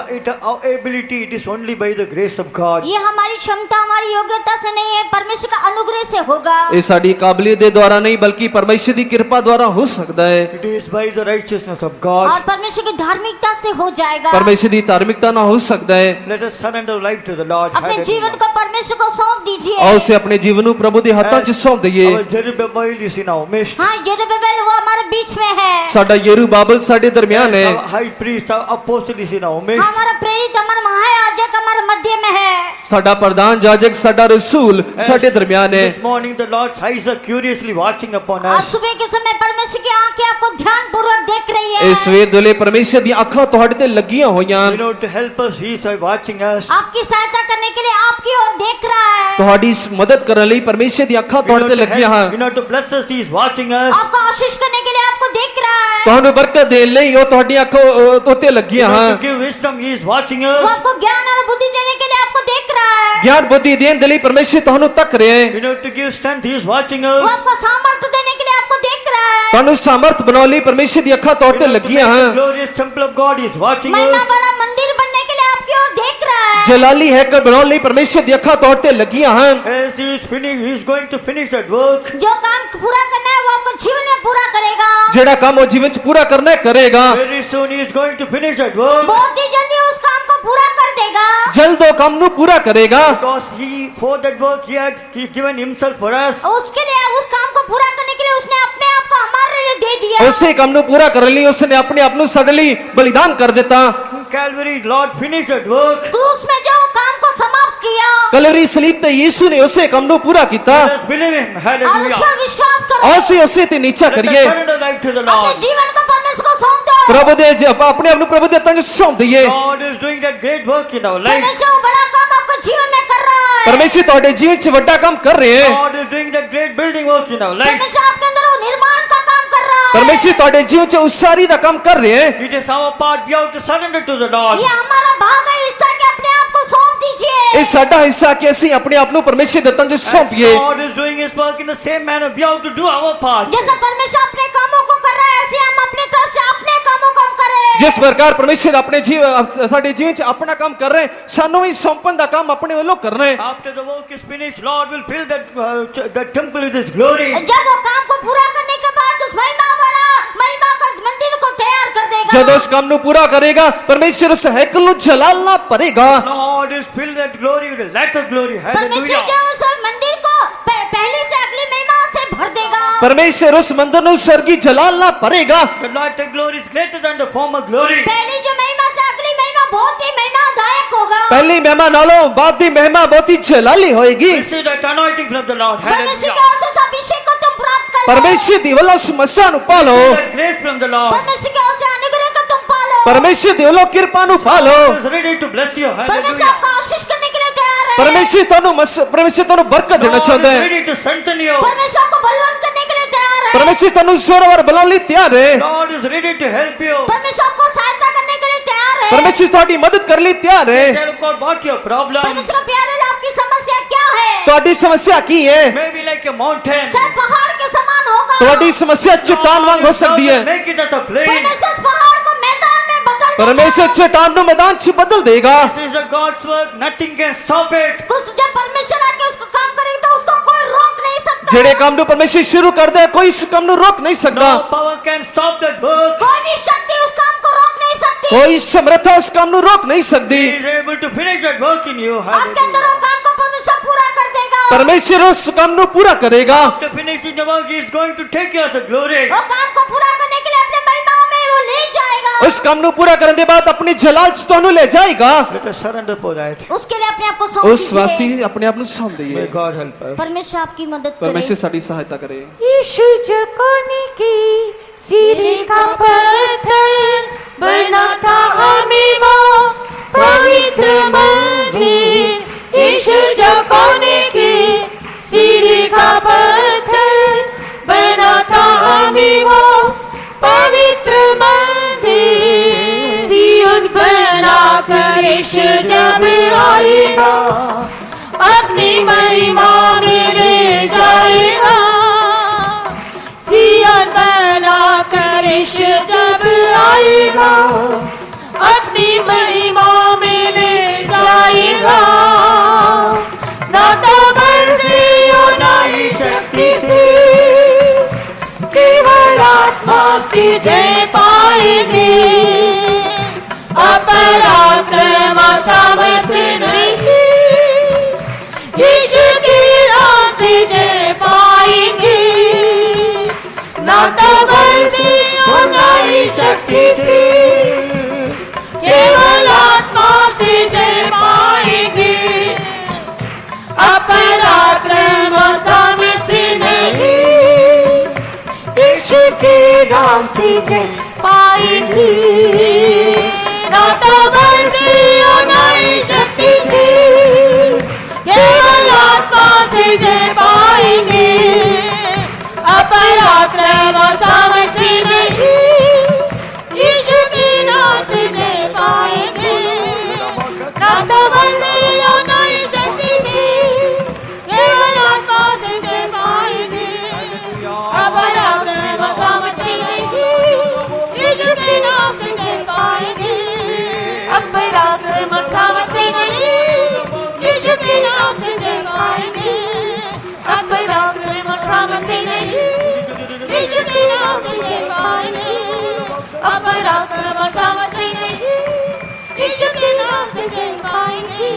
our ability. It is only by the grace of God. ये हमारी क्षमता, हमारी योग्यता से नहीं है, परमेश्वर का अनुग्रह से होगा। ਇਹ ਸਾਡੀ ਕਾਬਲੀਅਤ ਦੇ ਦੁਆਰਾ ਨਹੀਂ, ਬਲਕਿ ਪਰਮੇਸ਼ਰ ਦੀ ਕਿਰਪਾ ਦੁਆਰਾ ਹੋ ਸਕਦਾ ਹੈ। It is by the righteousness of God. और परमेश्वर की धार्मिकता से हो जाएगा। ਪਰਮੇਸ਼ਰ ਦੀ ਧਾਰਮਿਕਤਾ ਨਾਲ ਹੋ ਸਕਦਾ ਹੈ। Let us surrender life to the Lord. अपने Hallelujah. जीवन को परमेश्वर को सौंप दीजिए। ਆਓ ਅਸੀਂ ਆਪਣੇ ਜੀਵਨ ਨੂੰ ਪ੍ਰਭੂ ਦੇ ਹੱਥਾਂ 'ਚ ਸੌਂਪ ਦਈਏ। Our Zerubbabel is in our midst. हाँ, जेरुब्बाबेल वो हमारे बीच में है। ਸਾਡਾ ਯਰੂਬਾਬਲ ਸਾਡੇ ਦਰਮਿਆਨ ਹੈ। Our high priest, our apostle is in our midst. हमारा प्रेरित, हमारा महायाजक हमारे मध्य में है। ਸਾਡਾ ਪ੍ਰਧਾਨ ਜਾਜਕ, ਸਾਡਾ ਰਸੂਲ ਸਾਡੇ ਦਰਮਿਆਨ ਹੈ। This morning the Lord's eyes are curiously watching upon आज us. सुबह के समय परमेश्वर की आंखें आपको ध्यान पूर्वक देख रही है। ਇਸ ਸਵੇਰ ਦੇ ਵੇਲੇ ਪਰਮੇਸ਼ਰ ਦੀਆਂ ਅੱਖਾਂ ਤੁਹਾਡੇ ਤੇ ਲੱਗੀਆਂ ਹੋਈਆਂ You know, to help us, He is watching us. आपकी सहायता करने के लिए आपकी ओर देख रहा है। ਤੁਹਾਡੀ ਮਦਦ ਕਰਨ ਲਈ ਪਰਮੇਸ਼ਰ ਦੀਆਂ ਅੱਖਾਂ ਤੁਹਾਡੇ ਤੇ ਲੱਗੀਆਂ ਹਨ। You know, to bless us, He is watching us. आपको आशीष करने के लिए आपको देख रहा है। ਤੁਹਾਨੂੰ ਬਰਕਤ ਦੇਣ ਲਈ ਉਹ ਤੁਹਾਡੀਆਂ ਅੱਖਾਂ ਉੱਤੇ You ਲੱਗੀਆਂ know, to ਹਨ। give wisdom, He is watching वो us. आपको ज्ञान और बुद्धि देने के लिए आपको देख रहा है। ਗਿਆਨ ਬੁੱਧੀ ਦੇਣ ਦੇ ਲਈ ਪਰਮੇਸ਼ਰ ਤੁਹਾਨੂੰ ਤੱਕ ਰਿਹਾ ਹੈ। You know, to give strength, He is watching वो us. आपको सामर्थ्य देने के लिए आपको देख रहा है। ਤੁਹਾਨੂੰ ਸਮਰਥ ਬਣਾਉਣ ਲਈ ਪਰਮੇਸ਼ਰ ਦੀਆਂ ਅੱਖਾਂ ਤੁਹਾਡੇ You ਤੇ know, to ਲੱਗੀਆਂ make the ਹਨ। glorious temple of God, He is watching महिमा us. वाला मंदिर बनने के लिए आपकी ओर देख रहा है। ਜਲਾਲੀ ਹੈਕਲ ਬਣਾਉਣ ਲਈ ਪਰਮੇਸ਼ਰ ਦੀਆਂ ਅੱਖਾਂ ਤੁਹਾਡੇ ਤੇ ਲੱਗੀਆਂ ਹਨ। As He is finished, He is going to finish that work. जो काम पूरा करना है वो आपको जीवन में पूरा करेगा। ਜਿਹੜਾ ਕੰਮ ਉਹ ਜੀਵਨ 'ਚ ਪੂਰਾ ਕਰਨਾ ਹੈ ਕਰੇਗਾ। Very soon He is going to finish that work. बहुत ही जल्दी उस काम को पूरा कर देगा। ਜਲਦ ਉਹ ਕੰਮ ਨੂੰ ਪੂਰਾ ਕਰੇਗਾ। Because for that work He given Himself for us. उसके लिए, उस काम को पूरा करने के लिए उसने अपने आप को हमारे लिए दे दिया। ਉਸੇ ਕੰਮ ਨੂੰ ਪੂਰਾ ਕਰਨ ਲਈ ਉਸਨੇ ਆਪਣੇ ਆਪ ਨੂੰ ਸਾਡੇ ਲਈ ਬਲੀਦਾਨ ਕਰ ਦਿੱਤਾ। Calvary, Lord finished that work. क्रूस में जो काम को समाप्त किया ਕਲਵਰੀ ਸਲੀਬ ਤੇ ਯੀਸ਼ੂ ਨੇ ਉਸੇ ਕੰਮ ਨੂੰ ਪੂਰਾ ਕੀਤਾ। Let us believe Him. और उस Hallelujah. पर विश्वास करो। ਆਓ ਅਸੀਂ ਉਸੇ ਤੇ ਨੀਚਾ Let us ਕਰੀਏ। surrender life to the अपने Lord. जीवन को परमेश्वर को सौंप दो। ਪ੍ਰਭੂ ਦੇ ਆਪਣੇ ਆਪ ਨੂੰ ਪ੍ਰਭੂ ਦੇ ਹੱਥਾਂ 'ਚ ਸੌਂਪ ਦਈਏ। God is doing that great work in our life. परमेश्वर वो बड़ा काम आपको जीवन में कर रहा है। ਪਰਮੇਸ਼ਰ ਤੁਹਾਡੇ ਜੀਵਨ 'ਚ ਵੱਡਾ ਕੰਮ ਕਰ ਰਹੇ ਹੈ। God is doing that great building work in our life. परमेश्वर आपके अंदर वो निर्माण का काम कर रहा है। ਪਰਮੇਸ਼ਰ ਤੁਹਾਡੇ ਜੀਵਨ 'ਚ ਉਸਾਰੀ ਦਾ ਕੰਮ ਕਰ ਰਹੇ ਹੈ। It is our part. We have to surrender to the Lord. ये हमारा भाग है, हिस्सा के अपने आप को सौंप दीजिए। ਇਹ ਸਾਡਾ ਹਿੱਸਾ ਕਿ ਅਸੀਂ ਆਪਣੇ ਆਪ ਨੂੰ ਪਰਮੇਸ਼ਰ ਦੇ ਹੱਥਾਂ 'ਚ As ਸੌਂਪੀਏ। God is doing His work in the same manner, we have to do our part. जैसा परमेश्वर अपने कामों को कर रहा है, ऐसे हम अपने तरफ से अपने कामों को हम करें। ਜਿਸ ਪ੍ਰਕਾਰ ਪਰਮੇਸ਼ਰ ਆਪਣੇ ਸਾਡੇ ਜੀਵਨ 'ਚ ਆਪਣਾ ਕੰਮ ਕਰ ਰਹੇ, ਸਾਨੂੰ ਵੀ ਸੌਂਪਣ ਦਾ ਕੰਮ ਆਪਣੇ ਵੱਲੋਂ ਕਰਨਾ ਹੈ। After the work is finished, Lord will fill that temple with His glory. जब वो काम को पूरा करने के बाद उस महिमा का मंदिर को तैयार कर देगा। ਜਦੋਂ ਉਸ ਕੰਮ ਨੂੰ ਪੂਰਾ ਕਰੇਗਾ, ਪਰਮੇਸ਼ਰ ਉਸ ਹੈਕਲ ਨੂੰ ਜਲਾਲ ਨਾਲ ਭਰੇਗਾ। Lord is fill that glory with the latter glory. परमेश्वर Hallelujah. जो उस मंदिर को पहले से अगली महिमा से भर देगा। ਪਰਮੇਸ਼ਰ ਉਸ ਮੰਦਰ ਨੂੰ ਸਰਗੀ ਜਲਾਲ ਨਾਲ ਭਰੇਗਾ। The latter glory is greater than the former glory. पहली जो महिमा से अगली महिमा बहुत ही महिमादायक होगा। ਪਹਿਲੀ ਮਹਿਮਾ ਨਾਲੋਂ ਬਾਅਦ ਦੀ ਮਹਿਮਾ ਬਹੁਤ ਹੀ ਜਲਾਲੀ ਹੋਏਗੀ। This is that anointing from the Lord. परमेश्वर के Hallelujah. ओर से उस अभिषेक को तुम प्राप्त कर लो। ਪਰਮੇਸ਼ਰ ਦੀ ਵੱਲੋਂ ਸਮੱਸਿਆ ਨੂੰ ਪਾਲੋ। That grace from the Lord. परमेश्वर के ओर से अनुग्रह को तुम पालो। ਪਰਮੇਸ਼ਰ ਦੀ ਵੱਲੋਂ ਕਿਰਪਾ ਨੂੰ ਪਾਲੋ। God is ready to bless you. परमेश्वर Hallelujah. आपको आशीष करने के लिए तैयार है। ਪਰਮੇਸ਼ਰ ਤੁਹਾਨੂੰ ਬਰਕਤ ਦੇਣਾ God ਚਾਹੁੰਦਾ is ਹੈ। ready to strengthen you. परमेश्वर आपको बलवंत करने के लिए तैयार है। ਪਰਮੇਸ਼ਰ ਤੁਹਾਨੂੰ ਜ਼ੋਰਦਾਰ ਬਣਾਉਣ ਲਈ ਤਿਆਰ ਹੈ। God is ready to help you. परमेश्वर आपको सहायता करने के लिए तैयार है। ਪਰਮੇਸ਼ਰ ਤੁਹਾਡੀ ਮਦਦ ਕਰਨ ਲਈ ਤਿਆਰ ਹੈ। Tell God what your problem. परमेश्वर का प्यारे लाल, आपकी समस्या क्या है? ਤੁਹਾਡੀ ਸਮੱਸਿਆ ਕੀ ਹੈ? Maybe like a mountain. शायद पहाड़ के समान होगा। ਤੁਹਾਡੀ ਸਮੱਸਿਆ ਚਟਾਨ ਵਾਂਗ ਹੋ ਸਕਦੀ ਹੈ। Make it as a plain. परमेश्वर उस पहाड़ को मैदान में बदल देगा। ਪਰਮੇਸ਼ਰ ਚਟਾਨ ਨੂੰ ਮੈਦਾਨ 'ਚ ਬਦਲ ਦੇਗਾ। This is a God's work. Nothing can stop it. कुछ जब परमेश्वर आके उसको काम करेगा तो उसको कोई रोक नहीं सकता। ਜਿਹੜੇ ਕੰਮ ਨੂੰ ਪਰਮੇਸ਼ਰ ਸ਼ੁਰੂ ਕਰਦਾ ਹੈ ਕੋਈ ਇਸ ਕੰਮ ਨੂੰ ਰੋਕ ਨਹੀਂ ਸਕਦਾ No power can stop that work. कोई भी शक्ति उस काम को रोक नहीं सकती। ਕੋਈ ਸਮਰੱਥਾ ਉਸ ਕੰਮ ਨੂੰ ਰੋਕ ਨਹੀਂ ਸਕਦੀ He is able to finish that work in you. आपके अंदर Hallelujah. वो काम को परमेश्वर पूरा कर देगा। ਪਰਮੇਸ਼ਰ ਉਸ ਕੰਮ ਨੂੰ ਪੂਰਾ ਕਰੇਗਾ After finishing the work, he is going to take you as the glory. वो काम को पूरा करने के लिए अपने महिमाओं में वो ले जाएगा। ਉਸ ਕੰਮ ਨੂੰ ਪੂਰਾ ਕਰਨ ਦੇ ਬਾਅਦ ਆਪਣੀ ਜਲਾਲ ਚ ਤੁਹਾਨੂੰ ਲੈ ਜਾਏਗਾ Let us surrender for that. उसके लिए अपने आप को सौंप ਉਸ ਵਾਸੀ दीजिए। ਆਪਣੇ ਆਪ ਨੂੰ ਸੌਂਪ May ਦਈਏ God help us. परमेश्वर आपकी मदद ਪਰਮੇਸ਼ਰ करे। ਸਾਡੀ ਸਹਾਇਤਾ ਕਰੇ यीशु जो कोने की सिरे का पत्थर बना था हमें वो पवित्र मंदिर। यीशु जो कोने की सिरे का पत्थर बना था हमें वो पवित्र मंदिर। सिय्योन बना कर यीशु जब आएगा अपनी महिमा में ले जाएगा। सिय्योन बना कर यीशु जब आएगा अपनी महिमा में ले जाएगा। ना तो बल से और ना ही शक्ति से केवल आत्मा से जय पाएंगे। अपराक्रम सामर्थ्य नहीं यीशु के नाम से जय पाएंगे। ना तो बल से और ना ही शक्ति से केवल आत्मा से जय पाएंगे। अपराक्रम सामर्थ्य नहीं यीशु के नाम से जय पाएंगे। ना तो बल से और ना ही शक्ति से केवल आत्मा से जय पाएंगे। अपराक्रम सामर्थ्य नहीं यीशु के नाम से जय पाएंगे। ना तो बल से और ना ही शक्ति से केवल आत्मा से जय पाएंगे। अपराक्रम सामर्थ्य नहीं यीशु के नाम से जय पाएंगे। अपराक्रम सामर्थ्य नहीं यीशु के नाम से जय पाएंगे। अपराक्रम सामर्थ्य नहीं यीशु के नाम से जय पाएंगे। अपराक्रम सामर्थ्य नहीं यीशु के नाम से जय पाएंगे।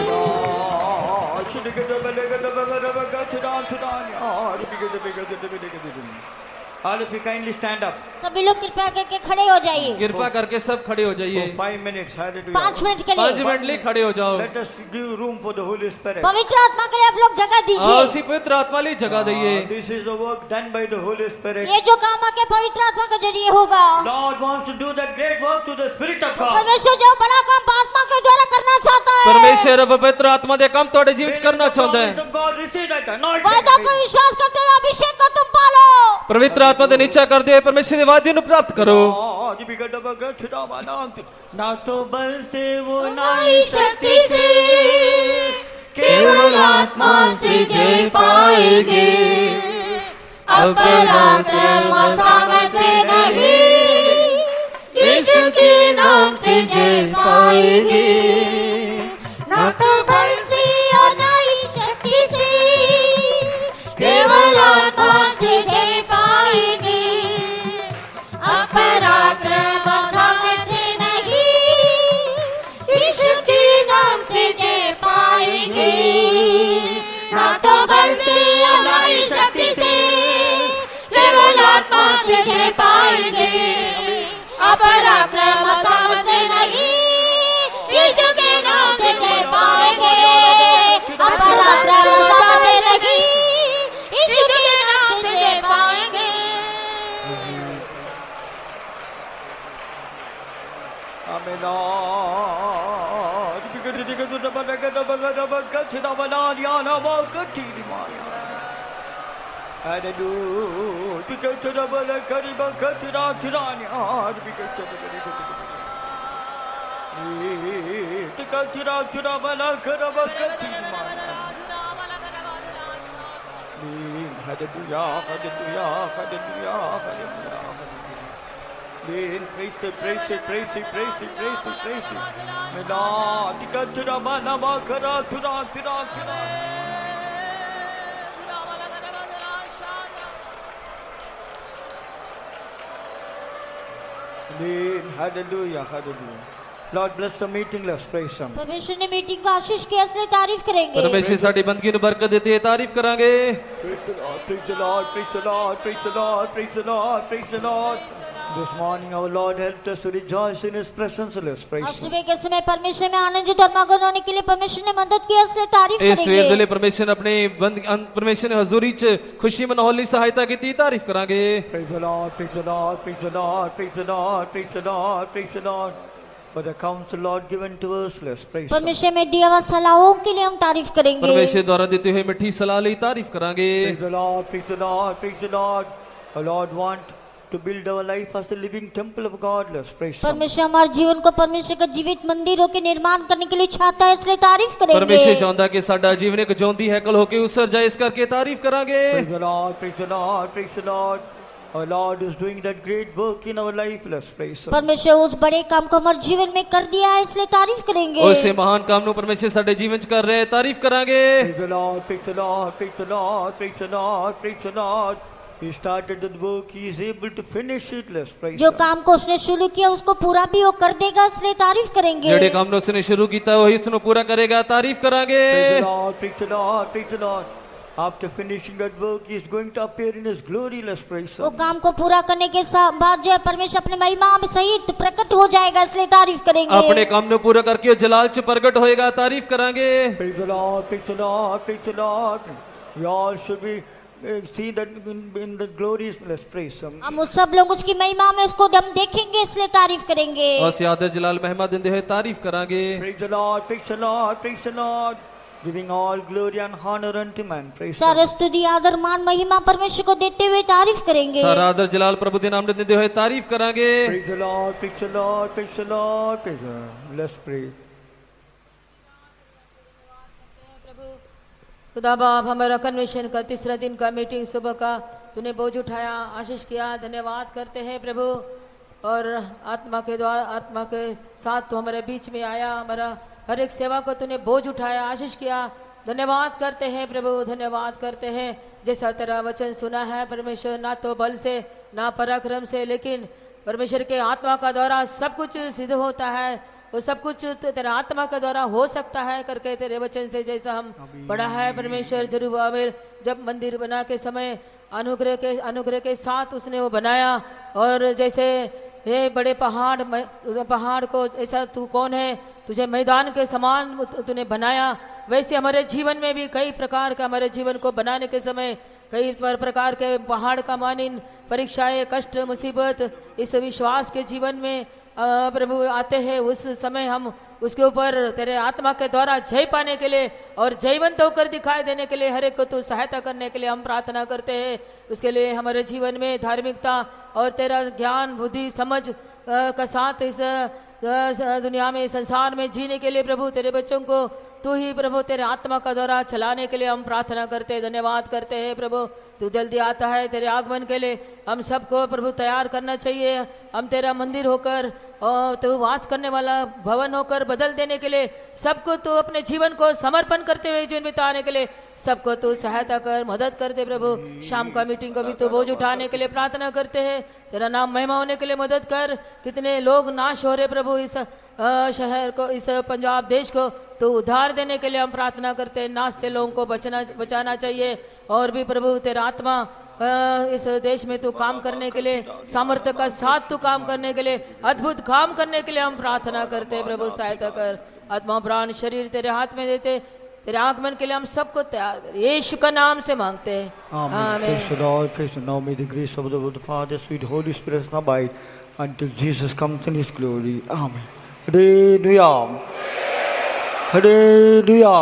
All of you kindly stand up सभी लोग कृपया करके खड़े हो जाइए। ਕਿਰਪਾ ਕਰਕੇ ਸਭ खड़े हो for जाइए 5 minutes. Hallelujah. 5 मिनट के 5 लिए ਮਿੰਟ ਲਈ खड़े हो जाओ Let us give room for the Holy Spirit. पवित्र आत्मा के लिए आप लोग जगह आओ दीजिए। ਅਸੀਂ ਪਵਿੱਤਰ ਆਤਮਾ ਲਈ ਜਗ੍ਹਾ ਦਈਏ This is the work done by the Holy Spirit. ये जो काम आके पवित्र आत्मा के जरिए होगा। Lord wants to do that great work to the Spirit of God. परमेश्वर जो बड़ा काम आत्मा के द्वारा करना चाहता है। ਪਰਮੇਸ਼ਰ ਪਵਿੱਤਰ ਆਤਮਾ ਦੇ ਕੰਮ ਤੁਹਾਡੇ ਜੀਵਨ ਚ ਕਰਨਾ ਚਾਹੁੰਦਾ Promise ਹੈ of God, receive that anointing. वादा पर विश्वास करते हुए अभिषेक को तुम पालो। ਪਵਿੱਤਰ ਆਤਮਾ ਦੇ ਨੀਚਾ ਕਰਦੇ ਹੋਏ ਪਰਮੇਸ਼ਰ ਦੇ ਵਾਅਦੇ ਨੂੰ ਪ੍ਰਾप्त ਕਰੋ ना तो बल से वो ना ना ही ही शक्ति से केवल आत्मा से जय पाएंगे। अपराक्रम सामर्थ्य नहीं यीशु के नाम से जय पाएंगे। ना तो बल से और ना ही शक्ति से केवल आत्मा से जय पाएंगे। अपराक्रम सामर्थ्य नहीं यीशु के नाम से जय पाएंगे। ना तो बल से और ना ही शक्ति से केवल आत्मा से जय पाएंगे। अपराक्रम सामर्थ्य नहीं यीशु के नाम से जय पाएंगे। अपराक्रम सामर्थ्य नहीं यीशु के नाम से जय पाएंगे। Praise it, praise it, praise it, praise it, praise it, praise it. Mela, tika tura bana makara tura tura tura. Amen. Hallelujah. Hallelujah. Lord bless the meeting. Let's praise Him. परमेश्वर ने मीटिंग को आशीष किया इसलिए तारीफ करेंगे। परमेश्वर साडी बंदगी ਨੂੰ ਬਰਕਤ ਦਿੱਤੀ ਹੈ ਤਾਰੀਫ ਕਰਾਂਗੇ। Praise the Lord. Praise the Lord. Praise the Lord. Praise the Lord. Praise the Lord. Praise the Lord. This morning our Lord helped us to rejoice in His presence. Let's praise आज Him. सुबह के समय परमेश्वर में आनंदित और मगन होने के लिए परमेश्वर ने मदद की इसलिए तारीफ ਇਸ ਸਵੇਰ ਦੇ करेंगे। ਲਈ ਪਰਮੇਸ਼ਰ ਨੇ ਆਪਣੀ ਪਰਮੇਸ਼ਰ ਨੇ ਹਜ਼ੂਰੀ 'ਚ ਖੁਸ਼ੀ ਮਨਾਉਣ ਲਈ ਸਹਾਇਤਾ ਕੀਤੀ ਤਾਰੀਫ ਕਰਾਂਗੇ। Praise the Lord. Praise the Lord. Praise the Lord. Praise the Lord. Praise the Lord. Praise the Lord. For the counsel Lord given to us. Let's praise Him. परमेश्वर में दिया हुआ सलाहों के लिए हम तारीफ करेंगे। ਪਰਮੇਸ਼ਰ ਦੁਆਰਾ ਦਿੱਤੀ ਹੋਈ ਮਿੱਠੀ ਸਲਾਹ ਲਈ ਤਾਰੀਫ ਕਰਾਂਗੇ। Praise the Lord. Praise the Lord. Praise the Lord. Our Lord want to build our life as a living temple of God. Let's praise Him. परमेश्वर हमारे जीवन को परमेश्वर का जीवित मंदिरों के निर्माण करने के लिए चाहता है इसलिए तारीफ करेंगे। ਪਰਮੇਸ਼ਰ ਚਾਹੁੰਦਾ ਕਿ ਸਾਡਾ ਜੀਵਨ ਇੱਕ ਜਿਉਂਦੀ ਹੈਕਲ ਹੋ ਕੇ ਉਸਰ ਜਾਏ ਇਸ ਕਰਕੇ ਤਾਰੀਫ ਕਰਾਂਗੇ। Praise the Lord. Praise the Lord. Praise the Lord. Our Lord is doing that great work in our life. Let's praise Him. परमेश्वर उस बड़े काम को हमारे जीवन में कर दिया है इसलिए तारीफ करेंगे। ਉਸੇ ਮਹਾਨ ਕੰਮ ਨੂੰ ਪਰਮੇਸ਼ਰ ਸਾਡੇ ਜੀਵਨ 'ਚ ਕਰ ਰਿਹਾ ਹੈ ਤਾਰੀਫ ਕਰਾਂਗੇ। Praise the Lord. Praise the Lord. Praise the Lord. Praise the Lord. Praise the Lord. He started the work. He is able to finish it. Let's praise जो Him. काम को उसने शुरू किया उसको पूरा भी वो कर देगा इसलिए तारीफ करेंगे। ਜਿਹੜੇ ਕੰਮ ਨੂੰ ਉਸਨੇ ਸ਼ੁਰੂ ਕੀਤਾ ਉਹੀ ਉਸ ਨੂੰ ਪੂਰਾ ਕਰੇਗਾ ਤਾਰੀਫ ਕਰਾਂਗੇ। Praise the Lord. Praise the Lord. Praise the Lord. After finishing that work, He is going to appear in His glory. Let's praise वो Him. काम को पूरा करने के बाद जो है परमेश्वर अपने महिमा में सहित प्रकट हो जाएगा इसलिए तारीफ करेंगे। ਆਪਣੇ ਕੰਮ ਨੂੰ ਪੂਰਾ ਕਰਕੇ ਉਹ ਜਲਾਲ 'ਚ ਪ੍ਰਗਟ ਹੋਏਗਾ ਤਾਰੀਫ ਕਰਾਂਗੇ। Praise the Lord. Praise the Lord. Praise the Lord. We all should be see that in the glories. Let's praise Him. हम उस सब लोग उसकी महिमा में उसको हम देखेंगे इसलिए तारीफ करेंगे। ਅਸੀਂ ਆਦਰ ਜਲਾਲ ਮਹਿਮਾ ਦਿੰਦੇ ਹੋਏ ਤਾਰੀਫ ਕਰਾਂਗੇ। Praise the Lord. Praise the Lord. Praise the Lord. Giving all glory and honor unto man. Praise Him. सारा स्तुति आदर मान महिमा परमेश्वर को देते हुए तारीफ करेंगे। ਸਾਰਾ ਆਦਰ ਜਲਾਲ ਪ੍ਰਭੂ ਦੇ ਨਾਮ ਨੂੰ ਦਿੰਦੇ ਹੋਏ ਤਾਰੀਫ ਕਰਾਂਗੇ। Praise the Lord. Praise the Lord. Praise the Lord. Praise the Lord. Let's pray. खुदा बाप हमारा कन्वेंशन का तीसरा दिन का मीटिंग सुबह का तूने बोझ उठाया आशीष किया धन्यवाद करते हैं प्रभु। और आत्मा के द्वारा आत्मा के साथ तू हमारे बीच में आया हमारा हर एक सेवा को तूने बोझ उठाया आशीष किया धन्यवाद करते हैं प्रभु धन्यवाद करते हैं। जैसा तेरा वचन सुना है परमेश्वर ना तो बल से ना पराक्रम से लेकिन परमेश्वर के आत्मा का द्वारा सब कुछ सिद्ध होता है वो सब कुछ तेरा आत्मा के द्वारा हो सकता है करके तेरे वचन से जैसा हम पढ़ा है परमेश्वर जरुब्बाबिल जब मंदिर बना के समय अनुग्रह के साथ उसने वो बनाया और जैसे हे बड़े पहाड़ को ऐसा तू कौन है तुझे मैदान के समान तूने बनाया वैसे हमारे जीवन में भी कई प्रकार का हमारे जीवन को बनाने के समय कई प्रकार के पहाड़ का मानिन परीक्षाएं कष्ट मुसीबत इस विश्वास के जीवन में प्रभु आते हैं उस समय हम उसके ऊपर तेरे आत्मा के द्वारा जय पाने के लिए और जयवंत होकर दिखाई देने के लिए हर एक को तू सहायता करने के लिए हम प्रार्थना करते हैं। उसके लिए हमारे जीवन में धार्मिकता और तेरा ज्ञान बुद्धि समझ का साथ इस दुनिया में संसार में जीने के लिए प्रभु तेरे बच्चों को तू ही प्रभु तेरे आत्मा का द्वारा चलाने के लिए हम प्रार्थना करते हैं धन्यवाद करते हैं प्रभु। तू जल्दी आता है तेरे आगमन के लिए हम सबको प्रभु तैयार करना चाहिए। हम तेरा मंदिर होकर और तू वास करने वाला भवन होकर बदल देने के लिए सबको तू अपने जीवन को समर्पण करते हुए जीवन बिताने के लिए सबको तू सहायता कर मदद कर दे प्रभु। शाम का मीटिंग को भी तू बोझ उठाने के लिए प्रार्थना करते हैं तेरा नाम महिमा होने के लिए मदद कर। कितने लोग नाश हो रहे प्रभु इस शहर को इस पंजाब देश को तो उद्धार देने के लिए हम प्रार्थना करते हैं। नाश से लोगों को बचाना चाहिए और भी प्रभु तेरा आत्मा इस देश में तू काम करने के लिए सामर्थ्य का साथ तू काम करने के लिए अद्भुत काम करने के लिए हम प्रार्थना करते हैं प्रभु सहायता कर। आत्मा प्राण शरीर तेरे हाथ में देते तेरे आगमन के लिए हम सबको तैयार कर यीशु का नाम से मांगते हैं Amen. Praise the Lord. Praise the Lord. May the grace of the Lord the Father, sweet Holy Spirit abide until Jesus comes in His glory. Amen. Hallelujah. Hallelujah.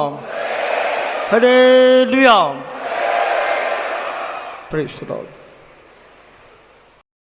Hallelujah. Praise the Lord.